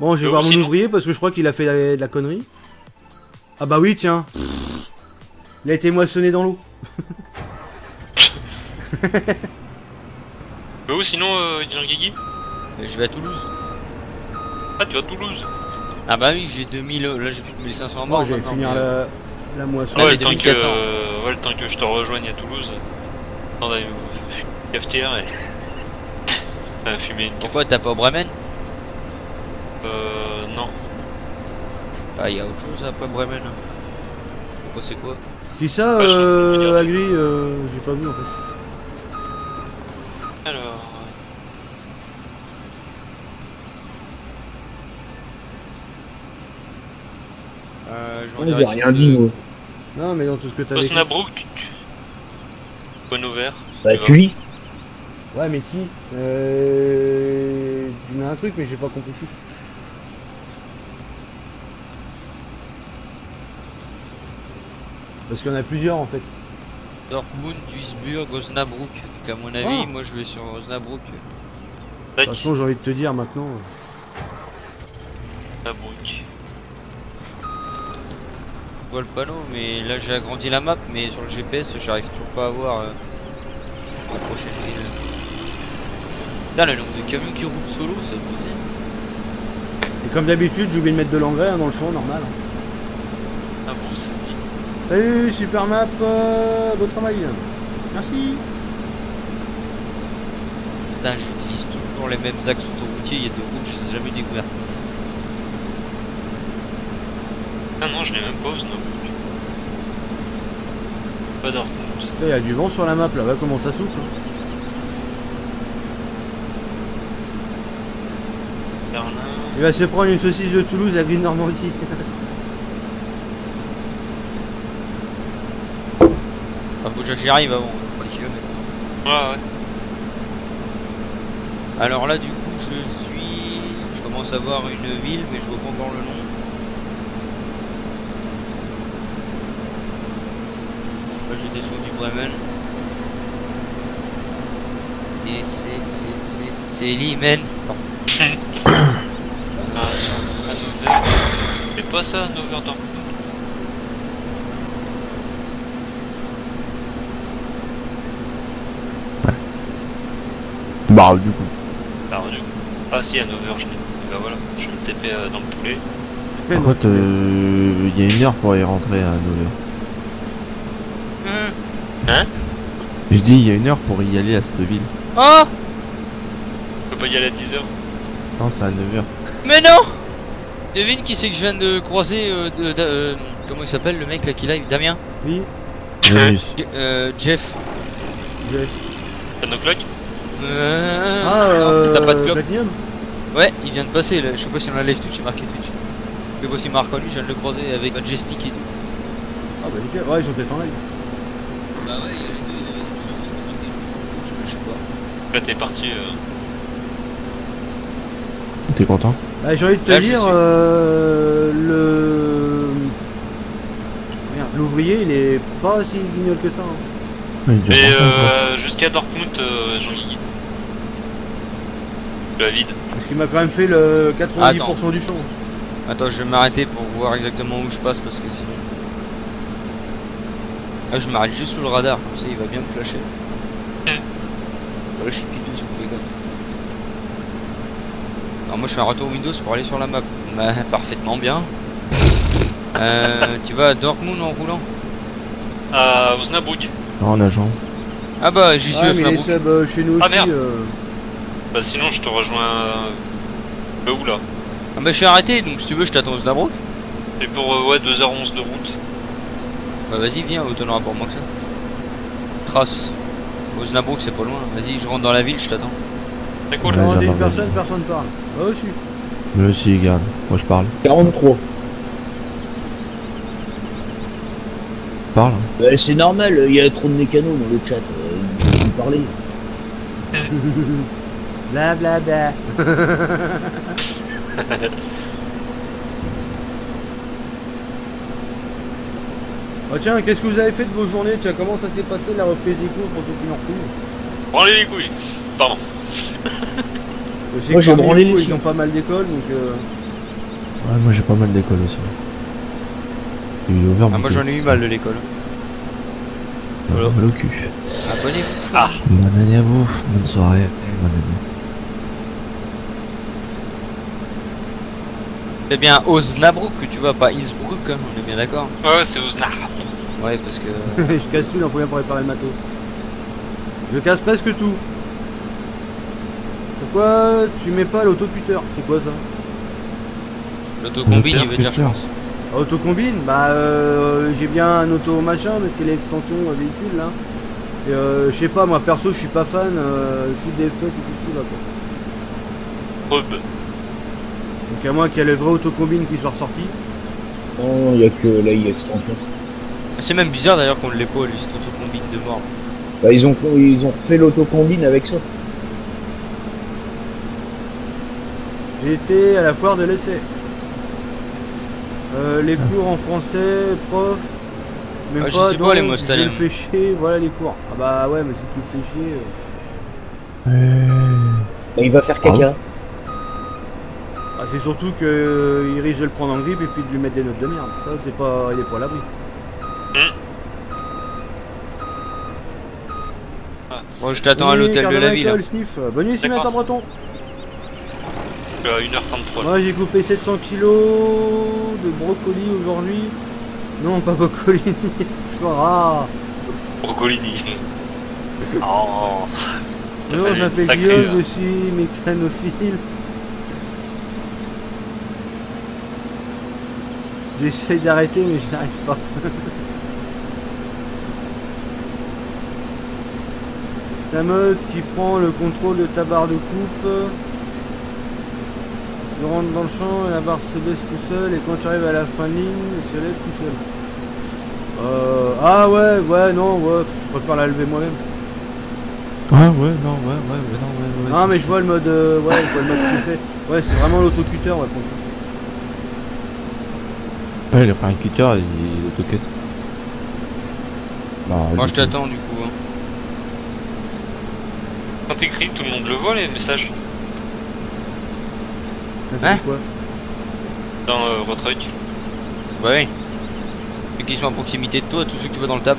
Speaker 3: Bon, je vais
Speaker 2: Mais
Speaker 3: voir
Speaker 2: où,
Speaker 3: mon
Speaker 2: sinon
Speaker 3: ouvrier parce que je crois qu'il a fait de la connerie. Ah bah oui, tiens. Il a été moissonné dans l'eau.
Speaker 2: Mais où sinon Jean Guigui?
Speaker 7: Je vais à Toulouse.
Speaker 2: Ah tu vas à Toulouse?
Speaker 7: Ah bah oui, j'ai 2000, là j'ai plus de 1500 morts.
Speaker 3: Moi, j'allais
Speaker 7: maintenant,
Speaker 3: finir
Speaker 7: mais,
Speaker 3: la moisson.
Speaker 7: Là,
Speaker 2: Ouais,
Speaker 7: j'ai
Speaker 2: le temps
Speaker 7: 2400.
Speaker 2: ouais, le temps que je te rejoigne à Toulouse. On d'aller au cafetière et... fumer une carte.
Speaker 7: Pourquoi t'as pas au Bremen?
Speaker 2: Non.
Speaker 7: Ah, y'a autre chose après Bremen. Pourquoi c'est quoi?
Speaker 3: Qui ça,
Speaker 2: Ouais, je vais te dire.
Speaker 3: Agri, j'ai pas vu en fait.
Speaker 2: Alors...
Speaker 7: Je
Speaker 8: Ouais, j'ai rien dit, moi.
Speaker 3: Non, mais dans tout ce que t'avais.
Speaker 2: Osnabrück. Bonne ouvert.
Speaker 8: Bah, tu lis.
Speaker 3: Ouais, mais qui Tu mets un truc, mais j'ai pas compris qui. Parce qu'il y en a plusieurs en fait.
Speaker 7: Dortmund, Duisburg, Osnabrück. Donc à mon avis,
Speaker 3: Oh.
Speaker 7: moi je vais sur Osnabrück.
Speaker 3: De
Speaker 2: Tac.
Speaker 3: toute façon, j'ai envie de te dire maintenant.
Speaker 2: Osnabrück.
Speaker 7: Je vois le panneau, mais là j'ai agrandi la map, mais sur le GPS, j'arrive toujours pas à voir la prochaine ville. Putain, le nombre de camions qui roulent solo, ça me dit.
Speaker 3: Et comme d'habitude, j'ai oublié de mettre de l'engrais hein, dans le champ, normal.
Speaker 2: Ah bon, ça me dit.
Speaker 3: Salut, super map, beau travail. Merci.
Speaker 7: Putain, j'utilise toujours les mêmes axes autoroutiers, il y a des routes, je les ai jamais découvertes.
Speaker 2: Ah non, je l'ai même pas Osnabrück. Pas Dortmund.
Speaker 3: Il y a du vent sur la map là, va comment ça souffle. Hein.
Speaker 2: Berlin.
Speaker 3: Il va se prendre une saucisse de Toulouse à Green Normandie.
Speaker 7: Ah, faut déjà que j'y arrive avant, pour les kilomètres.
Speaker 2: Ouais, ouais.
Speaker 7: Alors là, du coup, je commence à voir une ville, mais je vois pas encore le nom. Là, j'étais sur du Bremen. Et c'est Limen.
Speaker 2: À Nover. C'est pas ça, Nover Dortmund.
Speaker 4: Bah, du coup.
Speaker 2: Alors du coup. Ah si, à Nover, je l'ai. Bah voilà, je vais me TP dans le poulet.
Speaker 4: Par contre, il y a 1 heure pour y rentrer à 9h.
Speaker 2: Hein?
Speaker 4: Je dis, il y a 1 heure pour y aller à cette ville.
Speaker 7: Oh!
Speaker 2: Je peux pas y aller à 10h.
Speaker 4: Non, c'est à 9h.
Speaker 7: Mais non! Devine qui c'est que je viens de croiser comment il s'appelle le mec là qui live? Damien?
Speaker 3: Oui,
Speaker 4: Janus.
Speaker 7: Jeff.
Speaker 3: yes.
Speaker 2: T'as nos cloques?
Speaker 7: Non, t'as pas de clope?
Speaker 3: Platinum.
Speaker 7: Ouais, il vient de passer là, je sais pas si on a live Twitch, c'est marqué Twitch. Mais bon, s'il m'a reconnu, je viens de le croiser avec Majestic et tout.
Speaker 3: Ah bah nickel, ouais, ils sont peut-être en live.
Speaker 7: Bah ouais, il y a les deux, je sais pas.
Speaker 2: Là t'es parti.
Speaker 4: T'es content?
Speaker 3: Bah, j'ai envie de te
Speaker 7: Là, je
Speaker 3: dire,
Speaker 7: suis.
Speaker 3: Merde, l'ouvrier il est pas si guignol que ça. Hein.
Speaker 4: Oui, il
Speaker 2: Mais
Speaker 4: est content,
Speaker 2: jusqu'à Dortmund, Jean-Guy. La vide.
Speaker 3: Parce qu'il m'a quand même fait le 90%
Speaker 7: Attends.
Speaker 3: du champ.
Speaker 7: Attends, je vais m'arrêter pour voir exactement où je passe parce que sinon. Ah, je m'arrête juste sous le radar, comme ça il va bien me flasher. Voilà, je suis piteux sur tous les gars. Alors, moi je fais un retour Windows pour aller sur la map. Bah, parfaitement bien. Tu vas à Dortmund en roulant?
Speaker 2: À Osnabrück.
Speaker 4: en agent.
Speaker 7: Ah bah, j'y suis
Speaker 3: Ah,
Speaker 7: à
Speaker 3: mais les
Speaker 7: Osnabrück.
Speaker 3: subs chez nous
Speaker 2: Ah,
Speaker 3: aussi.
Speaker 2: merde. Bah sinon je te rejoins. Où là?
Speaker 7: Ah bah, je suis arrêté donc si tu veux, je t'attends à Osnabrück.
Speaker 2: Et pour ouais 2h11 de route.
Speaker 7: Bah, vas-y, viens, autant aura pour moi que ça. Trace. Osnabrück, c'est pas loin. Vas-y, je rentre dans la ville, je t'attends.
Speaker 2: C'est cool.
Speaker 4: Ouais.
Speaker 3: Quand t'es une
Speaker 4: j'adore.
Speaker 3: personne, personne parle. Ah aussi.
Speaker 4: Mais aussi, regarde, moi je parle.
Speaker 8: 43.
Speaker 4: Parle.
Speaker 8: C'est normal, il y a trop de mécanos dans le chat. Vous parlez.
Speaker 3: Bla bla bla. Oh tiens, qu'est-ce que vous avez fait de vos journées? Tiens, comment ça s'est passé la reprise des cours pour ceux qui l'ont reprise?
Speaker 2: Branlez les couilles. Pardon.
Speaker 3: Je sais
Speaker 8: Moi,
Speaker 3: que
Speaker 8: j'ai
Speaker 3: parmi
Speaker 8: branlé
Speaker 3: vous,
Speaker 8: les
Speaker 3: ils ont pas mal d'écoles donc
Speaker 4: Ouais, moi j'ai pas mal d'école aussi. Il est ouvert.
Speaker 7: Ah, moi j'en ai eu mal de l'école.
Speaker 4: Voilà. Mal au cul.
Speaker 7: Abonnez-vous.
Speaker 2: Ah.
Speaker 4: Bonne année à vous, bonne soirée, bonne année.
Speaker 7: C'est bien Osnabrück que tu vois, pas Innsbruck, hein, on est bien d'accord.
Speaker 2: Ouais c'est Osnar.
Speaker 7: Ouais, parce que.
Speaker 3: je casse tout, il en faut bien pour réparer le matos. Je casse presque tout. Pourquoi tu mets pas l'autocuteur? C'est quoi ça?
Speaker 7: L'autocombine, il veut dire, je pense.
Speaker 3: Autocombine? Bah j'ai bien un auto machin, mais c'est l'extension véhicule là. Et je sais pas, moi perso je suis pas fan, shoot des FPS et tout ce qui va quoi.
Speaker 2: Rub.
Speaker 3: Donc à moins qu'il y ait le vrai autocombine qui soit ressorti.
Speaker 8: Non, il y a que l'AI extension.
Speaker 7: C'est même bizarre d'ailleurs qu'on l'ait pas, lui, cette autocombine de mort.
Speaker 8: Bah, ils ont fait l'autocombine avec ça.
Speaker 3: J'ai été à la foire de l'essai. Les cours en français, prof, même
Speaker 7: Ah, je
Speaker 3: pas,
Speaker 7: sais pas,
Speaker 3: donc
Speaker 7: les
Speaker 3: je
Speaker 7: Mostaliens.
Speaker 3: me fais chier, voilà les cours. Ah bah ouais, mais si tu me fais chier...
Speaker 8: Bah, il va faire caca.
Speaker 3: Ah, c'est surtout que il risque de le prendre en grippe et puis de lui mettre des notes de merde. Ça c'est pas... il est pas à l'abri.
Speaker 7: Bon, je t'attends à l'hôtel de la ville.
Speaker 3: Sniff. Bonne nuit Simulator Breton.
Speaker 2: Je suis à 1h33.
Speaker 3: Moi j'ai coupé 700 kilos de brocoli aujourd'hui. Non, pas brocolini. Ah.
Speaker 2: Brocolini. Oh. T'as
Speaker 3: Non,
Speaker 2: fallu
Speaker 3: je
Speaker 2: une
Speaker 3: m'appelle
Speaker 2: sacrée,
Speaker 3: Guillaume,
Speaker 2: là.
Speaker 3: je suis mécanophile. J'essaye d'arrêter mais je n'arrive pas. C'est un mode qui prend le contrôle de ta barre de coupe. Tu rentres dans le champ et la barre se baisse tout seul et quand tu arrives à la fin de ligne, elle se lève tout seul. Ah ouais, non, ouais, je préfère la lever moi-même.
Speaker 4: Ah ouais, non, ouais.
Speaker 3: Ah mais je vois le mode, ouais, je vois le mode que c'est. Ouais, c'est vraiment l'autocutter, ouais, pour le coup.
Speaker 4: Ouais, il a pris un cutter et il autocut. Bah,
Speaker 7: Moi
Speaker 4: du
Speaker 7: je
Speaker 4: coup.
Speaker 7: t'attends du coup. Hein.
Speaker 2: Quand t'écris, tout le monde le voit les messages
Speaker 3: T'as dit quoi?
Speaker 2: dans votre œil.
Speaker 7: Bah oui. Ceux qui sont à proximité de toi, tous ceux que tu vois dans le tab.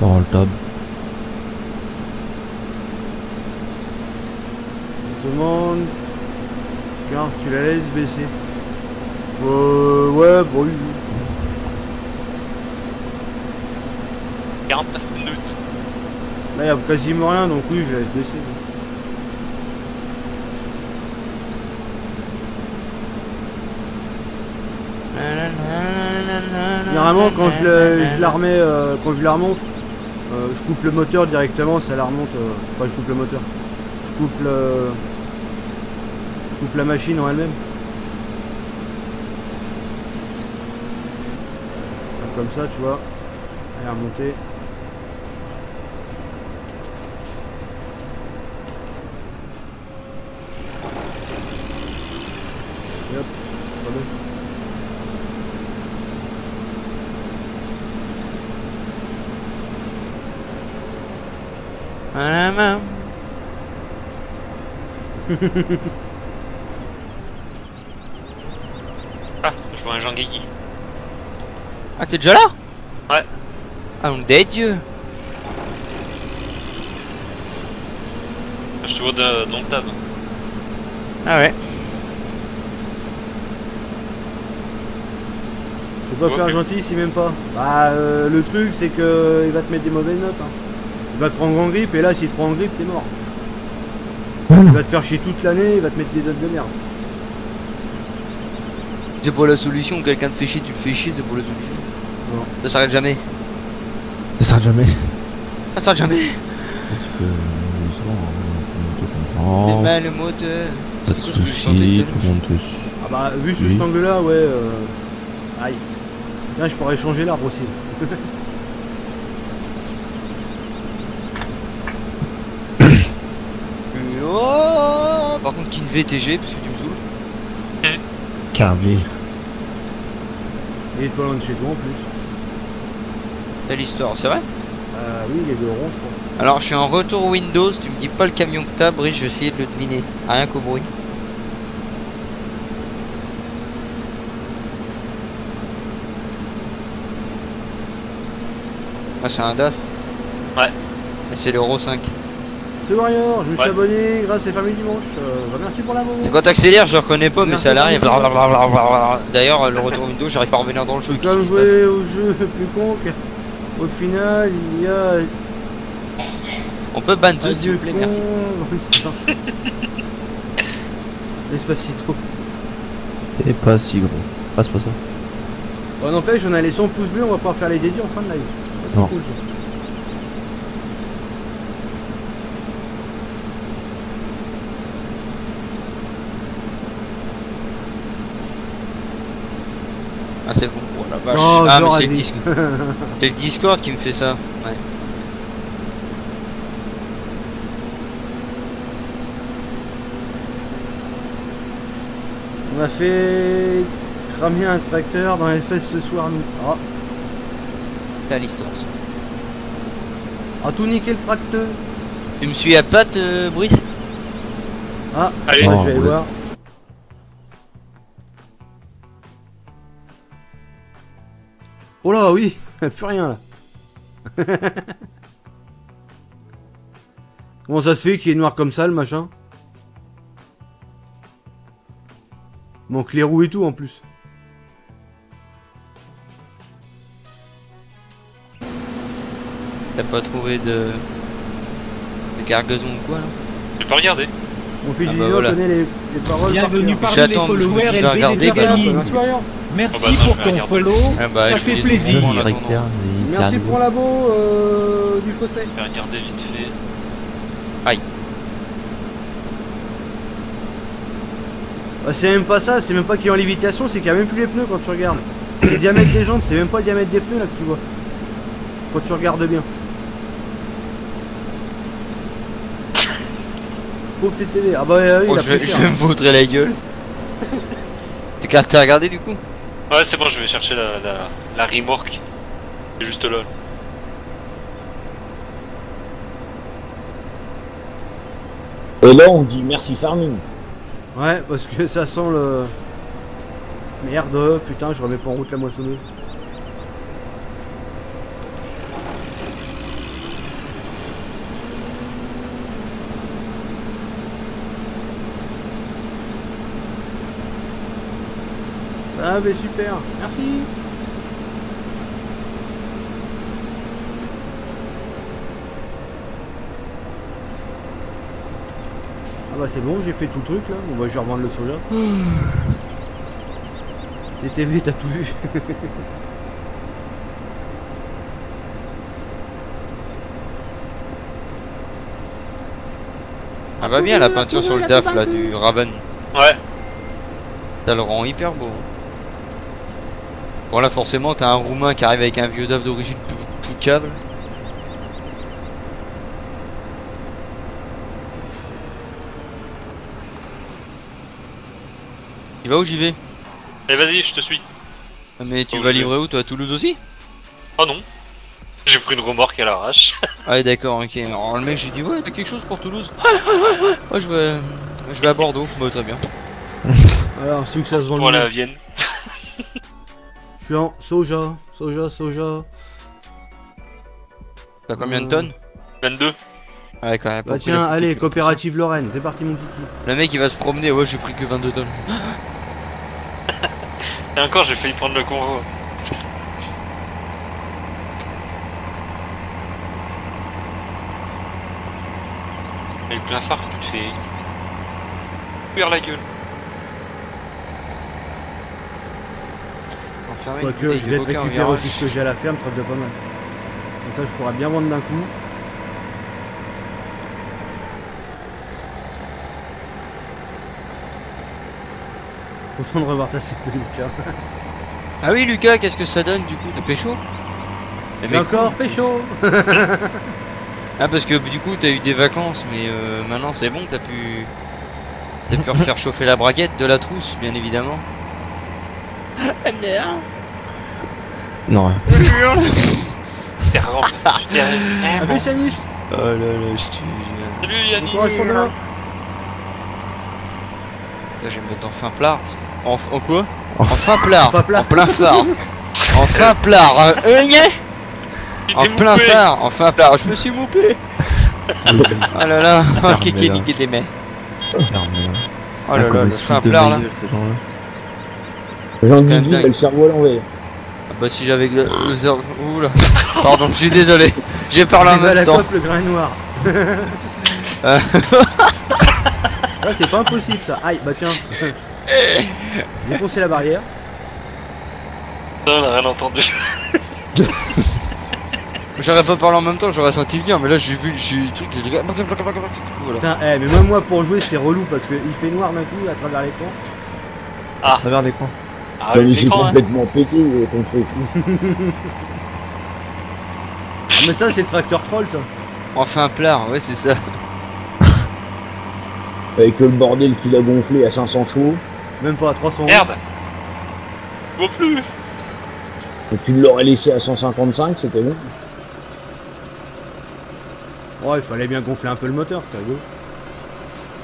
Speaker 4: Dans le tab.
Speaker 3: On demande... Car tu la laisses baisser. Ouais, bon, oui.
Speaker 2: 49 minutes.
Speaker 3: Là, il y a quasiment rien, donc oui, je la laisse baisser. Généralement, quand je la remets, quand je la remonte, je coupe le moteur directement, ça la remonte. Enfin, je coupe le moteur. Je coupe la machine en elle-même. Comme ça, tu vois. Elle est remontée. Et hop, ça baisse.
Speaker 2: Ah, je vois un Jean Guigui.
Speaker 7: Ah t'es déjà là?
Speaker 2: Ouais.
Speaker 7: Ah on des dieux.
Speaker 2: Je te vois dans le tab.
Speaker 7: Ah ouais.
Speaker 3: Je peux pas faire gentil si même pas. Bah le truc c'est que il va te mettre des mauvaises notes. Hein. Il va te prendre en grippe et là s'il te prend en grippe t'es mort. Il va te faire chier toute l'année, il va te mettre des notes de merde.
Speaker 7: C'est pas la solution, quelqu'un te fait chier, tu le fais chier, c'est pas la solution.
Speaker 3: Non.
Speaker 7: Ça s'arrête jamais.
Speaker 4: Ça s'arrête jamais.
Speaker 7: Ça s'arrête jamais.
Speaker 4: Parce que
Speaker 7: C'est
Speaker 4: oh,
Speaker 7: mal le moteur.
Speaker 4: pas de
Speaker 7: C'est quoi ce que je
Speaker 4: soucis,
Speaker 7: sentais
Speaker 4: tout le monde te suit.
Speaker 3: Ah bah vu sous
Speaker 4: Oui.
Speaker 3: cet angle là ouais aïe. Tiens je pourrais changer l'arbre aussi.
Speaker 7: Oh par contre, Kin VTG, parce que tu me saoules.
Speaker 4: Carvé.
Speaker 3: Il est pas loin de chez toi en plus.
Speaker 7: Belle histoire, c'est vrai?
Speaker 3: Oui il est de rond je crois.
Speaker 7: Alors, je suis en retour Windows, tu me dis pas le camion que t'as, Brice, je vais essayer de le deviner. Rien qu'au bruit. Ah, c'est un DAF?
Speaker 2: Ouais.
Speaker 7: Et c'est l'Euro 5.
Speaker 3: C'est Warrior, je me suis
Speaker 2: Ouais.
Speaker 3: abonné grâce à Famille Dimanche. Bah, merci pour la moment.
Speaker 7: C'est quand t'accélères, je le reconnais pas, mais
Speaker 3: Merci
Speaker 7: ça l'arrive.
Speaker 3: beaucoup.
Speaker 7: D'ailleurs, le retour Windows, j'arrive pas à revenir dans le jeu.
Speaker 3: C'est comme jouer au jeu plus con qu'au final il y a
Speaker 7: On peut ban tous, s'il
Speaker 3: adieu
Speaker 7: vous plaît,
Speaker 3: con.
Speaker 7: merci.
Speaker 3: Despacito.
Speaker 4: T'es pas si gros. Ah, c'est pas ça.
Speaker 3: Bon, n'empêche, on a les 100 pouces bleus, on va pouvoir faire les dédits en fin de live. Ça, c'est
Speaker 4: Non.
Speaker 3: cool ça.
Speaker 7: Ah, c'est bon, oh la vache.
Speaker 3: Non,
Speaker 7: Ah, mais
Speaker 3: j'aurais
Speaker 7: c'est le,
Speaker 3: dit.
Speaker 7: c'est le Discord qui me fait ça. Ouais.
Speaker 3: On a fait cramer un tracteur dans les fesses ce soir, nous. Ah,
Speaker 7: T'as l'histoire. ça.
Speaker 3: a tout niqué le tracteur.
Speaker 7: Tu me suis à patte, Brice?
Speaker 3: Ah,
Speaker 2: Allez.
Speaker 3: moi,
Speaker 4: Oh,
Speaker 3: je vais aller
Speaker 4: ouais.
Speaker 3: voir. Oh là, oui, plus rien là. Comment ça se fait qu'il est noir comme ça le machin? Manque les roues et tout en plus.
Speaker 7: T'as pas trouvé de cargaison ou quoi là?
Speaker 2: Tu peux regarder.
Speaker 3: Mon fils
Speaker 7: Ah
Speaker 3: du
Speaker 7: bah
Speaker 3: Dijon
Speaker 7: voilà.
Speaker 3: connaît les paroles.
Speaker 6: Bienvenue
Speaker 3: par
Speaker 6: parmi les
Speaker 7: J'attends, je me dis,
Speaker 6: followers
Speaker 7: je vais regarder,
Speaker 6: LBDT
Speaker 7: bah,
Speaker 3: cœur.
Speaker 6: Gaming.
Speaker 3: Merci Warrior.
Speaker 6: Merci
Speaker 2: Oh bah non,
Speaker 6: pour
Speaker 2: je vais
Speaker 6: ton
Speaker 2: regarder.
Speaker 6: follow,
Speaker 7: Ah bah,
Speaker 6: ça
Speaker 7: je
Speaker 6: fait
Speaker 7: vais
Speaker 6: plaisir.
Speaker 7: descendre.
Speaker 4: Directeur, mais c'est
Speaker 3: Merci
Speaker 4: un
Speaker 3: pour
Speaker 4: nouveau.
Speaker 3: l'abo du fossé.
Speaker 2: Je vais regarder vite fait.
Speaker 3: Bah, c'est même pas ça, c'est même pas qu'il y a en lévitation, c'est qu'il y a même plus les pneus quand tu regardes. Le diamètre des jantes, c'est même pas le diamètre des pneus là que tu vois. Quand tu regardes bien. Pauvre TTV. Ah bah oui,
Speaker 7: Oh,
Speaker 3: il a
Speaker 7: je vais
Speaker 3: pris
Speaker 7: je
Speaker 3: cher.
Speaker 7: vais me vautrer la gueule. T'as regardé du coup?
Speaker 2: Ouais, c'est bon, je vais chercher la remorque. C'est juste là.
Speaker 8: Et là, on dit merci farming.
Speaker 3: Ouais, parce que ça sent le... Merde, putain, je remets pas en route la moissonneuse. Ah mais super, merci. Ah bah c'est bon, j'ai fait tout le truc là. Bon bah je vais revendre le soja. TTV, t'as tout vu.
Speaker 7: Ah va bien la peinture sur le DAF là du Raven.
Speaker 2: Ouais.
Speaker 7: Ça le rend hyper beau. Bon là forcément t'as un roumain qui arrive avec un vieux DAF d'origine tout câble. Tu vas où j'y vais?
Speaker 2: Allez, vas-y, je te suis.
Speaker 7: Mais tu
Speaker 2: Oh,
Speaker 7: vas
Speaker 2: je vais.
Speaker 7: livrer où toi? À Toulouse aussi?
Speaker 2: Oh non. J'ai pris une remorque à l'arrache.
Speaker 7: Ah ouais d'accord, ok. Alors le mec j'ai dit ouais t'as quelque chose pour Toulouse? Ouais je vais à Bordeaux, bah très bien.
Speaker 3: Alors, c'est où que ça se vend le
Speaker 2: Voilà,
Speaker 3: mieux.
Speaker 2: à Vienne.
Speaker 3: Je suis en soja, soja.
Speaker 7: T'as combien de tonnes?
Speaker 2: 22.
Speaker 7: Ouais quand même.
Speaker 3: Bah tiens, allez, coopérative Lorraine, c'est parti mon kiki.
Speaker 7: Le mec il va se promener, ouais j'ai pris que 22 tonnes.
Speaker 2: Et encore, j'ai failli prendre le convoi. Et plein phare, tu te fais cuire la gueule.
Speaker 7: Enfermé,
Speaker 3: Quoique,
Speaker 7: bouteille
Speaker 3: je
Speaker 7: de
Speaker 3: vais
Speaker 7: vodka en
Speaker 3: récupérer
Speaker 7: virage.
Speaker 3: aussi ce que j'ai à la ferme, ça sera déjà pas mal. Comme ça, je pourrais bien vendre d'un coup. Content de revoir ta CP, Lucas.
Speaker 7: Ah oui Lucas, qu'est-ce que ça donne du coup? T'as pécho? Le
Speaker 3: Et
Speaker 7: mec-
Speaker 3: encore pécho.
Speaker 7: Ah parce que du coup t'as eu des vacances mais maintenant c'est bon, t'as pu refaire chauffer la braguette de la trousse bien évidemment.
Speaker 4: Non, rien.
Speaker 2: T'es rentre.
Speaker 3: Ah mais Yanis.
Speaker 7: Oh là là, je te
Speaker 2: Salut
Speaker 3: Bon
Speaker 2: Yannick.
Speaker 3: courage pour demain.
Speaker 7: Là je vais me mettre en fin plat. En quoi? En fin plat.
Speaker 3: Fin plat.
Speaker 7: En plein phare. En fin plat.
Speaker 2: Tu
Speaker 7: En
Speaker 2: t'es
Speaker 7: plein
Speaker 2: moupé.
Speaker 7: phare. En fin plat. Je me suis moupé. Oh là là. Oh
Speaker 4: Fermez,
Speaker 7: kéké
Speaker 4: là.
Speaker 7: niqué des mecs.
Speaker 4: Ferme,
Speaker 7: Oh là là, le fin plat là.
Speaker 4: ces gens-là.
Speaker 8: Jean
Speaker 7: quand même
Speaker 8: Guigui,
Speaker 7: dingue.
Speaker 8: bah, le cerveau à l'envers.
Speaker 7: Ah bah si j'avais le zéro. Oula. Pardon, je suis désolé. J'ai parlé en
Speaker 3: Il va à la
Speaker 7: même temps.
Speaker 3: cope le grain noir.
Speaker 7: Euh.
Speaker 3: Ça c'est pas impossible ça. Aïe, bah tiens. Défoncer la barrière.
Speaker 2: Ça, on a rien entendu.
Speaker 7: J'aurais pas parlé en même temps, j'aurais senti venir, mais là j'ai vu le truc, j'ai dit voilà.
Speaker 3: Putain, mais même moi pour jouer c'est relou parce qu'il fait noir d'un coup à travers l'écran.
Speaker 4: À travers l'écran.
Speaker 2: Ah,
Speaker 8: Ouais,
Speaker 2: oui,
Speaker 8: mais c'est
Speaker 2: l'écran, hein.
Speaker 8: complètement pété ton truc.
Speaker 3: Ah, mais ça c'est le tracteur troll ça.
Speaker 7: Enfin plat, ouais c'est ça.
Speaker 8: Avec le bordel qu'il a gonflé à 500 chevaux.
Speaker 3: Même pas à 300
Speaker 2: Merde. Je vois plus.
Speaker 8: Et tu l'aurais laissé à 155, c'était bon.
Speaker 3: Ouais, il fallait bien gonfler un peu le moteur, c'est rigolo.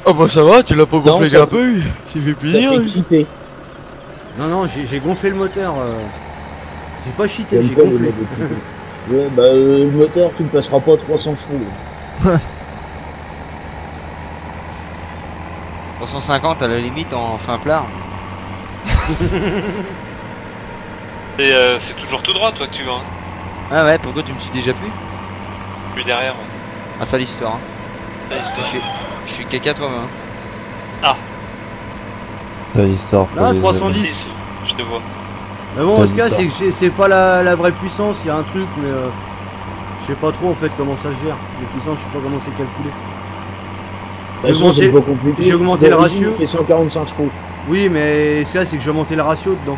Speaker 7: Oh bah ça va, tu l'as pas
Speaker 8: gonflé ça un
Speaker 7: peu, ça fait
Speaker 8: T'as fait excité.
Speaker 3: Non, j'ai gonflé le moteur. J'ai pas cheaté,
Speaker 8: J'aime
Speaker 3: j'ai
Speaker 8: pas les
Speaker 3: gonflé.
Speaker 8: modes excité. Ouais, bah le moteur, tu ne passeras pas 300 chevaux.
Speaker 7: 350 à la limite en fin plat.
Speaker 2: Et c'est toujours tout droit, toi, que tu vas. Hein.
Speaker 7: Ah ouais, pourquoi tu me suis déjà plus?
Speaker 2: Plus derrière. Ouais.
Speaker 7: Ah ça l'histoire. Hein.
Speaker 2: Ça, histoire.
Speaker 7: Je suis K80.
Speaker 4: Ça, il sort pour
Speaker 3: Là,
Speaker 4: les
Speaker 3: 310.
Speaker 2: Si, si, je te vois.
Speaker 3: Mais bon,
Speaker 4: T'as
Speaker 3: en tout cas,
Speaker 4: dit ça.
Speaker 3: c'est que c'est pas la vraie puissance, il y a un truc, mais je sais pas trop en fait comment ça se gère. Les puissances, je sais pas comment c'est calculé.
Speaker 8: De toute façon, c'est pas compliqué.
Speaker 3: j'ai augmenté le
Speaker 8: D'origine,
Speaker 3: ratio.
Speaker 8: il fait 145 chevaux.
Speaker 3: Oui, mais ce cas, c'est que j'ai augmenté le ratio dedans.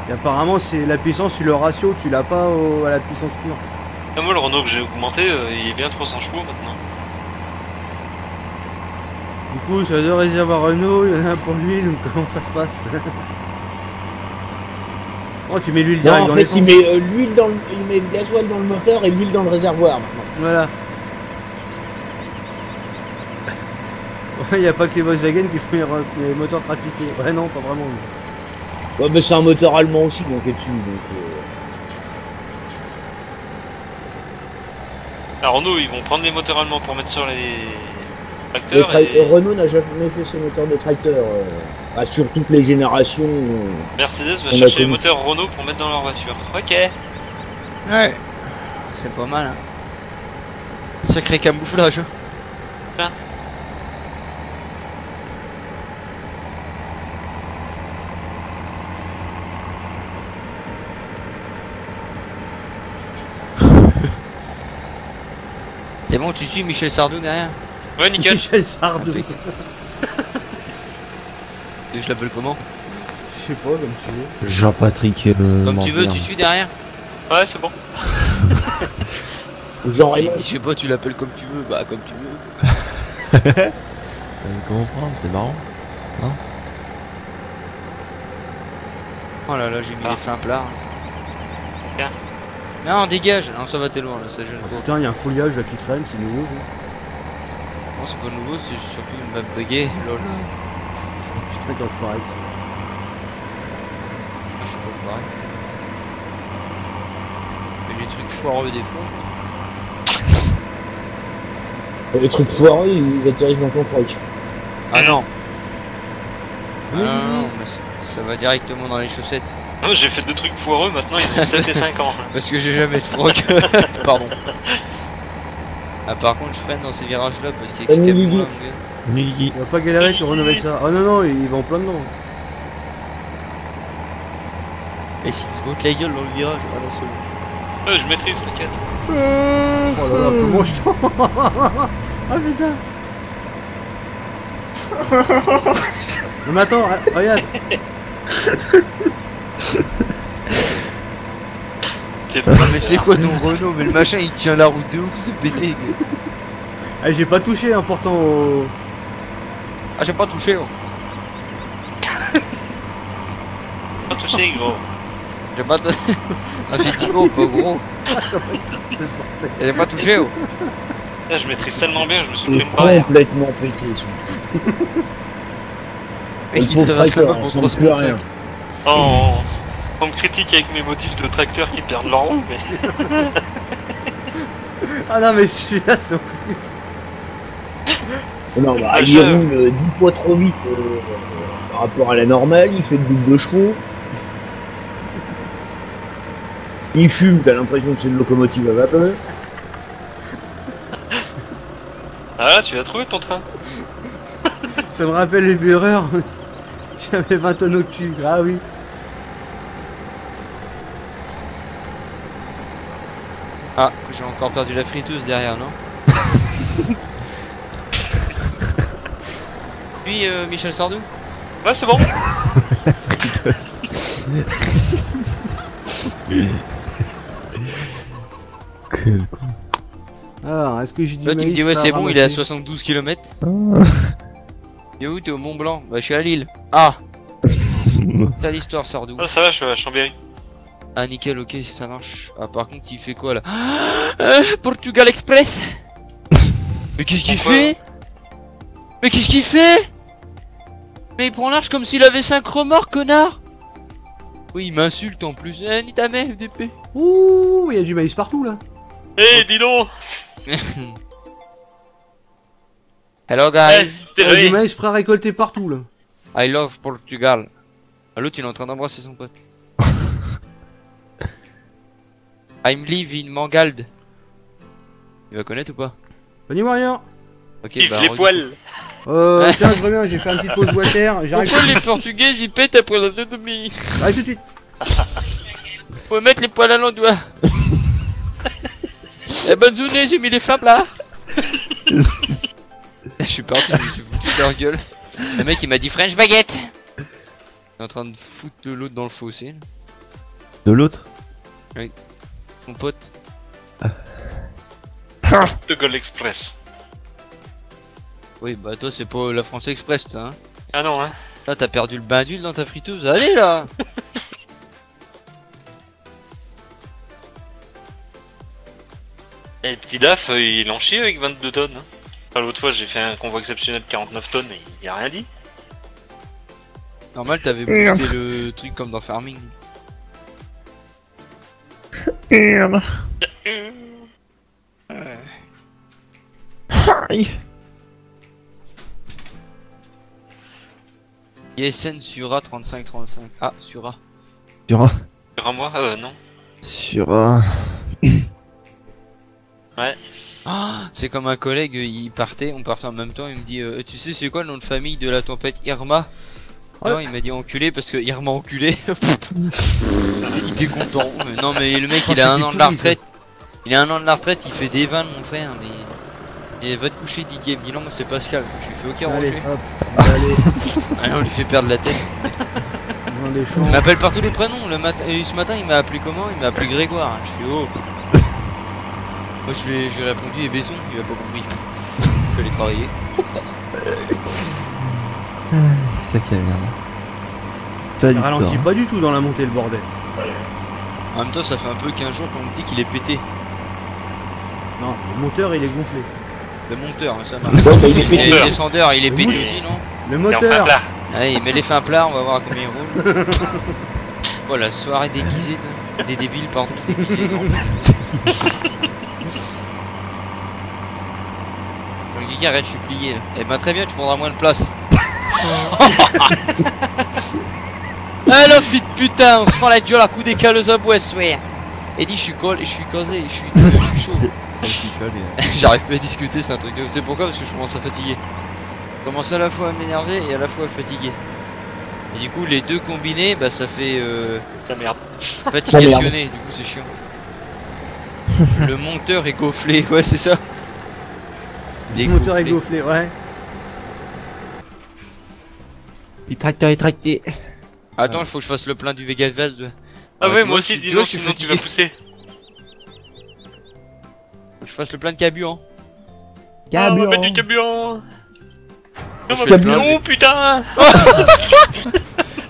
Speaker 3: Et apparemment, c'est la puissance sur le ratio, tu l'as pas à la puissance pure.
Speaker 2: Ah, moi, le Renault que j'ai augmenté, il est bien 300 chevaux maintenant.
Speaker 3: Du coup, sur les 2 réservoirs Renault, il y en a un pour l'huile, donc comment ça se passe? Oh, tu mets l'huile
Speaker 8: Non,
Speaker 3: direct
Speaker 8: en
Speaker 3: dans
Speaker 8: fait,
Speaker 3: l'essence.
Speaker 8: il met l'huile dans le... il met le gasoil dans le moteur et l'huile dans le réservoir maintenant.
Speaker 3: Voilà. Il n'y a pas que les Volkswagen qui font les moteurs trafiqués. Ouais, non, pas vraiment.
Speaker 8: Ouais, mais c'est un moteur allemand aussi, donc est dessus. Donc,
Speaker 2: La Renault, ils vont prendre les moteurs allemands pour mettre sur les
Speaker 8: les
Speaker 2: tracteurs. Et
Speaker 8: Renault n'a jamais fait ses moteurs de tracteur. Sur toutes les générations.
Speaker 2: Mercedes va
Speaker 8: On a
Speaker 2: chercher les
Speaker 8: connu.
Speaker 2: moteurs Renault pour mettre dans leur voiture. Ok.
Speaker 7: Ouais. C'est pas mal, hein. Sacré camouflage. C'est bon, tu suis Michel Sardou derrière?
Speaker 2: Ouais, nickel.
Speaker 3: Michel Sardou.
Speaker 7: Impeccable. Et je l'appelle comment?
Speaker 3: Je sais pas, comme tu veux.
Speaker 4: Jean-Patrick.
Speaker 7: Comme tu veux, tu suis derrière?
Speaker 2: Ouais, c'est bon.
Speaker 8: Genre,
Speaker 7: Et je sais pas, tu l'appelles comme tu veux, bah comme tu veux.
Speaker 4: comprendre, c'est marrant.
Speaker 7: Oh là là, j'ai mis
Speaker 2: Ah.
Speaker 7: les fins plats.
Speaker 2: Tiens.
Speaker 7: Non, dégage. Non, ça va, t'es loin là, ça gêne pas.
Speaker 3: Putain, il y a un foliage là qui traîne, c'est nouveau. Ça.
Speaker 7: Non, c'est pas nouveau, c'est surtout une map buggée. Lol.
Speaker 3: Putain, quel enfoiré.
Speaker 7: Je sais pas pareil. Mais des trucs foireux des fois.
Speaker 8: les trucs foireux, ils atterrissent dans ton froc.
Speaker 7: Ah non. Ah
Speaker 3: Oui,
Speaker 7: non,
Speaker 3: oui.
Speaker 7: non, mais ça va directement dans les chaussettes.
Speaker 2: Non, j'ai fait 2 trucs foireux, maintenant ils ont 7 et 5 ans.
Speaker 7: Parce que j'ai jamais de froc. Pardon. Ah, par contre, je freine dans ces virages là parce qu'il y a
Speaker 8: Salut,
Speaker 7: camion là,
Speaker 8: Lily.
Speaker 7: mon gars.
Speaker 4: Nuligi.
Speaker 3: Il va pas galérer, tu renouveles avec ça. Oh non, non, il va en plein dedans.
Speaker 7: Et s'il se botte la gueule dans le virage, ah non, c'est bon.
Speaker 2: Je maîtrise, t'inquiète.
Speaker 3: Oh là là, comment je t'en. Ah putain. Non mais attends, regarde.
Speaker 2: Quel
Speaker 7: Ah, mais c'est quoi ton Renault? Mais le machin il tient la route de ouf, c'est pété. Gars.
Speaker 3: Eh, j'ai pas touché, hein, pourtant au...
Speaker 7: Ah, j'ai pas touché. Oh.
Speaker 2: Pas touché, gros.
Speaker 7: J'ai pas touché. Ah, j'ai dit gros, pas gros. J'ai pas touché. Oh.
Speaker 2: Là, je maîtrise tellement bien, je me suis pris une barrière.
Speaker 8: Complètement pété. Son...
Speaker 7: Et
Speaker 8: Le
Speaker 7: il
Speaker 8: pauvre
Speaker 7: traverse la
Speaker 8: tracteur,
Speaker 7: map
Speaker 8: on
Speaker 7: pour
Speaker 8: sent
Speaker 7: 3
Speaker 8: plus
Speaker 7: secondes.
Speaker 8: rien.
Speaker 2: On me critique avec mes motifs de tracteur qui perdent leur roue, mais
Speaker 3: Ah non mais celui-là c'est horrible.
Speaker 8: Non, bah,
Speaker 2: Ah,
Speaker 8: il
Speaker 2: je-
Speaker 8: roule 10 fois trop vite par rapport à la normale, il fait le double de chevaux. Il fume, t'as l'impression que c'est une locomotive à vapeur.
Speaker 2: ah, tu l'as trouvé ton train.
Speaker 3: Ça me rappelle les bureurs. J'avais 20 tonnes au cul. Ah oui.
Speaker 7: Ah, j'ai encore perdu la friteuse derrière, non? Puis Michel Sardou?
Speaker 2: Ouais, c'est bon.
Speaker 3: Alors, est-ce que j'ai du
Speaker 7: Là tu me
Speaker 3: maïs
Speaker 7: dis ouais
Speaker 3: à
Speaker 7: c'est bon, il est à
Speaker 3: ramasser
Speaker 7: 72 km. Et où t'es au Mont Blanc? Bah je suis à Lille. Ah. T'as l'histoire Sardou.
Speaker 2: Ah, ça va, je suis à Chambéry.
Speaker 7: Ah nickel, ok si ça marche. Ah par contre il fait quoi là? Portugal Express. Mais qu'est-ce qu'il
Speaker 2: Pourquoi
Speaker 7: fait? Mais qu'est-ce qu'il fait? Mais il prend large comme s'il avait 5 remords, connard. Oui il m'insulte en plus. Eh ni ta mère FDP.
Speaker 3: Ouh, il y a du maïs partout là.
Speaker 2: Eh, dis donc.
Speaker 7: Hello
Speaker 2: Eh,
Speaker 7: guys.
Speaker 3: Il y a du
Speaker 2: désolé.
Speaker 3: maïs prêt à récolter partout là.
Speaker 7: I love Portugal. Ah, l'autre il est en train d'embrasser son pote. I'm live in Mangald. Il va connaître ou pas?
Speaker 3: Bonne rien.
Speaker 7: Ok
Speaker 2: Vive
Speaker 7: bah
Speaker 2: les
Speaker 7: redis.
Speaker 2: poils.
Speaker 3: Tiens, je reviens, j'ai fait une petite pause water. J'arrive.
Speaker 7: Pourquoi les Portugais ils pètent après la demi?
Speaker 3: Allez tout de suite.
Speaker 7: Faut mettre les poils à l'endroit. Eh bonne journée, j'ai mis les flammes là. Je suis parti, je me suis foutu de leur gueule. Le mec il m'a dit French baguette. Il est en train de foutre de l'autre dans le fossé.
Speaker 4: De l'autre?
Speaker 7: Mon pote.
Speaker 2: De Gol Express.
Speaker 7: Oui, bah toi c'est pas la France Express, toi, hein.
Speaker 2: Ah non, hein.
Speaker 7: Là t'as perdu le bain d'huile dans ta friteuse, allez là.
Speaker 2: Et le petit DAF, il en chie avec 22 tonnes. Hein. Enfin, l'autre fois, j'ai fait un convoi exceptionnel de 49 tonnes et il a rien dit.
Speaker 7: Normal, t'avais boosté le truc comme dans Farming. ISN Sura 3535. Ah, Sura.
Speaker 4: Sur un.
Speaker 2: Sur un mois non.
Speaker 4: Sur un.
Speaker 2: Ouais.
Speaker 7: Ah, c'est comme un collègue, il partait, on partait en même temps, il me dit tu sais c'est quoi le nom de famille de la tempête Irma?
Speaker 3: Ouais.
Speaker 7: Non, il m'a dit enculé parce que Irma enculé. Il était content. Mais non mais le mec il a un an de la retraite. Il a un an de la retraite, il fait des vannes mon frère, mais il va te coucher Didier. Il me dit non moi c'est Pascal. Je lui fais ok
Speaker 3: Allez,
Speaker 7: Roger.
Speaker 3: hop, allez,
Speaker 7: Allez, on lui fait perdre la tête.
Speaker 3: dans les
Speaker 7: Il
Speaker 3: champs.
Speaker 7: m'appelle par tous les prénoms. Ce matin il m'a appelé comment? Il m'a appelé Grégoire. Je fais oh. Moi j'ai répondu et Besson, il a pas compris. Je vais aller travailler.
Speaker 4: C'est ça qui est bien. Ça
Speaker 3: Ça ralentit
Speaker 4: l'histoire.
Speaker 3: pas du tout dans la montée, le bordel.
Speaker 7: En même temps ça fait un peu 15 jours qu'on me dit qu'il est pété.
Speaker 3: Non, le moteur il est gonflé.
Speaker 7: Le monteur, ça marche.
Speaker 8: Ouais, bah, il est
Speaker 7: Et
Speaker 8: pété.
Speaker 7: le descendeur, il est pété
Speaker 2: Oui.
Speaker 7: aussi, non?
Speaker 3: Le
Speaker 2: Et enfin,
Speaker 3: moteur
Speaker 2: plat.
Speaker 7: Allez, mets les fins plats, on va voir à combien il roule. Oh, la soirée déguisée des débiles, pardon, déguisés, non. Le Guigui, arrête, je suis plié. Là. Eh ben, très bien, tu prendras moins de place. Alors, fit de putain, on se prend la gueule à coup des cales à bois, swear. Et dit, je suis causé, je suis chaud. J'arrive pas à discuter, c'est un truc de... Tu sais pourquoi? Parce que je commence à fatiguer. Je commence à la fois à m'énerver et à la fois à fatiguer. Et du coup les deux combinés, bah ça fait
Speaker 2: Ça merde.
Speaker 7: fatigationné, du coup c'est chiant. Le monteur est gonflé, ouais c'est ça. Il est
Speaker 3: Le moteur est
Speaker 7: gonflé.
Speaker 3: gonflé, ouais.
Speaker 4: Le tracteur est tracté.
Speaker 7: Attends, il faut que je fasse le plein du Vegavaz.
Speaker 2: Ah
Speaker 7: Ouais,
Speaker 2: ouais,
Speaker 7: tu
Speaker 2: moi
Speaker 7: vois,
Speaker 2: aussi,
Speaker 7: tu
Speaker 2: dis
Speaker 7: vois,
Speaker 2: donc,
Speaker 7: je suis
Speaker 2: sinon tu vas
Speaker 7: fatigué.
Speaker 2: pousser.
Speaker 7: Faut que je fasse le plein de carburant.
Speaker 2: Ah, on va mettre du carburant.
Speaker 7: Je
Speaker 2: On va
Speaker 7: fais
Speaker 2: mettre-
Speaker 7: plein.
Speaker 2: Oh putain.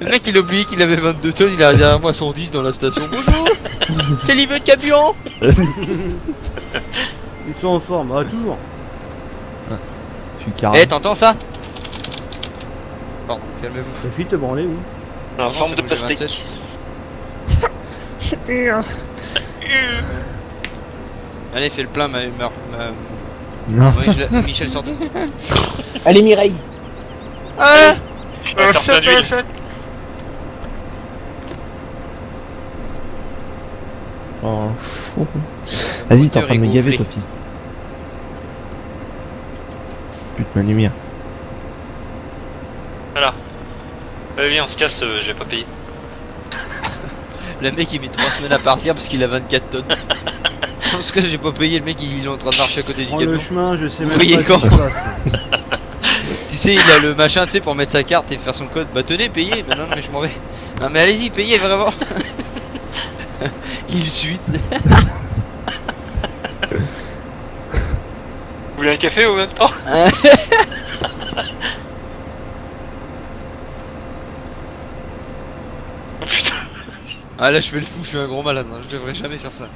Speaker 7: Le mec il a oublié qu'il avait 22 tonnes, il a derrière moi 110 dans la station. Bonjour. C'est livré de carburant.
Speaker 3: Ils sont en forme, ah toujours.
Speaker 4: Je suis carré.
Speaker 7: Eh t'entends ça? Pardon, calmez-vous.
Speaker 3: La fille te branler où?
Speaker 2: En
Speaker 7: Non,
Speaker 2: forme
Speaker 7: c'est
Speaker 2: de
Speaker 7: bon, j'ai
Speaker 2: pastèque.
Speaker 7: 27. Allez fais le plein
Speaker 4: Non.
Speaker 7: Michel Sardou.
Speaker 8: Allez, Mireille.
Speaker 7: Ah
Speaker 2: Je vais faire plein d'huile.
Speaker 4: Oh, chaud. Vas-y, t'es en train de me gaver, toi, fils. Putain, ma lumière.
Speaker 2: Voilà. Viens, on se casse, j'ai pas payé.
Speaker 7: Le mec il met 3 semaines à partir parce qu'il a 24 tonnes. Parce que j'ai pas payé, le mec il est en train de marcher à côté du
Speaker 3: Prends le
Speaker 7: camion.
Speaker 3: chemin, je sais
Speaker 7: Vous
Speaker 3: même
Speaker 7: voyez
Speaker 3: pas
Speaker 7: quand
Speaker 3: ce qui se passe.
Speaker 7: Tu sais, il a le machin, tu sais, pour mettre sa carte et faire son code. Bah tenez, payez. Bah non, mais je m'en vais. Non, mais allez-y, payez vraiment. Il suit.
Speaker 2: Vous voulez un café au même temps? Oh putain.
Speaker 7: Ah là, je fais le fou, je suis un gros malade. Hein. Je devrais jamais faire ça.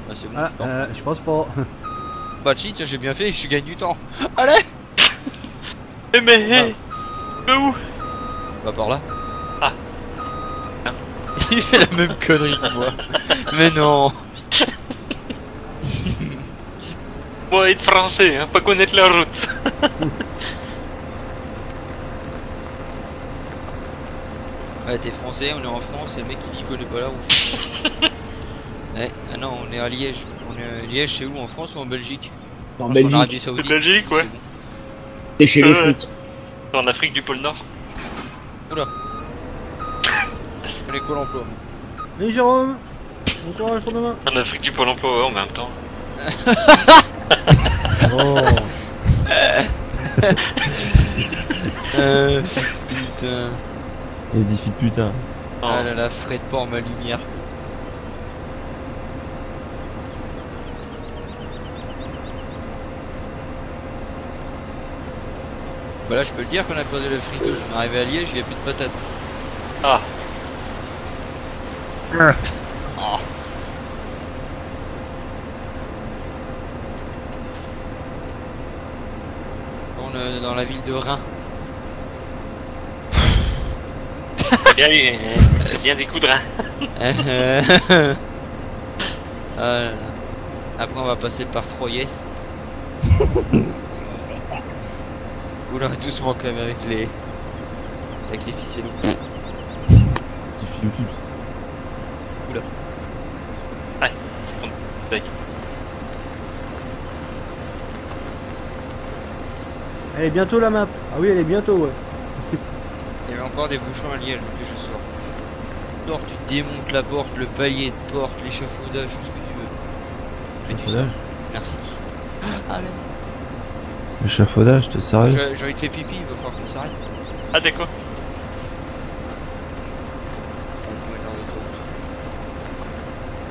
Speaker 7: Ah, c'est bon.
Speaker 3: Ah,
Speaker 7: je dors.
Speaker 3: je pense pas.
Speaker 7: Bah, cheat, tiens, j'ai bien fait, je gagne du temps. Allez.
Speaker 2: Eh mais où?
Speaker 7: Bah, par là.
Speaker 2: Ah.
Speaker 7: Il fait la même connerie que moi. Mais non.
Speaker 2: Moi être français, hein, pas connaître la route.
Speaker 7: Ouais, t'es français, on est en France, et le mec qui connaît pas la route. Ouais, ah non, on est à Liège. On est à Liège, c'est où? En France ou en Belgique?
Speaker 8: En
Speaker 7: En
Speaker 8: Belgique.
Speaker 7: Arabie
Speaker 2: C'est
Speaker 7: Saoudite.
Speaker 2: Belgique, ouais.
Speaker 7: C'est bon.
Speaker 8: T'es chez les
Speaker 2: Ouais.
Speaker 8: frites.
Speaker 2: En Afrique du pôle Nord.
Speaker 7: Oula. On est quoi l'emploi?
Speaker 3: Et Jérôme, bon courage pour demain.
Speaker 2: En Afrique du pôle emploi, ouais, en même temps.
Speaker 3: Oh,
Speaker 7: Putain.
Speaker 4: Et d'ici putain.
Speaker 7: Ah là là, Fred Port, ma lumière. Bah là je peux le dire qu'on a perdu la friteuse, on est arrivé à Liège, il n'y a plus de patates.
Speaker 2: Ah.
Speaker 7: Oh. On est dans la ville de Reims.
Speaker 2: Bien des coups de rein.
Speaker 7: Ah là là. Après on va passer par Troyes. Oula, doucement quand même avec les ficelles.
Speaker 4: C'est fait YouTube.
Speaker 7: Oula.
Speaker 2: Ouais, c'est bon. Tac.
Speaker 3: Elle est bientôt la map. Ah oui, elle est bientôt, ouais.
Speaker 7: Il y avait encore des bouchons à Liège, donc je sors. Sors, tu démontes la porte, le palier de porte, l'échafaudage, tout ce que tu veux. Fais du ça. Merci. Allez.
Speaker 4: L'échafaudage, t'es sérieux?
Speaker 7: J'ai envie de faire pipi, il va falloir qu'on s'arrête.
Speaker 2: Ah d'accord.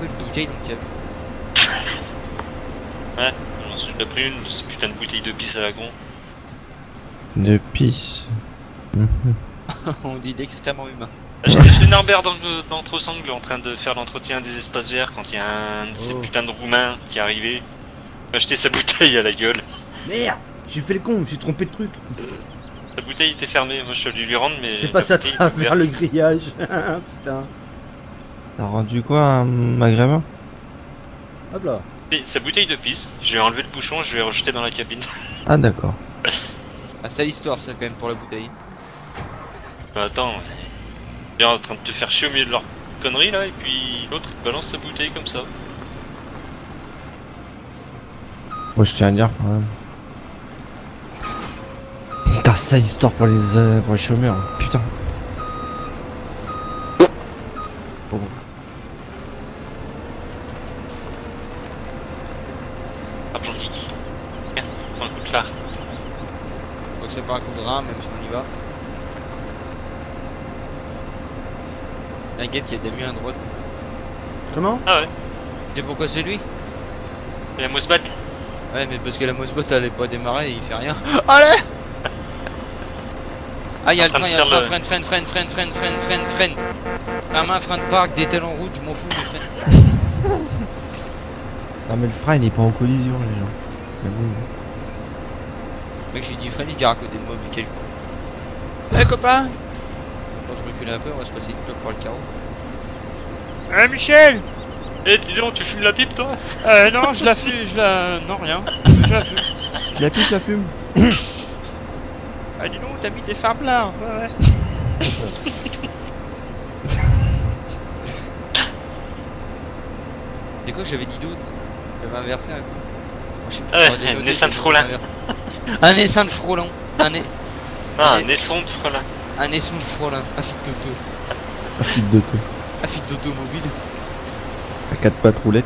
Speaker 7: Une bouteille dans le camion.
Speaker 2: Ouais, j'en suis pas pris une de ces putains de bouteilles de pisse à la con.
Speaker 4: De pisse.
Speaker 7: On dit d'extrêmement humain.
Speaker 2: J'ai Norbert d'Entresangle en train de faire l'entretien des espaces verts quand il y a un de ces putains de roumains qui est arrivé. Il m'a jeté sa bouteille à la gueule.
Speaker 3: Merde, j'ai fait le con, je me suis trompé de truc.
Speaker 2: La bouteille était fermée, moi je suis allé lui rendre mais...
Speaker 3: C'est passé à travers le grillage. Putain.
Speaker 4: T'as rendu quoi, un maghrébin?
Speaker 3: Hop là.
Speaker 2: Et sa bouteille de pisse, je vais enlever le bouchon, je vais rejeter dans la cabine.
Speaker 4: Ah d'accord.
Speaker 7: Ah, sale histoire ça quand même pour la bouteille.
Speaker 2: Bah, attends, il est en train de te faire chier au milieu de leur connerie là, et puis l'autre il balance sa bouteille comme ça.
Speaker 4: Moi je tiens à dire quand même. Putain, sale histoire pour les chômeurs, putain. Bon.
Speaker 2: Argent Geek. Tiens, prends un coup de phare.
Speaker 7: Donc c'est pas un coup de rein, même si on y va. T'inquiète, il y a des miens à droite.
Speaker 3: Comment?
Speaker 2: Ah ouais,
Speaker 7: Tu sais pourquoi c'est lui?
Speaker 2: c'est la Mossbat.
Speaker 7: Ouais, mais parce que la Mossbot elle est pas démarrée et il fait rien. Allez! Ah, y'a le train, y'a le train, freine. La main, frein de parc, détale en route, je m'en fous, mais freine.
Speaker 4: Non mais le frein il est pas en collision les gens. Mais bon.
Speaker 7: Mec, j'ai dit freine, il gare à côté de moi, mais quel con. Eh copain! Bon, je recule un peu, on va se passer une clope pour le carreau.
Speaker 2: Eh Michel! Eh dis donc, tu fumes la pipe toi?
Speaker 7: Non, je la fume, non, rien. Je la fume.
Speaker 4: Tu la pique, la fume?
Speaker 7: Ah, dis donc, t'as mis tes phares là. Ouais. C'est quoi, j'avais dit d'autre? J'avais inversé un coup. Moi, je suis
Speaker 2: Ah ouais, un Nessin de Frolin.
Speaker 7: Un Nessin de Frolin.
Speaker 2: Ah, un Nesson de Frolin.
Speaker 7: Un Nesson de Frolin. Un fit d'auto.
Speaker 4: Un fit d'auto.
Speaker 7: Un fit d'automobile.
Speaker 4: À 4 pattes roulettes.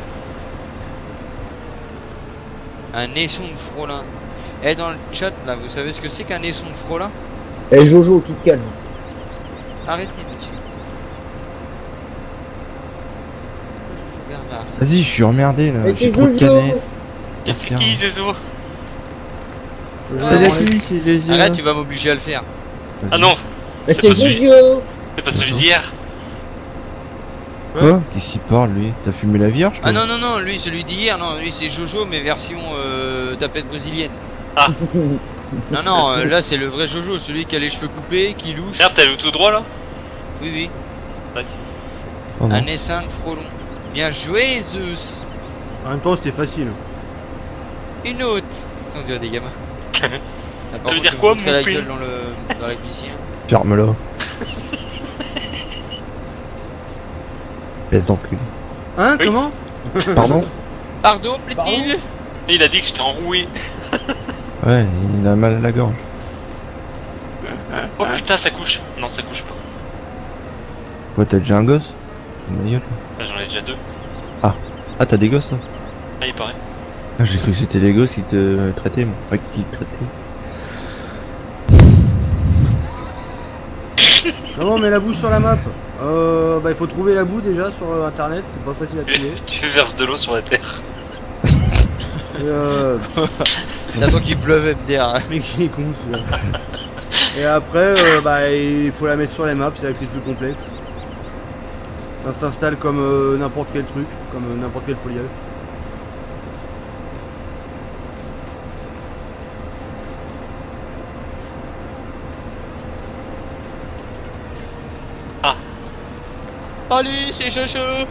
Speaker 7: Un Nesson de Frolin. Eh, dans le chat là, vous savez ce que c'est qu'un Nesson de Frolin?
Speaker 8: Eh Jojo, tu te calmes.
Speaker 7: Arrêtez, monsieur. Bernard, ça.
Speaker 4: Vas-y, je suis emmerdé là.
Speaker 8: Mais
Speaker 4: J'ai
Speaker 8: c'est
Speaker 4: trop de
Speaker 8: Jojo.
Speaker 4: canettes.
Speaker 2: C'est qui Zézo?
Speaker 7: Arrête, tu vas m'obliger à le faire.
Speaker 2: Ah non,
Speaker 8: Mais
Speaker 2: C'est
Speaker 8: c'est
Speaker 2: pas celui-
Speaker 8: Jojo.
Speaker 2: c'est pas celui d'hier.
Speaker 4: Quoi? Qu'est-ce qu'il parle lui? T'as fumé la vierge toi?
Speaker 7: Ah non, lui celui d'hier, non, lui c'est Jojo mais version tapette brésilienne.
Speaker 2: Ah.
Speaker 7: Non, là c'est le vrai Jojo, celui qui a les cheveux coupés, qui louche.
Speaker 2: Merde, t'es allé tout droit là?
Speaker 7: Oui.
Speaker 4: Oh, non.
Speaker 7: Un essaim de frelon. Bien joué, Zeus.
Speaker 3: En même temps, c'était facile.
Speaker 7: Une autre. Ça, on dirait des gamins. Ah, par
Speaker 2: veut
Speaker 7: contre,
Speaker 2: dire
Speaker 7: je vais
Speaker 2: quoi,
Speaker 7: me montrer la
Speaker 2: mon
Speaker 7: gueule dans la glissière.
Speaker 4: Ferme-la. Baisse d'encul.
Speaker 3: Hein?
Speaker 2: Oui.
Speaker 3: Comment?
Speaker 4: Pardon?
Speaker 7: Pardon, plaît-il?
Speaker 2: Il a dit que j'étais enroué.
Speaker 4: Ouais, il a mal à la gorge.
Speaker 2: Oh putain, ça couche. Non, ça couche pas.
Speaker 4: Ouais, t'as déjà un gosse? Ma gueule.
Speaker 2: Ah, j'en ai déjà deux.
Speaker 4: Ah, t'as des gosses là?
Speaker 2: Ah, il paraît.
Speaker 4: Ah, j'ai cru que c'était les gosses qui te traitaient, moi. Pas qui te traitaient.
Speaker 3: Comment on met la boue sur la map? Bah il faut trouver la boue déjà sur internet, c'est pas facile à trouver.
Speaker 2: Tu verses de l'eau sur la terre.
Speaker 7: T'attends qu'il pleuve MDR.
Speaker 3: Mais qui est con celui-là. Et après, bah, il faut la mettre sur les maps, c'est là que c'est plus complexe. Ça s'installe comme n'importe quel truc, comme n'importe quel foliage.
Speaker 7: Allez, c'est chouchou.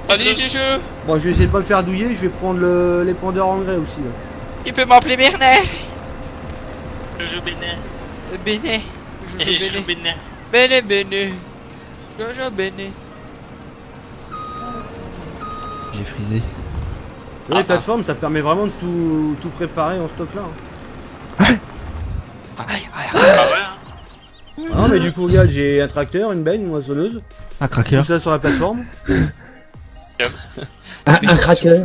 Speaker 7: Allez, c'est chou.
Speaker 3: Bon, je vais essayer de pas me faire douiller, je vais prendre l'épandeur engrais aussi là.
Speaker 7: Tu peux m'appeler Bernet.
Speaker 2: Jojo Bénin.
Speaker 7: Bénet. Jojo
Speaker 2: Jojo
Speaker 7: Bénet.
Speaker 2: Bénin.
Speaker 7: Bénet, Bénet. Jojo Bénet.
Speaker 4: J'ai frisé.
Speaker 3: Les plateformes, ça permet vraiment de tout préparer en stock là. Hein.
Speaker 2: Ah ouais hein.
Speaker 3: Ah non, mais du coup, regarde, j'ai un tracteur, une benne, une moissonneuse.
Speaker 4: Un cracker.
Speaker 3: Tout ça sur la plateforme.
Speaker 8: Un cracker.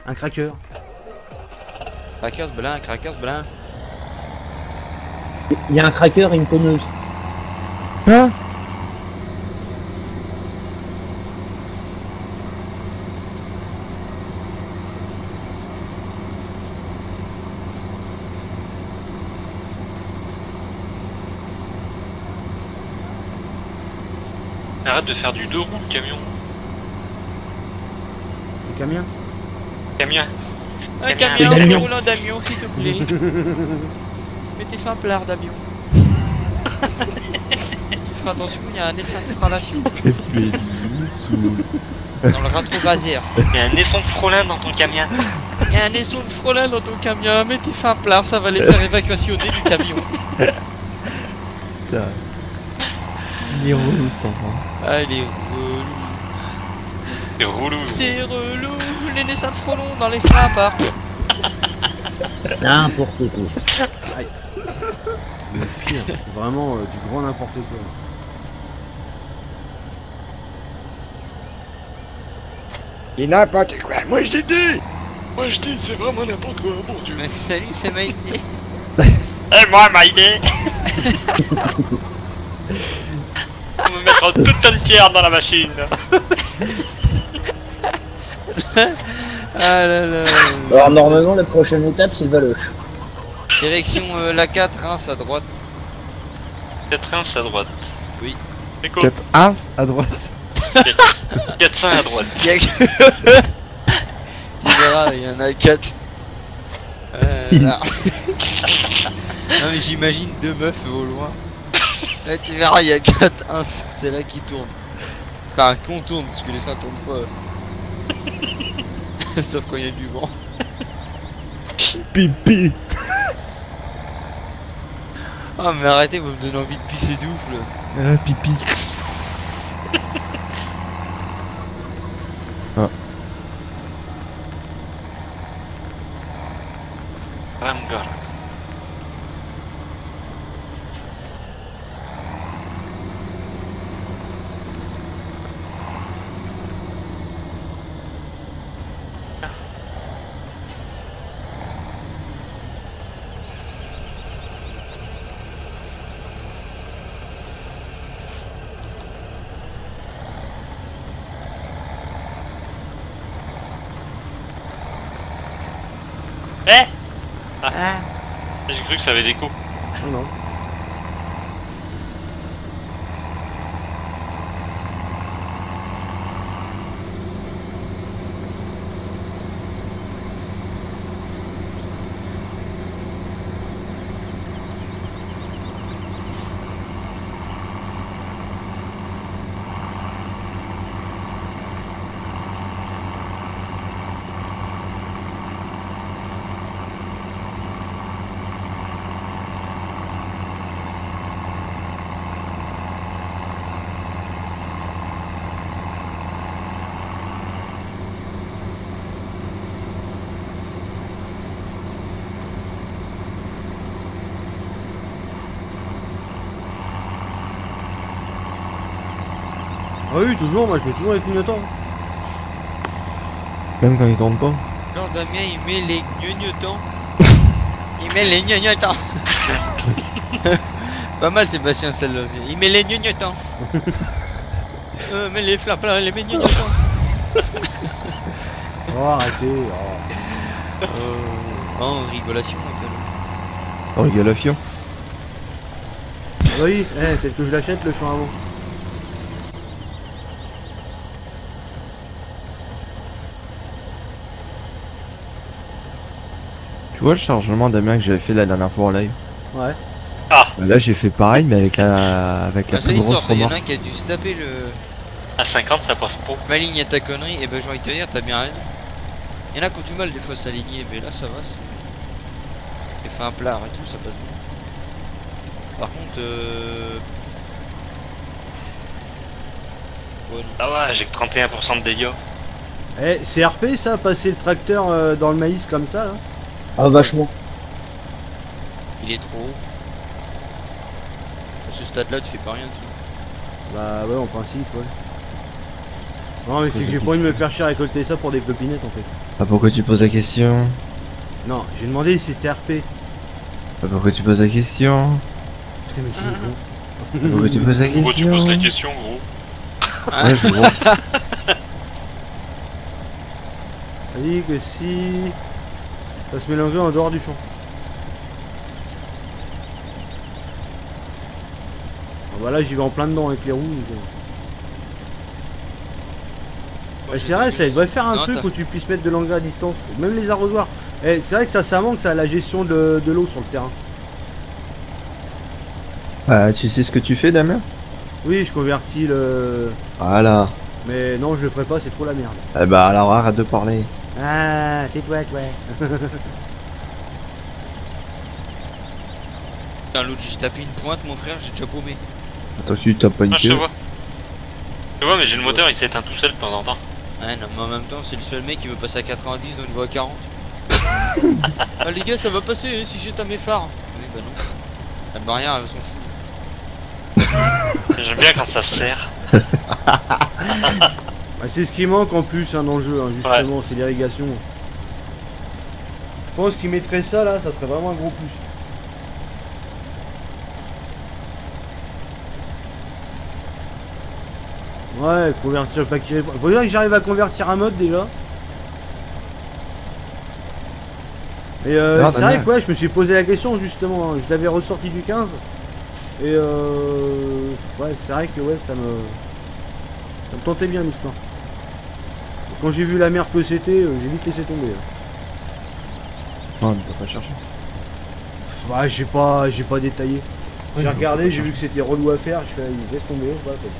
Speaker 3: Un cracker.
Speaker 7: Crackers blanc, crackers blanc.
Speaker 8: Il y a un cracker et une tonneuse.
Speaker 4: Hein?
Speaker 2: Arrête de faire du deux roues le camion.
Speaker 3: Le camion.
Speaker 2: Camion.
Speaker 7: Un
Speaker 2: Camion.
Speaker 7: camion roulant d'avion, s'il te plaît. Mettez fin plat d'avion. Fais attention, il y a un essaim de fralation dans le rétro-vaseur.
Speaker 2: Il y a un naisson de frelin dans ton camion.
Speaker 7: Il y a un essaim de frelin dans ton camion. Mettez fin plat, ça va les faire évacuationner du camion.
Speaker 4: Ça. Il est relou cet enfant.
Speaker 7: Ah, il est relou.
Speaker 2: C'est relou.
Speaker 7: C'est relou, les naissants de frelons dans les frappes.
Speaker 8: N'importe quoi.
Speaker 3: Le pire, c'est vraiment du grand n'importe quoi.
Speaker 9: Et n'importe quoi, moi je dis.
Speaker 2: Moi je dis c'est vraiment n'importe quoi, mon dieu.
Speaker 7: Mais salut, c'est Maïté.
Speaker 2: Et moi Maïdé. On va mettre toute entière dans la machine.
Speaker 7: Ah là là.
Speaker 8: Alors normalement la prochaine étape c'est le Valoche.
Speaker 7: Direction la 4, Reims à droite.
Speaker 2: 4 Reims à droite.
Speaker 7: Oui.
Speaker 2: C'est quoi
Speaker 4: 4 As à droite.
Speaker 2: 4 seins à droite.
Speaker 7: Tu verras, il y en a 4. Là. Non mais j'imagine deux meufs au loin. Là, tu verras, il y a 4 1, c'est là qui tourne. Enfin, qu'on tourne, parce que les seins tournent pas. Sauf quand il y a du vent.
Speaker 4: Pipi.
Speaker 7: Ah mais arrêtez, vous me donnez envie de pisser de ouf là.
Speaker 4: Pipi.
Speaker 2: Ramgar. Eh ah. J'ai cru que ça avait des coups.
Speaker 3: Non, non. Ah oui, toujours, moi je mets toujours les clignotants.
Speaker 4: Même quand il tourne pas.
Speaker 7: Genre Damien il met les gnognottants. Il met les gnognottants. Pas mal Sébastien celle-là aussi. Il met les gnognottants. Mais les flaps là, les gnognottants.
Speaker 3: Oh, arrêtez. Oh.
Speaker 7: Non, rigolation un peu.
Speaker 4: Oh, rigolation.
Speaker 3: Ah bah oui, peut-être que je l'achète le champ avant.
Speaker 4: Tu vois le chargement Damien que j'avais fait la dernière fois en live?
Speaker 3: Ouais.
Speaker 4: Là j'ai fait pareil mais avec la
Speaker 7: Ah, c'est
Speaker 4: plus grosse
Speaker 7: l'histoire, il y en a
Speaker 4: remorque.
Speaker 7: un qui a dû se taper le...
Speaker 2: À 50, ça passe pro.
Speaker 7: M'aligne à ta connerie, et ben j'ai envie de te dire, t'as bien raison. Il y en a qui ont du mal des fois à s'aligner, mais là ça va. J'ai fait un plat et tout, ça passe bien. Par contre, ouais, non.
Speaker 2: Ah ouais, j'ai que 31% de dégâts.
Speaker 3: Eh, c'est RP ça, passer le tracteur dans le maïs comme ça là?
Speaker 8: Ah, vachement.
Speaker 7: Il est trop haut. À ce stade-là, tu fais pas rien dessus.
Speaker 3: Bah ouais, en principe, ouais. Non mais c'est que j'ai pas envie de me faire chier à récolter ça pour des copinettes en fait.
Speaker 4: Ah pourquoi tu poses la question?
Speaker 3: Non, j'ai demandé si c'était RP.
Speaker 4: Ah pourquoi tu poses la question?
Speaker 3: Putain mais qui est con.
Speaker 4: Pourquoi tu poses la question?
Speaker 2: Pourquoi tu poses la question, gros?
Speaker 4: Ouais, je vois.
Speaker 3: On dit que si ça se mélangeait en dehors du champ. Ah bah là j'y vais en plein dedans avec les roues. Et c'est vrai, ça devrait faire un
Speaker 7: Non,
Speaker 3: truc
Speaker 7: t'as-
Speaker 3: où tu puisses mettre de l'engrais à distance, même les arrosoirs. Et c'est vrai que ça manque ça, la gestion de l'eau sur le terrain.
Speaker 4: Ah tu sais ce que tu fais Damien?
Speaker 3: Oui, je convertis le...
Speaker 4: Voilà.
Speaker 3: Mais non, je le ferai pas, c'est trop la merde.
Speaker 4: Eh bah alors arrête de parler.
Speaker 3: Ah, tais-toi, ouais.
Speaker 7: Putain, l'autre, j'ai tapé une pointe, mon frère, j'ai déjà paumé.
Speaker 4: Attends tu t'as pas une
Speaker 2: Ah, je te
Speaker 4: queue.
Speaker 2: vois. Je te vois, mais j'ai le moteur, il s'éteint tout seul de temps en temps.
Speaker 7: Ouais, non, mais en même temps, c'est le seul mec qui veut passer à 90 donc il va à 40. Ah, les gars, ça va passer si j'éteins mes phares. Oui, bah non. La barrière, elle s'en fout.
Speaker 2: J'aime bien quand ça se sert.
Speaker 3: Bah, c'est ce qui manque en plus hein, dans le jeu, hein, justement, c'est l'irrigation. Je pense qu'ils mettraient ça là, ça serait vraiment un gros plus. Ouais, convertir le paquet. Faut dire que j'arrive à convertir un mode déjà. Et c'est vrai que ouais, je me suis posé la question justement, hein, je l'avais ressorti du 15. Et ouais, c'est vrai que ouais, ça me tentait bien l'histoire. Quand j'ai vu la merde que c'était, j'ai vite laissé tomber.
Speaker 4: Non, tu peux pas chercher.
Speaker 3: Ouais, j'ai pas détaillé. J'ai regardé, j'ai vu que c'était relou à faire, je fais laisse tomber, voilà, quoi.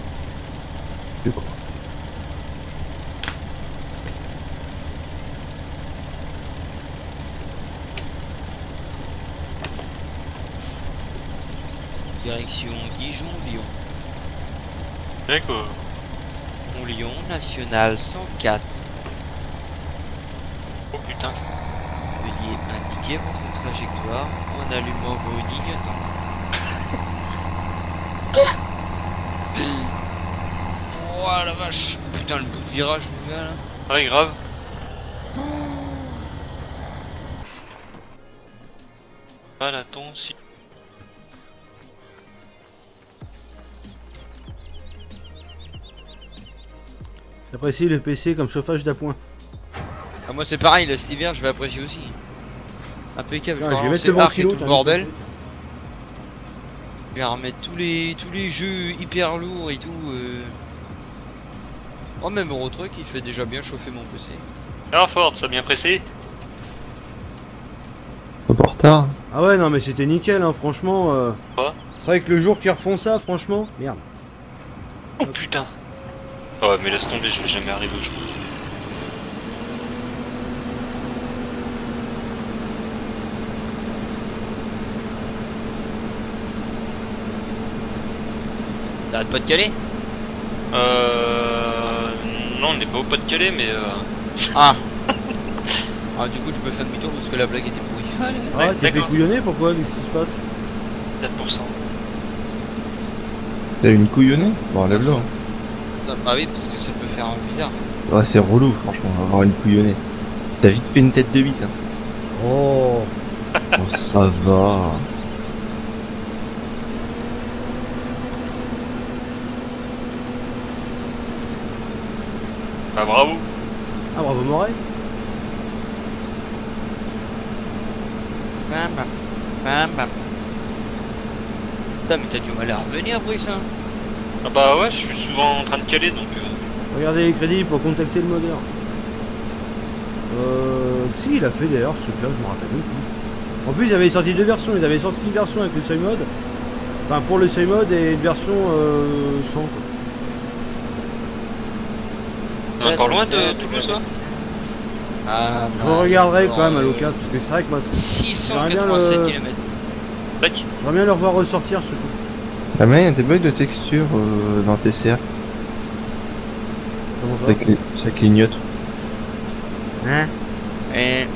Speaker 4: Je sais pas.
Speaker 7: Direction Dijon-Lyon.
Speaker 2: D'accord.
Speaker 7: Lyon, national 104.
Speaker 2: Oh putain.
Speaker 7: Veuillez indiquer votre trajectoire en allumant vos clignotants. Oh la vache. Putain, le bout de virage, mon gars là.
Speaker 2: Ouais, grave. Pas la ton si.
Speaker 3: J'apprécie le PC comme chauffage d'appoint.
Speaker 7: Ah, moi c'est pareil, là cet hiver je vais apprécier aussi. Impeccable,
Speaker 3: Ah,
Speaker 7: je
Speaker 3: je vais
Speaker 7: vais
Speaker 3: mettre le
Speaker 7: relancer Ark et
Speaker 3: ventilo,
Speaker 7: tout le bordel. Je vais remettre tous les jeux hyper lourds et tout. Oh, même Eurotruck il fait déjà bien chauffer mon PC.
Speaker 2: Alors Ford, ça a bien pressé.
Speaker 4: Pas en retard.
Speaker 3: Ah ouais, non mais c'était nickel, hein, franchement.
Speaker 2: Quoi?
Speaker 3: C'est vrai que le jour qu'ils refont ça, franchement, merde.
Speaker 2: Oh putain. Ouais, mais laisse tomber, je vais jamais arriver au jour.
Speaker 7: T'arrêtes pas de caler?
Speaker 2: Non, on n'est pas au Pas-de-Calais, mais
Speaker 7: Ah. Ah, du coup tu peux faire demi-tour parce que la blague était pourrie. Allez.
Speaker 3: Ah,
Speaker 2: Ouais,
Speaker 3: t'es fait
Speaker 2: d'accord.
Speaker 3: couillonner, pourquoi? Qu'est-ce qui se passe?
Speaker 2: 4%.
Speaker 4: T'as une couillonnée? Bon enlève-le. hein.
Speaker 7: Ah oui, parce que ça peut faire un bizarre.
Speaker 4: Ouais c'est relou franchement, avoir une couillonnée. T'as vite fait une tête de bite hein.
Speaker 3: Oh.
Speaker 4: Oh, ça va.
Speaker 2: Bah bravo.
Speaker 3: Ah bravo Moret.
Speaker 7: Bam bam. Bam bam. Putain mais t'as du mal à revenir Brice hein.
Speaker 2: Ah bah ouais, je suis souvent en train de caler donc...
Speaker 3: Regardez les crédits pour contacter le modeur. Si, il a fait d'ailleurs ce truc-là, je me rappelle même plus. En plus, ils avaient sorti deux versions. Ils avaient sorti une version avec le seuil mode. Enfin, pour le seuil mode et une version sans. Quoi.
Speaker 2: On est encore loin de Toulouse là?
Speaker 7: Ah,
Speaker 3: Je regarderai quand même à l'occasion, parce que c'est vrai que moi,
Speaker 7: 687 km.
Speaker 3: j'aimerais bien le revoir ressortir ce coup.
Speaker 4: Ah mais il y a des bugs de texture dans TCR.
Speaker 3: Comment ça?
Speaker 4: Ça clignote.
Speaker 3: Hein?
Speaker 7: Et...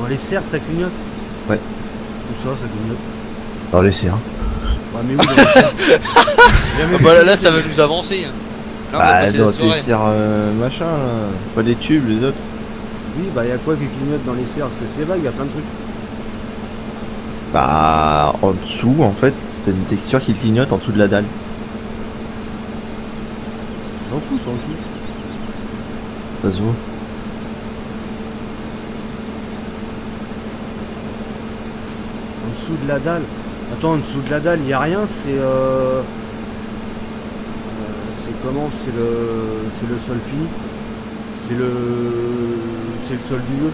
Speaker 3: Dans les serres, ça clignote?
Speaker 4: Ouais.
Speaker 3: Où ça clignote?
Speaker 4: Dans les CR.
Speaker 3: Ouais, mais où dans les serres?
Speaker 7: Ah bah là, ça va nous avancer. Hein. Là, on va
Speaker 4: Bah
Speaker 7: passer
Speaker 4: dans
Speaker 7: la soirée.
Speaker 4: TCR machin là. Pas les tubes, les autres.
Speaker 3: Oui, bah y a quoi qui clignote dans les serres? Parce que c'est vague, y a plein de trucs.
Speaker 4: Bah en dessous en fait, t'as une texture qui clignote en dessous de la dalle.
Speaker 3: Je m'en fous, c'est en dessous.
Speaker 4: Ça se voit.
Speaker 3: En dessous de la dalle. Attends, en dessous de la dalle, y a rien, c'est c'est comment? C'est le sol fini. C'est le sol du jeu.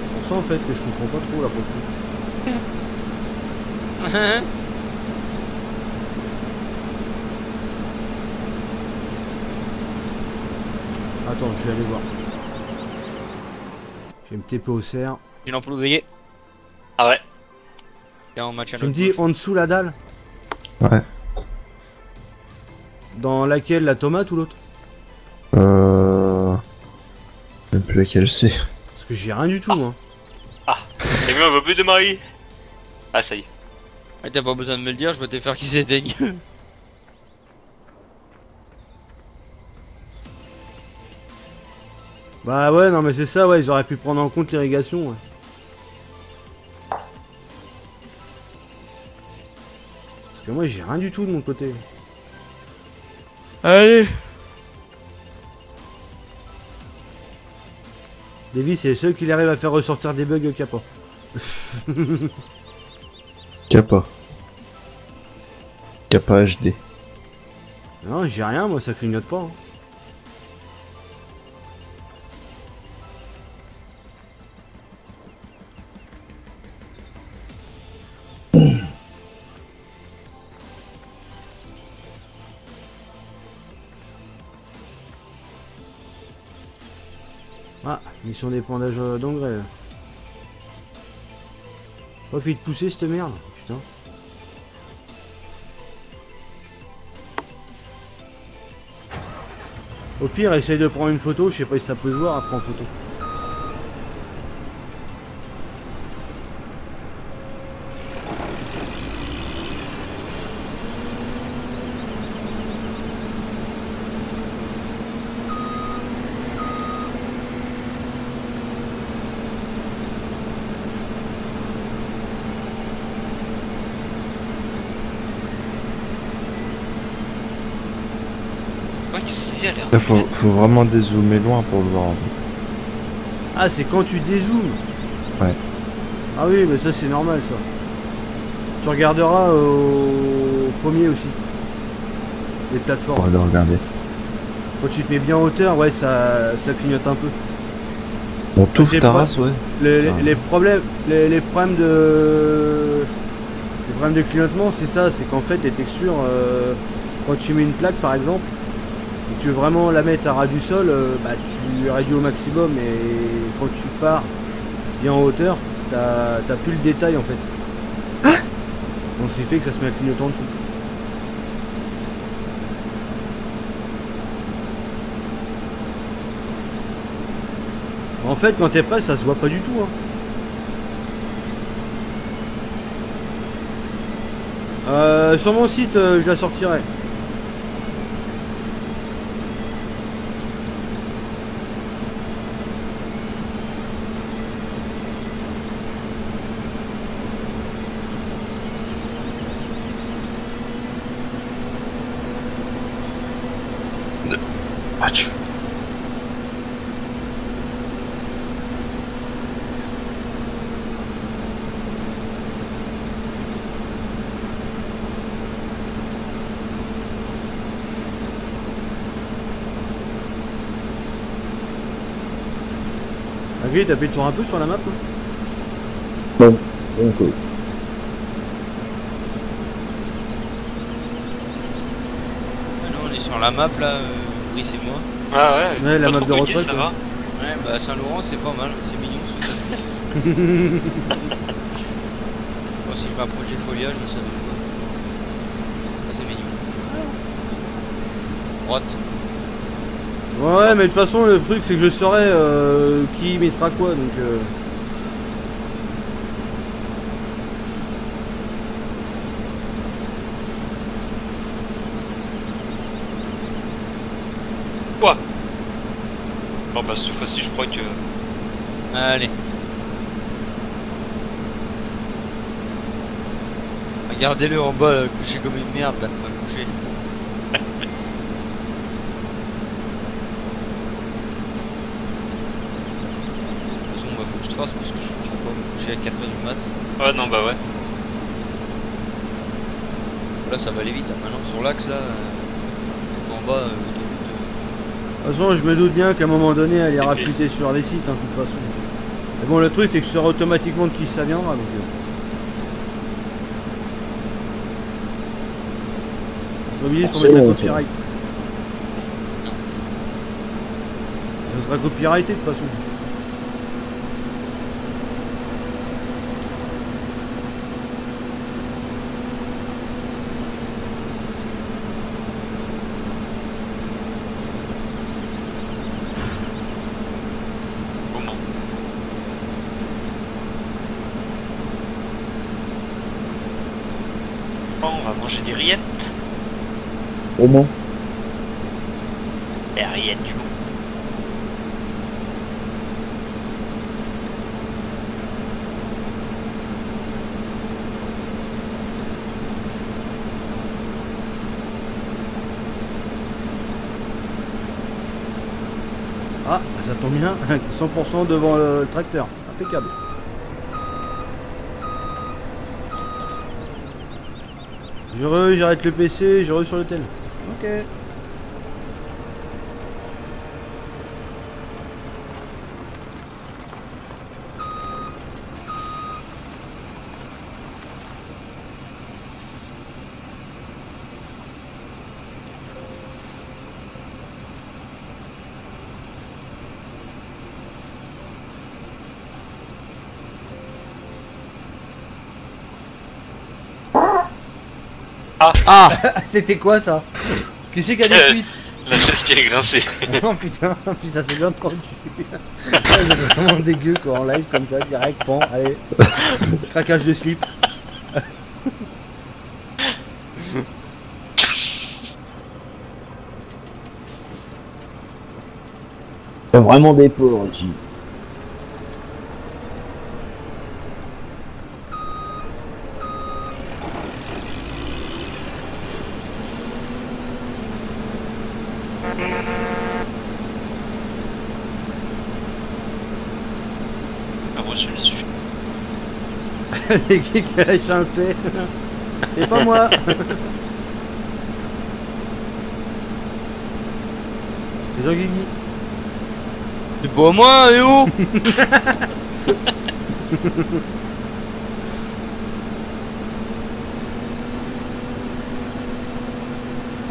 Speaker 3: C'est pour ça en fait que je comprends pas trop là pour le coup. Attends, je vais aller voir. Je vais me TP au cerf.
Speaker 7: J'ai l'ampoule ouvrier.
Speaker 2: Ah ouais.
Speaker 7: Et en match à
Speaker 3: Tu me
Speaker 7: notre
Speaker 3: dis
Speaker 7: gauche.
Speaker 3: en dessous la dalle?
Speaker 4: Ouais.
Speaker 3: Dans laquelle, la tomate ou l'autre?
Speaker 4: Je sais plus laquelle c'est.
Speaker 3: Parce que j'ai rien du tout moi.
Speaker 2: Ah, t'as vu, on va plus démarrer. Ah ça y est.
Speaker 7: Ah, t'as pas besoin de me le dire, je vais te faire qui s'éteigne.
Speaker 3: Bah ouais, non mais c'est ça, ouais, ils auraient pu prendre en compte l'irrigation. Ouais. Parce que moi j'ai rien du tout de mon côté.
Speaker 7: Allez.
Speaker 3: Davy c'est le seul qui arrive à faire ressortir des bugs qu'il n'y a pas.
Speaker 4: Kappa. Kappa HD.
Speaker 3: Non, j'ai rien, moi ça clignote pas. Hein. Ah, mission d'épandage d'engrais. Pas fait de pousser cette merde, putain. Au pire, essaye de prendre une photo, je sais pas si ça peut se voir après en photo.
Speaker 2: Ouais, qu'est-ce qu'il y a l'air?
Speaker 4: Là, faut vraiment dézoomer loin pour le voir.
Speaker 3: Ah, c'est quand tu dézoomes.
Speaker 4: Ouais.
Speaker 3: Ah oui, mais ça c'est normal ça. Tu regarderas au premier aussi. Les plateformes.
Speaker 4: On va le regarder.
Speaker 3: Quand tu te mets bien en hauteur, ouais, ça clignote un peu.
Speaker 4: On touche
Speaker 3: C'est
Speaker 4: ta
Speaker 3: pas-
Speaker 4: race, ouais.
Speaker 3: Les problèmes de clignotement, c'est ça, c'est qu'en fait les textures, quand tu mets une plaque par exemple, et que tu veux vraiment la mettre à ras du sol, bah, tu réduis au maximum et quand tu pars bien en hauteur, t'as plus le détail en fait. Donc ce qui fait que ça se met à clignoter en dessous. En fait, quand t'es prêt, ça se voit pas du tout. Hein. Sur mon site, je la sortirai. Agri, t'as fait le tour un peu sur la map, toi?
Speaker 8: Bon, donc
Speaker 7: Ah non, on est sur la map là, oui c'est moi.
Speaker 2: Ah ouais,
Speaker 3: Ouais, la
Speaker 2: pas
Speaker 3: map
Speaker 2: trop
Speaker 3: de
Speaker 2: bugué,
Speaker 3: retraite,
Speaker 2: ça
Speaker 3: ouais.
Speaker 2: va.
Speaker 7: Ouais, bah Saint-Laurent c'est pas mal, c'est mignon ce tapis. Bon, si je m'approche du foliage, ça donne quoi? Ah, c'est mignon. Droite.
Speaker 3: Ouais, mais de toute façon, le truc, c'est que je saurais qui mettra quoi, donc...
Speaker 2: Quoi? Bon bah cette fois-ci je crois que...
Speaker 7: Allez. Regardez-le en bas, là, couché comme une merde, là, pas couché. De toute façon, bah, faut que je trace parce que je ne peux pas me coucher à 4h du mat.
Speaker 2: Ouais non bah ouais.
Speaker 7: Là, ça va aller vite, hein. Maintenant sur l'axe là, en bas,
Speaker 3: De toute façon, je me doute bien qu'à un moment donné, elle ira fuiter sur les sites, hein, de toute façon. Mais bon, le truc, c'est que je saurai automatiquement de qui ça viendra, donc... Je suis obligé de mettre un copyright. Ça sera copyrighté, de toute façon.
Speaker 2: Comment? Bon, on va manger des rillettes.
Speaker 8: comment?
Speaker 2: Les rillettes du monde.
Speaker 3: Ah, ça tombe bien, 100% devant le tracteur. Impeccable. J'arrête le PC, je sur le tel. Ok.
Speaker 7: Ah
Speaker 3: C'était quoi ça? Qui c'est qui a des suites?
Speaker 2: La chaise qui est grincée.
Speaker 3: Oh putain, puis ça s'est bien entendu. C'est vraiment dégueu quoi, en live comme ça, direct, pan, allez. Craquage de slip.
Speaker 8: Il y a vraiment des porcs ici.
Speaker 2: Ah moi je suis dessus.
Speaker 3: C'est qui a échappé? C'est pas moi. C'est Jean-Guigui.
Speaker 7: c'est pas moi, et où?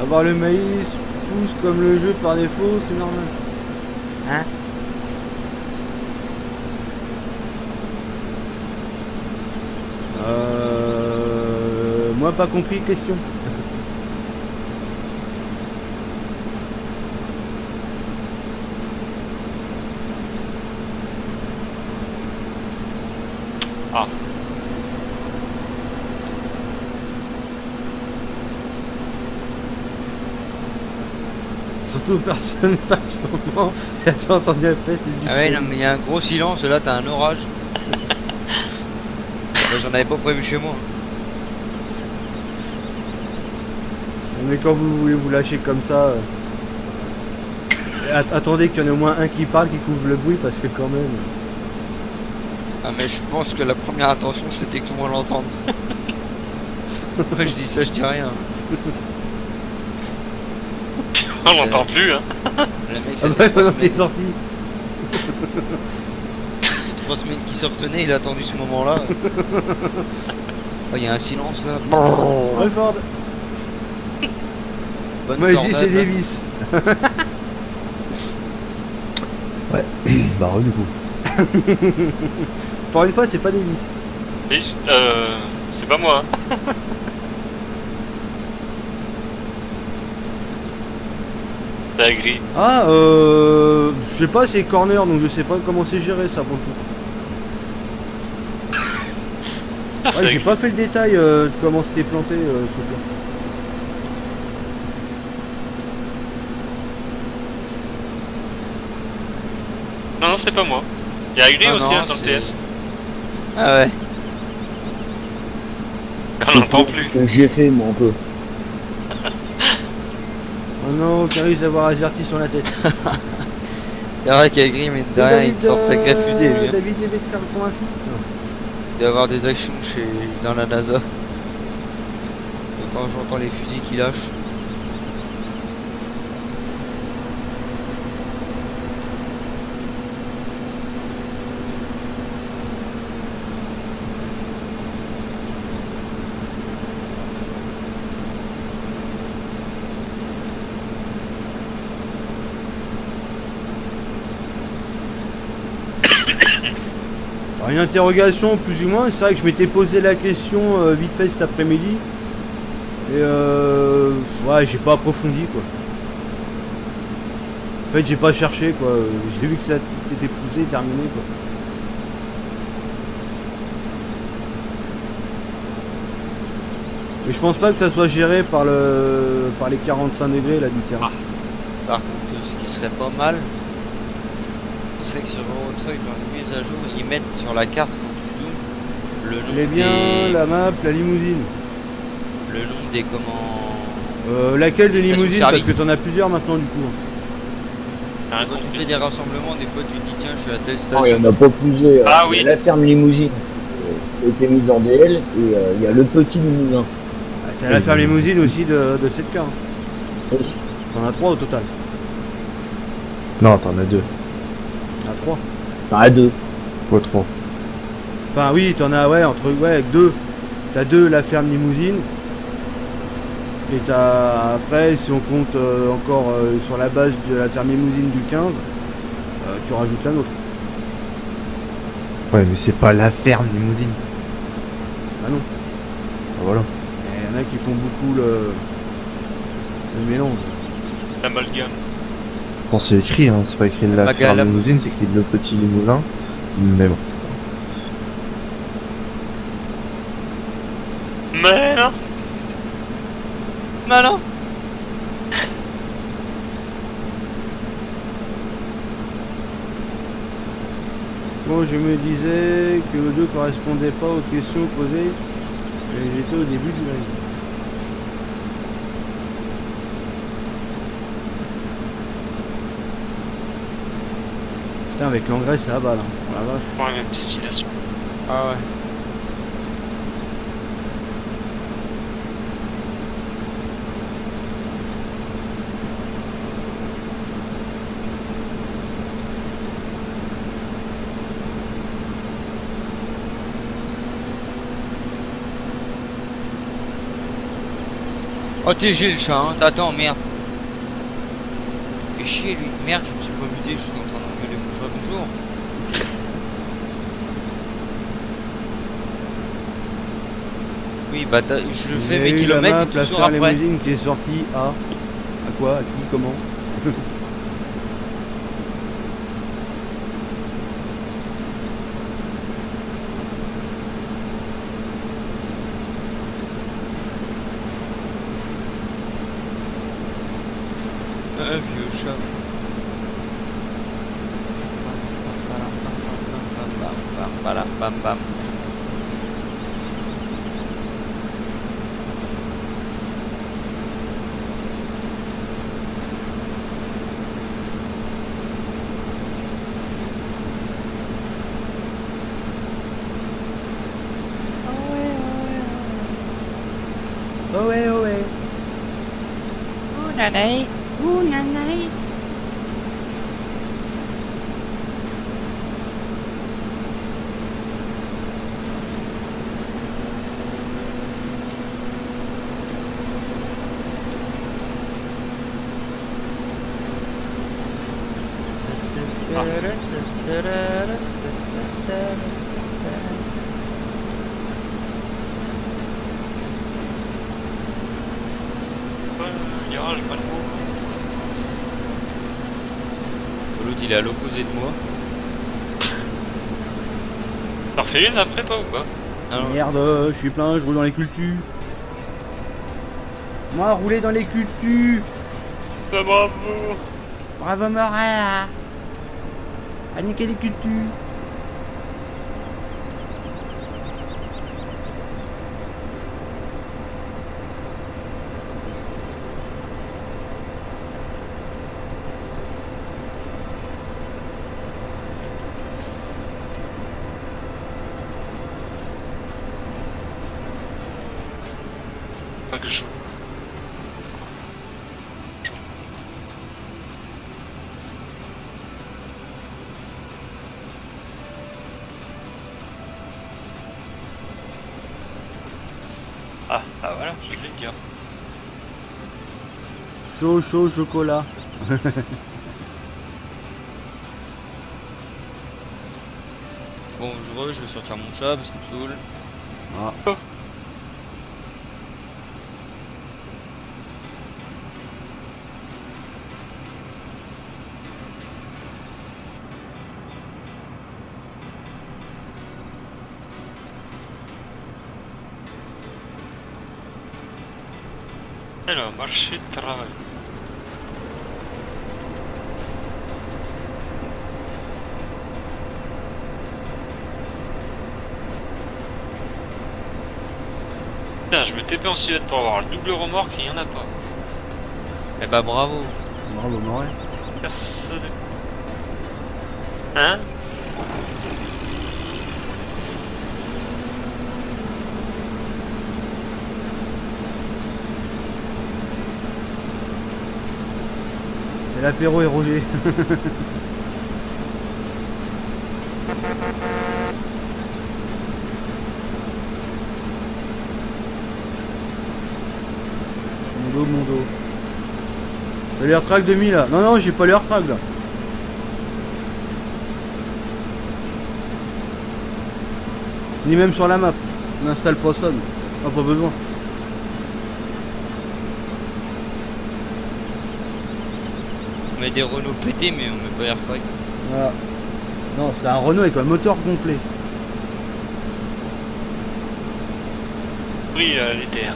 Speaker 3: Avoir le maïs pousse comme le jeu par défaut, c'est normal. Hein? Moi pas compris, question.
Speaker 2: Ah.
Speaker 3: Surtout personne pas ce moment. Et t'as entendu après, c'est du
Speaker 7: Ah ouais,
Speaker 3: feu.
Speaker 7: non, mais il y a un gros silence, là, t'as un orage. Bah, j'en avais pas prévu chez moi.
Speaker 3: Mais quand vous voulez vous lâcher comme ça, attendez qu'il y en ait au moins un qui parle, qui couvre le bruit, parce que quand même...
Speaker 7: Ah, mais je pense que la première intention c'était que tout le monde l'entende. Après, je dis ça, je dis rien.
Speaker 2: On l'entend plus hein.
Speaker 7: Le mec,
Speaker 3: Ah
Speaker 7: ça
Speaker 3: bah
Speaker 7: fait pas
Speaker 3: non,
Speaker 7: de
Speaker 3: il est
Speaker 7: mec.
Speaker 3: sorti.
Speaker 7: 3 semaines qu'il se retenait, il a attendu ce moment-là. Oh, il y a un silence là.
Speaker 3: Ouais, Ford.
Speaker 7: Bonne
Speaker 3: Moi, je dis
Speaker 7: tornade,
Speaker 3: c'est
Speaker 7: là.
Speaker 3: Davis.
Speaker 4: Ouais, bah du coup.
Speaker 3: Pour une fois, c'est pas Davis.
Speaker 2: Et, c'est pas moi. T'as gris.
Speaker 3: Ah, je sais pas, c'est corner, donc je sais pas comment c'est géré ça pour le coup. Ouais, j'ai pas fait le détail de comment c'était planté ce truc-là.
Speaker 2: Non, non, c'est pas moi. Il y a gris
Speaker 7: Ah
Speaker 2: aussi
Speaker 7: non,
Speaker 2: hein, dans le
Speaker 7: c'est-
Speaker 2: TS.
Speaker 7: Ah ouais.
Speaker 2: On l'entend plus.
Speaker 8: J'ai fait moi un peu.
Speaker 3: Oh non, Caris avoir azerty sur la tête.
Speaker 7: C'est vrai qu'il y a gris, mais
Speaker 3: C'est
Speaker 7: derrière il sort sa greffe fusée. Lui, hein.
Speaker 3: David DB86.
Speaker 7: Il doit y avoir des actions dans la NASA. Et quand j'entends les fusils qu'il lâche.
Speaker 3: Alors, une interrogation plus ou moins, c'est vrai que je m'étais posé la question vite fait cet après-midi. Et ouais, j'ai pas approfondi quoi. En fait, j'ai pas cherché quoi. J'ai vu que c'était poussé et terminé quoi. Mais je pense pas que ça soit géré par les 45 degrés là du terrain.
Speaker 7: Par contre, ce qui serait pas mal, c'est que sur Eurotreuil, dans les mises à jour, ils mettent sur la carte quand tu zoomes le nom
Speaker 3: Elle est bien,
Speaker 7: des...
Speaker 3: la map, la limousine.
Speaker 7: Le nom des comment...
Speaker 3: Laquelle de
Speaker 7: Les stations
Speaker 3: limousine?
Speaker 7: de
Speaker 3: Parce que
Speaker 7: service.
Speaker 3: t'en as plusieurs maintenant du coup.
Speaker 2: Rien
Speaker 7: Quand tu
Speaker 2: compris.
Speaker 7: fais des rassemblements, des fois tu te dis tiens, je suis à telle
Speaker 8: Non, il y
Speaker 7: station.
Speaker 8: en a pas plusieurs.
Speaker 2: Ah
Speaker 8: Il y a
Speaker 2: oui.
Speaker 8: la ferme limousine qui a été mise en DL et il y a le petit limousin.
Speaker 3: Ah, t'as la ferme limousine aussi de 7K. Hein.
Speaker 8: Oui.
Speaker 3: T'en as 3 au total.
Speaker 4: Non, t'en as deux.
Speaker 3: T'en as 3.
Speaker 8: Ah, deux.
Speaker 4: Pas trois.
Speaker 3: Enfin oui, t'en as avec 2. T'as 2 la ferme limousine. Et t'as après, si on compte encore sur la base de la ferme limousine du 15, tu rajoutes la nôtre.
Speaker 4: Ouais, mais c'est pas la ferme limousine.
Speaker 3: Ah non.
Speaker 4: Ah, voilà.
Speaker 3: Il y en a qui font beaucoup le mélange.
Speaker 2: L'amalgame.
Speaker 4: Quand c'est écrit, hein, c'est pas écrit la
Speaker 7: Bagarre
Speaker 4: ferme
Speaker 7: la-
Speaker 4: limousine, c'est écrit le petit limousin. Mais bon.
Speaker 2: Mais non.
Speaker 7: Malin.
Speaker 3: Bon, je me disais que le 2 correspondait pas aux questions posées. Et j'étais au début du live. Putain, avec l'engrais, ça va là. Oh la vache.
Speaker 2: Pour la même destination.
Speaker 7: Ah ouais. Oh t'es Gilles le chat hein, t'attends merde. Fais chier lui, merde je me suis pas muté, je suis en train d'engueuler mon chat, bonjour. Oui bah je fais
Speaker 3: Il y a
Speaker 7: mes
Speaker 3: eu
Speaker 7: kilomètres
Speaker 3: la
Speaker 7: et
Speaker 3: map,
Speaker 7: tu
Speaker 3: la
Speaker 7: sors
Speaker 3: ferme
Speaker 7: après.
Speaker 3: limousine qui est sortie à quoi, à qui, comment.
Speaker 7: Un vieux chat. Bam, bam, bam.
Speaker 3: Oh ouais, oh ouais.
Speaker 7: Ouh nanay.
Speaker 3: Ouh, nanay.
Speaker 2: Garage, pas le mot.
Speaker 7: L'autre il est à l'opposé de moi.
Speaker 2: T'en refais une après toi ou quoi?
Speaker 7: Non,
Speaker 3: Merde, je suis plein, je roule dans les cultus. Moi, rouler dans les cultus.
Speaker 2: Bah, bravo.
Speaker 3: Bravo, Morin. À niquer les cultus.
Speaker 2: Pas que je... Ah voilà, je l'ai dit.
Speaker 3: Chaud, chaud, chocolat.
Speaker 7: bon, je vais sortir mon chat parce qu'il me saoule.
Speaker 3: Ah.
Speaker 2: Alors, marché de travail. Putain, je me TP en civette pour avoir le double remorque et il y en a pas.
Speaker 7: Eh bah bravo.
Speaker 3: Bravo, Morin.
Speaker 2: Personne. Hein?
Speaker 3: C'est l'apéro et Roger. Mon dos. T'as l'air track 2000 là? Non, j'ai pas l'air track là. Ni même sur la map. On installe pas ça. On a pas besoin.
Speaker 7: On met des Renault pétés mais on met pas l'air crack.
Speaker 3: Voilà. Non, c'est un Renault avec un moteur gonflé.
Speaker 2: Oui, l'éther.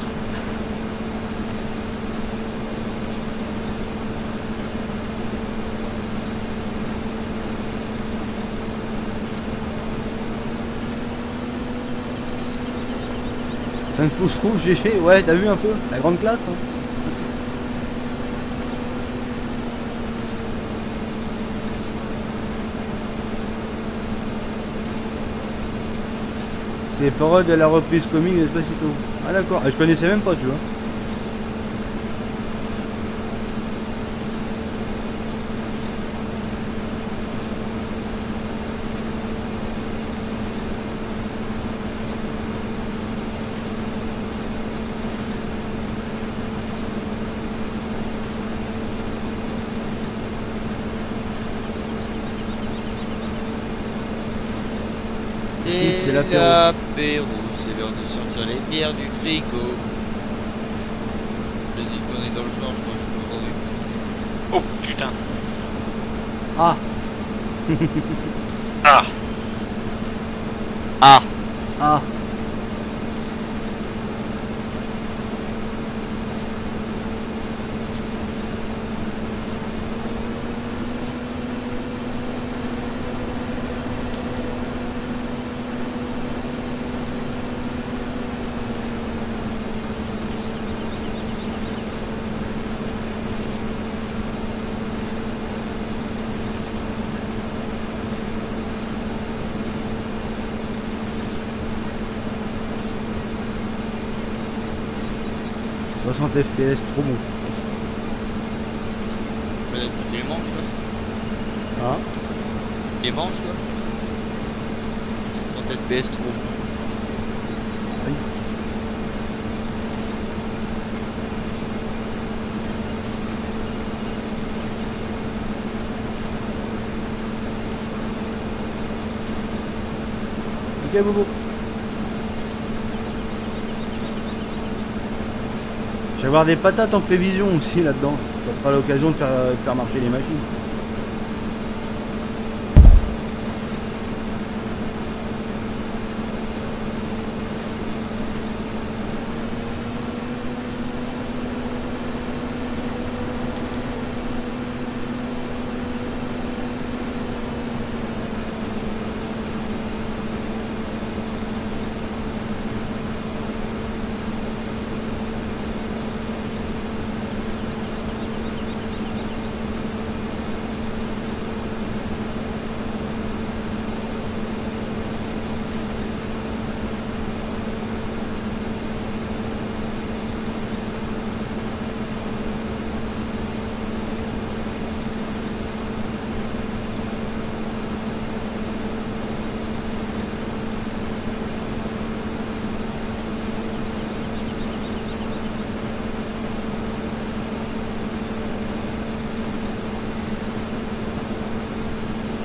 Speaker 2: «
Speaker 3: 5 pouces rouges, GG, ouais, t'as vu un peu? La grande classe, hein. C'est les paroles de la reprise comique d'Espacito. Ah d'accord, je connaissais même pas, tu vois. C'est l'apéro.
Speaker 7: L'apéro, c'est l'heure de sortir les bières du frigo. J'ai dit qu'on est dans le genre, je crois que j'ai toujours vu.
Speaker 2: Oh putain.
Speaker 3: Ah.
Speaker 2: Ah.
Speaker 7: Ah.
Speaker 3: Ah. « 60 FPS, trop bon. »
Speaker 7: Les manches là.
Speaker 3: Ah.
Speaker 7: Les manches là. 30 FPS trop.
Speaker 3: Oui. Ok, Bobo. Je vais avoir des patates en prévision aussi là-dedans. Ça fera l'occasion de faire marcher les machines.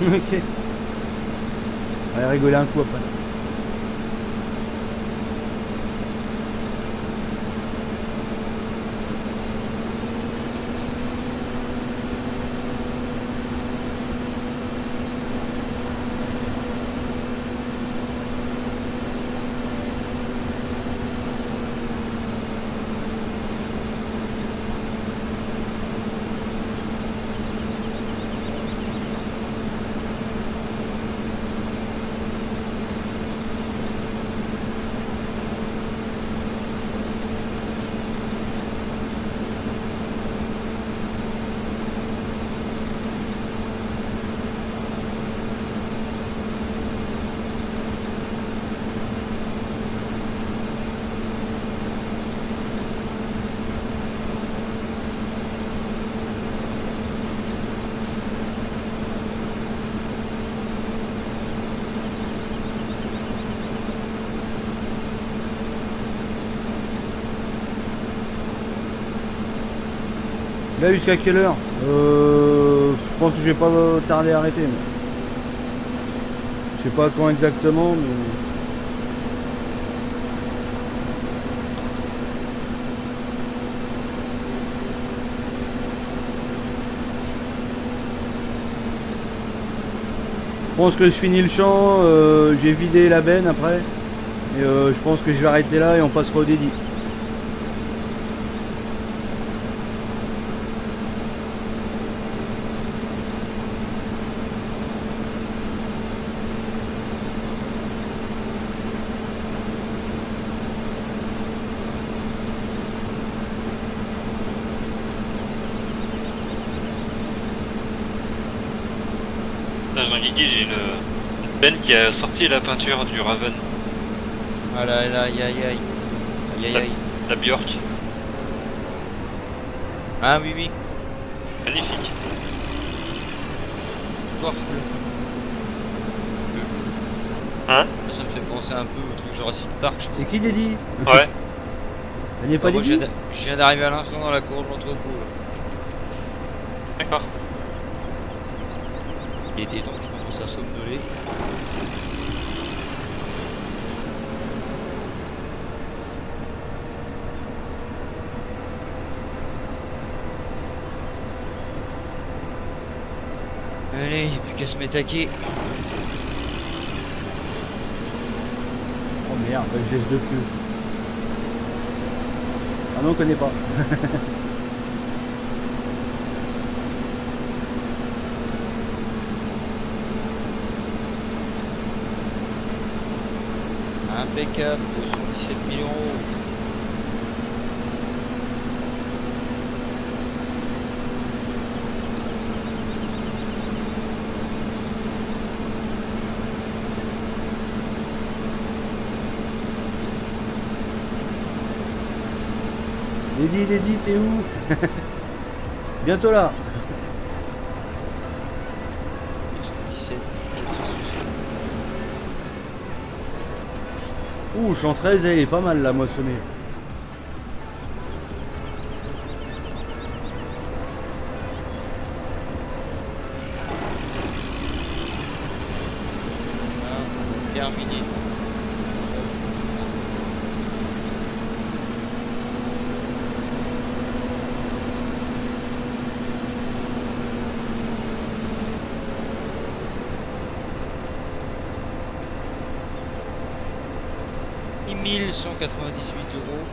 Speaker 3: Ok. On va rigoler un coup après. Là jusqu'à quelle heure je pense que je vais pas tarder à arrêter. Mais... je sais pas quand exactement, mais... je pense que je finis le champ, j'ai vidé la benne après. Et je pense que je vais arrêter là et on passera au dédit.
Speaker 2: Jean-Guigui, j'ai une benne qui a sorti la peinture du Raven.
Speaker 7: Ah là là, aïe aïe aïe. Aïe aïe aïe.
Speaker 2: La Björk.
Speaker 7: Ah oui oui.
Speaker 2: Magnifique.
Speaker 7: Noir.
Speaker 2: Hein?
Speaker 7: Ça me fait penser un peu au truc Jurassic Park, je
Speaker 3: C'est qui Dédi?
Speaker 2: Ouais.
Speaker 3: Ça n'est pas
Speaker 7: moi,
Speaker 3: Dédi?
Speaker 7: je viens d'arriver à l'instant dans la cour de l'entrepôt.
Speaker 2: D'accord.
Speaker 7: Il était donc je commence à somnoler. Allez, il n'y a plus qu'à se m'attaquer.
Speaker 3: Oh merde, je laisse deux queues. Ah non, on connaît pas.
Speaker 7: Impeccable, 217 000 €.
Speaker 3: Dédi, t'es où? Bientôt là.
Speaker 7: 217, 460.
Speaker 3: Ouh, champ 13, elle est pas mal la moissonnée.
Speaker 7: Terminé. 6198 euros.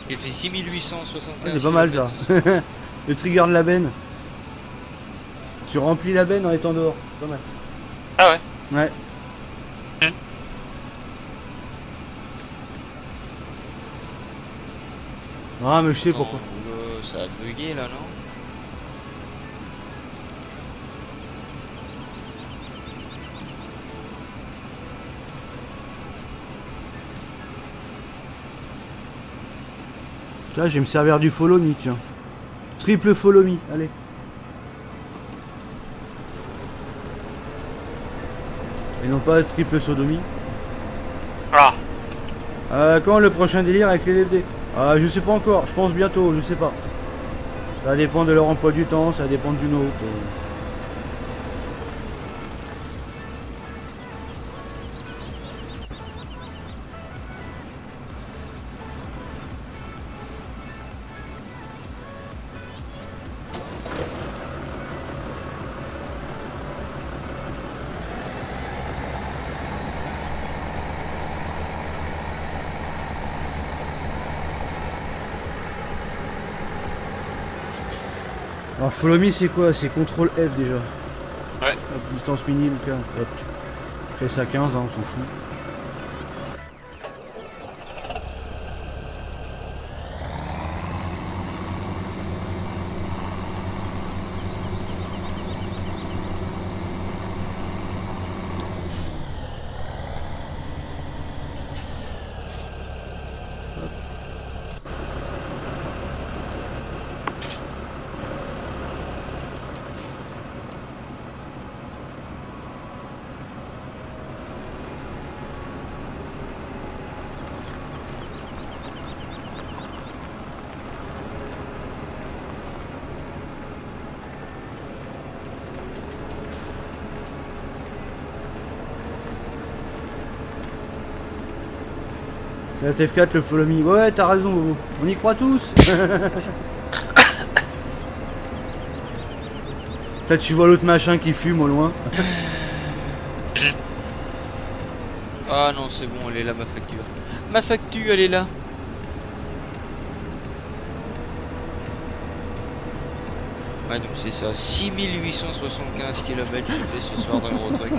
Speaker 7: J'ai fait 6875.
Speaker 3: Ah, c'est pas mal ça. Le trigger de la benne. Tu remplis la benne en étant dehors. Pas mal.
Speaker 2: Ah ouais.
Speaker 3: Ouais. Ah mais je sais pourquoi.
Speaker 7: Oh, ça a bugué là, non?
Speaker 3: Là, je vais me servir du follow me, tiens. Triple follow me, allez. Et non pas triple sodomie.
Speaker 2: Ah.
Speaker 3: Quand le prochain délire avec les LFD? Je sais pas encore, je pense bientôt, je sais pas. Ça dépend de leur emploi du temps, ça dépend d'une autre. Alors follow me c'est quoi? C'est CTRL F déjà.
Speaker 2: Ouais.
Speaker 3: Hop, distance minime 15. Hop. Je fais ça 15, hein, on s'en fout. C'est la TF4 le follow me. Ouais, t'as raison, Bobo. On y croit tous. Là, tu vois l'autre machin qui fume au loin.
Speaker 7: Ah non, c'est bon, elle est là, ma facture. Ma facture, elle est là. Ouais, donc c'est ça, 6875 km j'ai fait ce soir dans l'Eurotruck.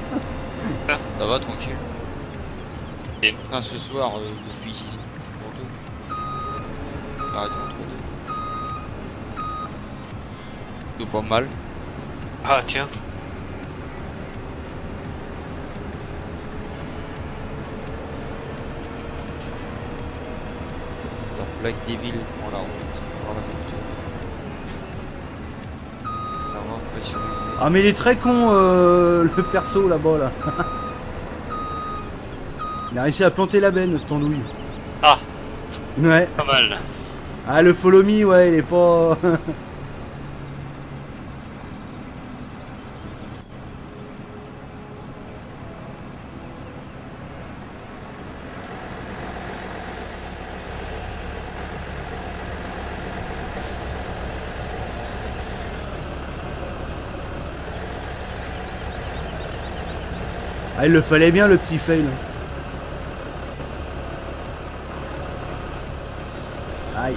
Speaker 7: Ça va, tranquille. Enfin, ce soir, depuis ici. Arrête entre deux. C'est pas mal.
Speaker 2: Ah tiens.
Speaker 7: Alors, Black Devil prend la route. Prend la voiture. On va voir pressurisé.
Speaker 3: Ah mais il est très con le perso là-bas là. Il a réussi à planter la benne, cette andouille.
Speaker 2: Ah.
Speaker 3: Ouais.
Speaker 2: Pas mal.
Speaker 3: Ah le follow me, ouais, il est pas... Ah il le fallait bien le petit fail. Aïe.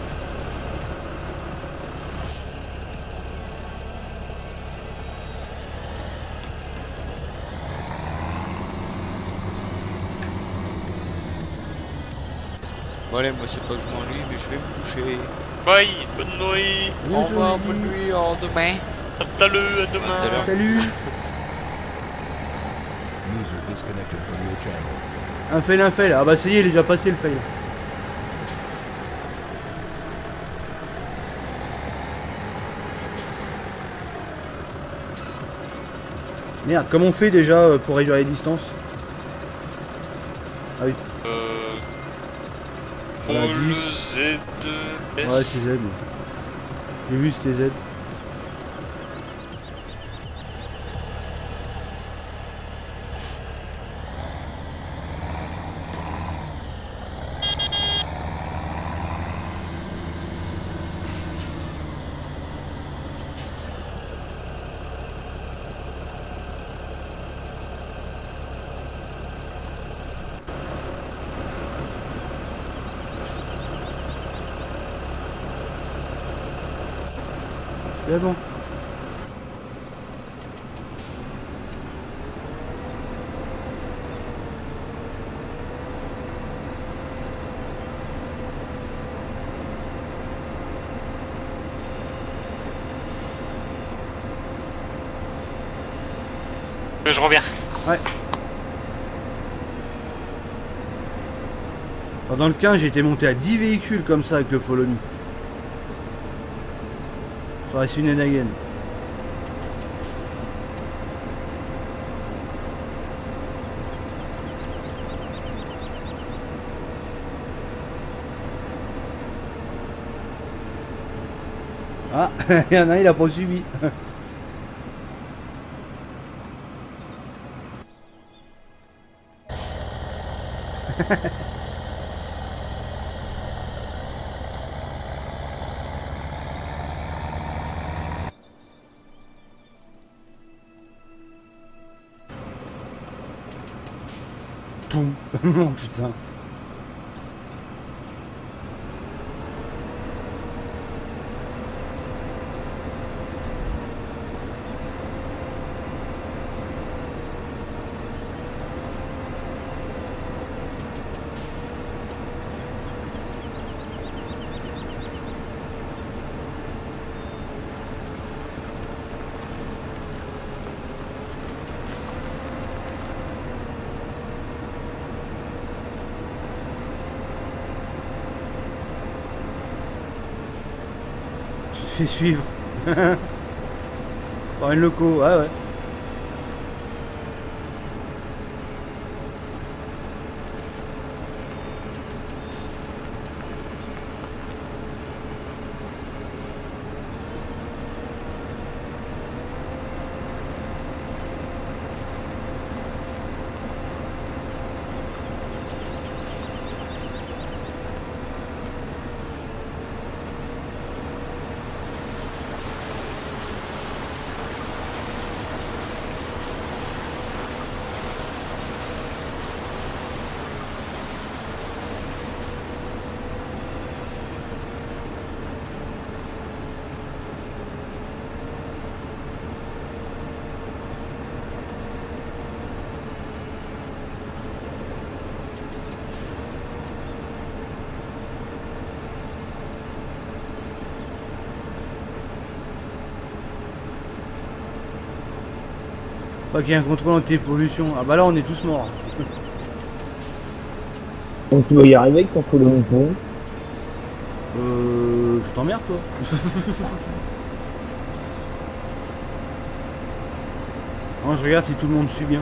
Speaker 7: Bon allez, moi c'est pas que je m'ennuie, mais je vais me coucher.
Speaker 2: Bye, bonne nuit.
Speaker 7: Au revoir, bonne nuit, à demain.
Speaker 2: À demain.
Speaker 3: Salut.
Speaker 1: User disconnected from your channel.
Speaker 3: Un fail. Ah bah ça y est, il est déjà passé le fail. Merde, comment on fait déjà pour réduire les distances? Ah oui. Voilà,
Speaker 2: le
Speaker 3: 10.
Speaker 2: Z, S.
Speaker 3: Ouais, c'est Z. J'ai vu c'était Z. C'est bon.
Speaker 2: Je reviens.
Speaker 3: Ouais. Dans le 15, j'étais monté à 10 véhicules comme ça avec le Follow Me. Sur la Sunenagen. Ah, il y en a un, il a pas suivi. Poum. Oh putain. Tu te fais suivre. Par une loco, ah ouais. Pas qu'il y ait un contrôle anti-pollution. Ah bah là on est tous morts.
Speaker 8: Donc tu vas y arriver avec ton Follow Me pour
Speaker 3: Je t'emmerde toi. Non, je regarde si tout le monde suit bien.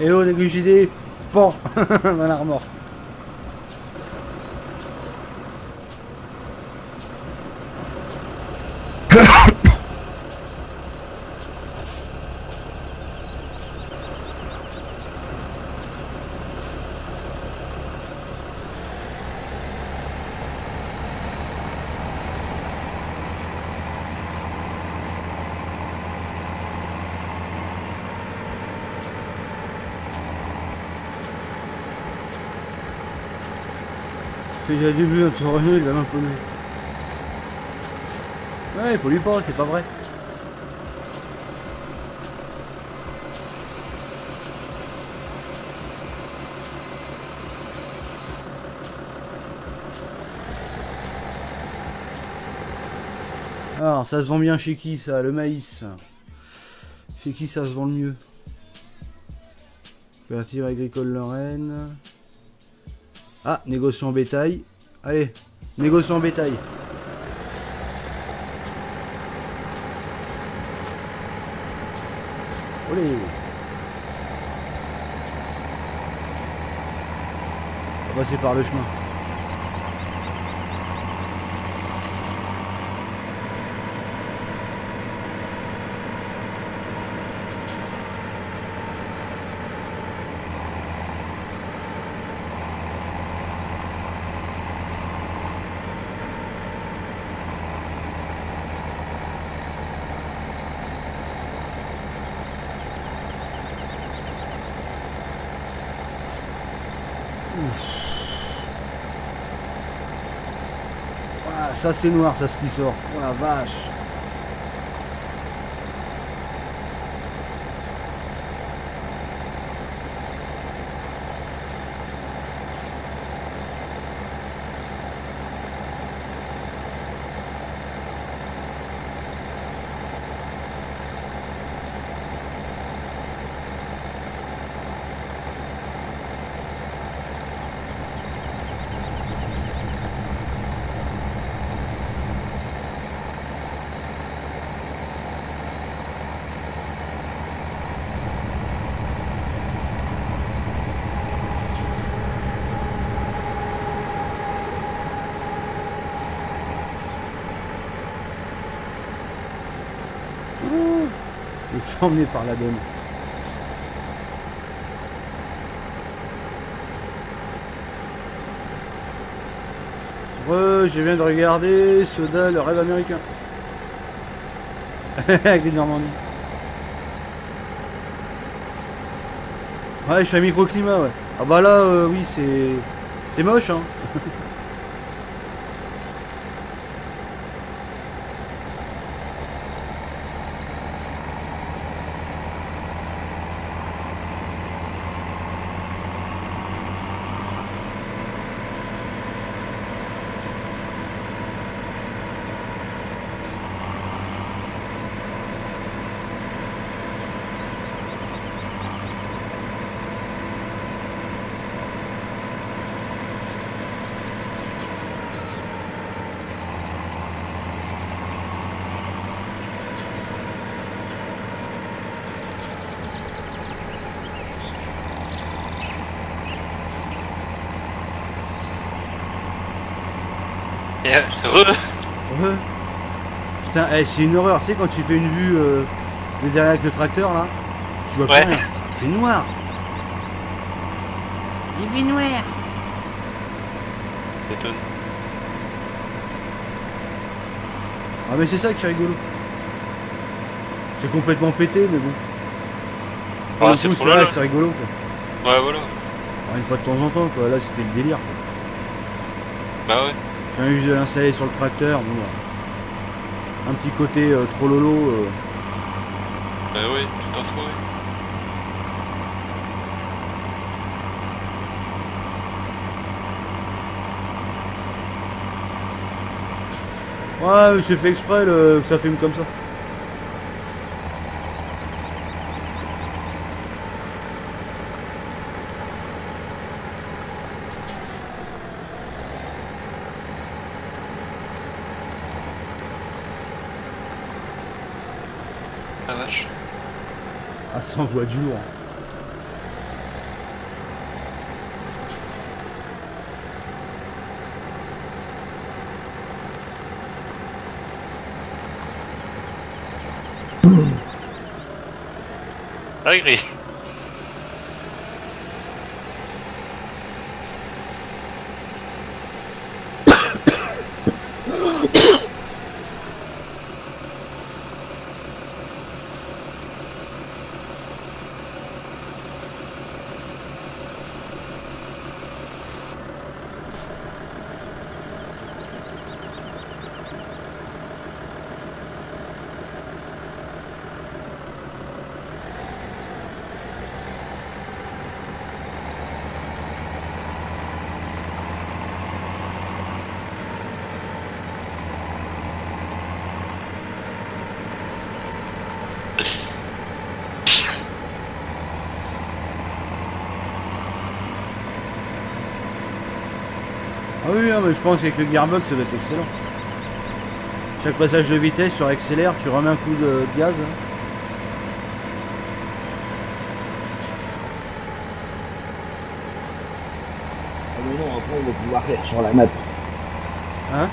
Speaker 3: Et oh, les JD, pan dans la remorque. J'ai déjà début notre Renault, il va un peu. Ouais, il pollue pas, c'est pas vrai. Alors, ça se vend bien chez qui ça? Le maïs. Chez qui ça se vend le mieux? Coopérative agricole Lorraine. Ah, négociant bétail. Allez, négociant bétail. Olé. On va passer par le chemin. Voilà, ça c'est noir, ça ce qui sort. Oh la vache. Je suis emmené par la donne. Je viens de regarder Soda, le rêve américain. Avec les Normandies. Ouais, je suis à microclimat, ouais. Ah bah là, oui, c'est moche, hein. Putain, c'est une horreur, tu sais quand tu fais une vue de derrière avec le tracteur là, tu vois plus rien. Il fait noir. Il fait noir.
Speaker 2: M'étonne.
Speaker 3: Ah mais c'est ça qui est rigolo. C'est complètement pété mais bon.
Speaker 2: Ah, c'est trop là.
Speaker 3: C'est rigolo quoi.
Speaker 2: Ouais voilà.
Speaker 3: Alors, une fois de temps en temps quoi, là c'était le délire quoi.
Speaker 2: Bah ouais.
Speaker 3: Je viens juste de l'installer sur le tracteur, bon, un petit côté trop lolo.
Speaker 2: Bah ouais, tout en trop,
Speaker 3: ouais. Ouais, j'ai fait exprès que ça filme comme ça.
Speaker 2: La vache.
Speaker 3: Ah, ça envoie du lourd.
Speaker 2: Agréé.
Speaker 3: Ah oui, mais je pense qu'avec le gearbox ça va être excellent. Chaque passage de vitesse sur accélère, tu remets un coup de gaz.
Speaker 8: Ah mais non, après on va pouvoir faire sur la map.
Speaker 3: Hein?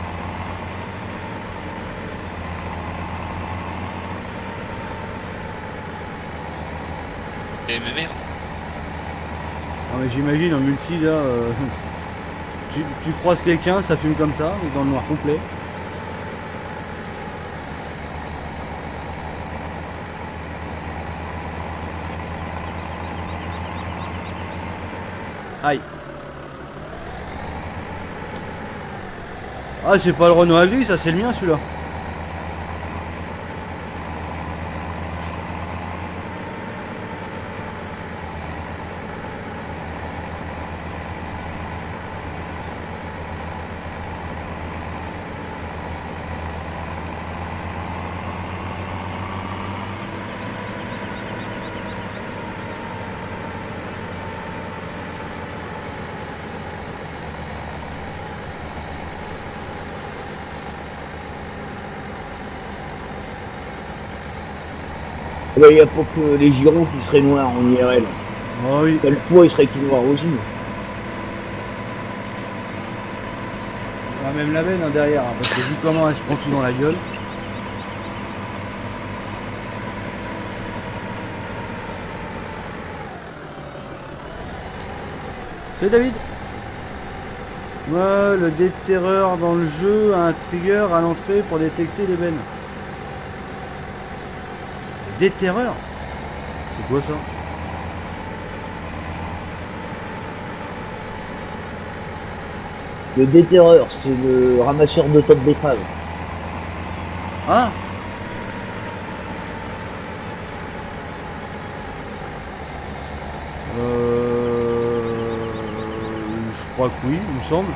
Speaker 2: Et mais merde.
Speaker 3: Ah mais j'imagine en multi là, tu croises quelqu'un, ça fume comme ça, mais dans le noir complet. Aïe. Ah, c'est pas le Renault gris, ça c'est le mien celui-là.
Speaker 8: Il n'y a pas que les girons qui seraient noirs en IRL.
Speaker 3: Oh oui.
Speaker 8: Le poids il serait tout noir aussi.
Speaker 3: Ah, même la veine hein, derrière, hein, parce que vu comment elle se prend tout dans la gueule. Salut David. Ouais, le déterreur dans le jeu a un trigger à l'entrée pour détecter les veines. Déterreur? C'est quoi ça?
Speaker 8: Le déterreur, c'est le ramasseur de tas de betteraves.
Speaker 3: Ah! Je crois que oui, il me semble.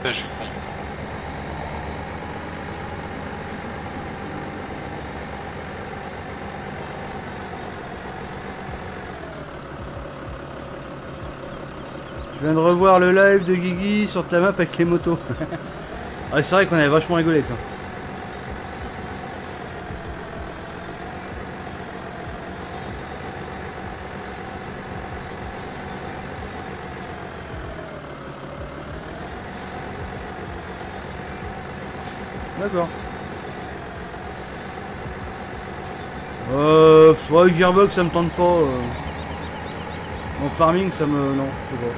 Speaker 2: Je suis con.
Speaker 3: Je viens de revoir le live de Guigui sur ta map avec les motos. Ah, c'est vrai qu'on avait vachement rigolé avec ça. D'accord. Ouais, Gearbox ça me tente pas. En farming ça me... non, je sais pas.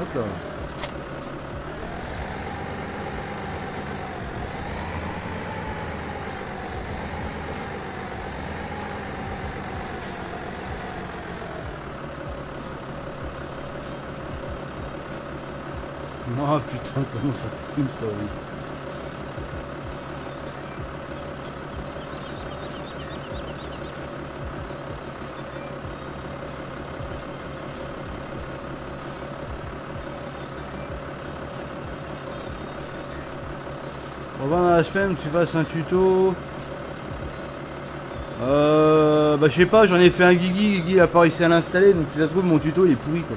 Speaker 3: Hop là. Oh putain, comment ça fume ça, oui. On va dans la semaine que tu fasses un tuto. Bah je sais pas, j'en ai fait un Guigui, Guigui a pas réussi à l'installer, donc si ça se trouve mon tuto il est pourri quoi.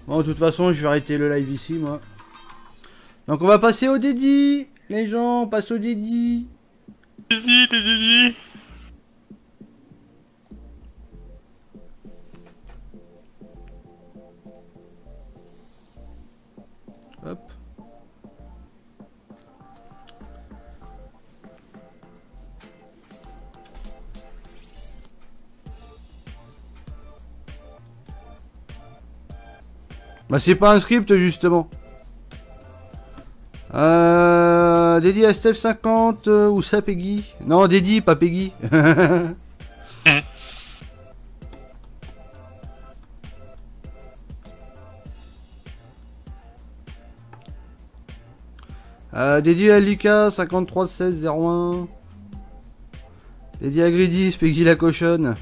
Speaker 3: Bon, de toute façon, je vais arrêter le live ici, moi. Donc, on va passer au dédi. Les gens, on passe au dédi.
Speaker 2: Dédi.
Speaker 3: Hop. Bah c'est pas un script justement. Dédié à Steph 50 ou ça Peggy. Non dédié pas Peggy. Dédié à Lucas 531601. Dédié à Gridis, Peggy la cochonne.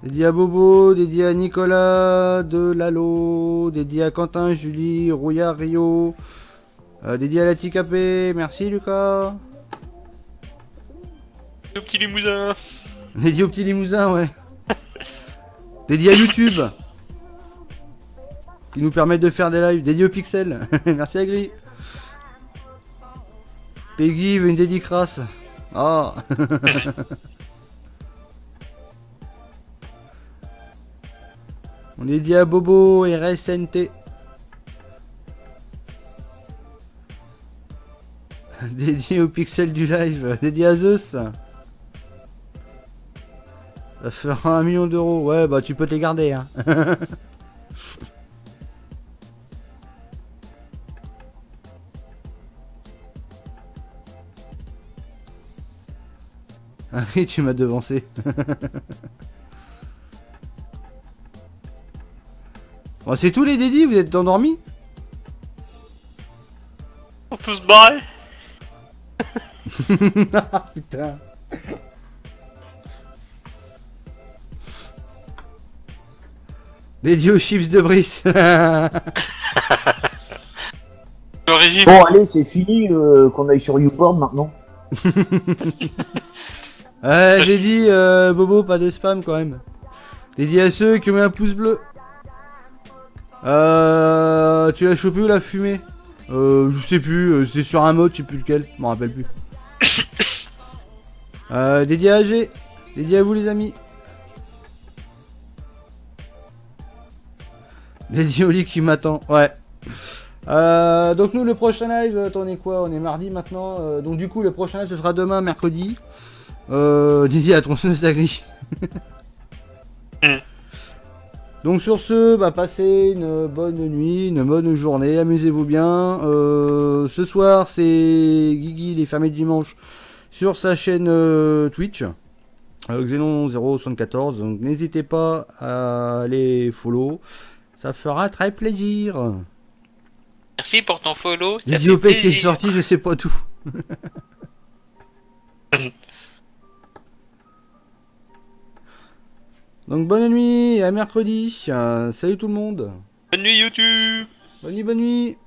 Speaker 3: Dédié à Bobo, dédié à Nicolas de Lalo, dédié à Quentin, Julie, Rouillard, Rio, dédié à la Ticapé, merci Lucas.
Speaker 2: Le petit limousin.
Speaker 3: Dédié au petit limousin, ouais. Dédié à YouTube, qui nous permettent de faire des lives, dédié au Pixel, merci à Gris. Peggy veut une dédicrasse. Ah. On est dit à Bobo et RSNT. Dédié au pixel du live. Dédié à Zeus. Ça fera 1 million d'euros. Ouais, bah tu peux te les garder. Hein. Ah oui, tu m'as devancé. Bon, c'est tous les dédits, vous êtes endormis?
Speaker 2: On peut se barrer.
Speaker 3: Ah putain. Dédié aux chips de Brice.
Speaker 2: Le régime.
Speaker 8: Bon, allez, c'est fini qu'on aille sur YouPorn maintenant.
Speaker 3: Ouais, j'ai dit, Bobo, pas de spam quand même. Dédié à ceux qui ont mis un pouce bleu. Tu l'as chopé ou la fumée? Je sais plus, c'est sur un mode, je sais plus lequel, je m'en rappelle plus. Dédié à AG, dédié à vous les amis. Dédié au lit qui m'attend, ouais. Donc nous le prochain live, on est quoi? On est mardi maintenant, donc du coup le prochain live ce sera demain, mercredi. Dédié à tronçonneuse d'agri. Donc sur ce, bah passez une bonne nuit, une bonne journée, amusez-vous bien. Ce soir c'est Guigui, il est fermé le dimanche sur sa chaîne Twitch, Xenon074, donc n'hésitez pas à les follow, ça fera très plaisir.
Speaker 2: Merci pour ton follow.
Speaker 3: Didiopé qui est sorti, je sais pas tout. Donc bonne nuit, à mercredi. Salut tout le monde.
Speaker 2: Bonne nuit YouTube.
Speaker 3: Bonne nuit, bonne nuit.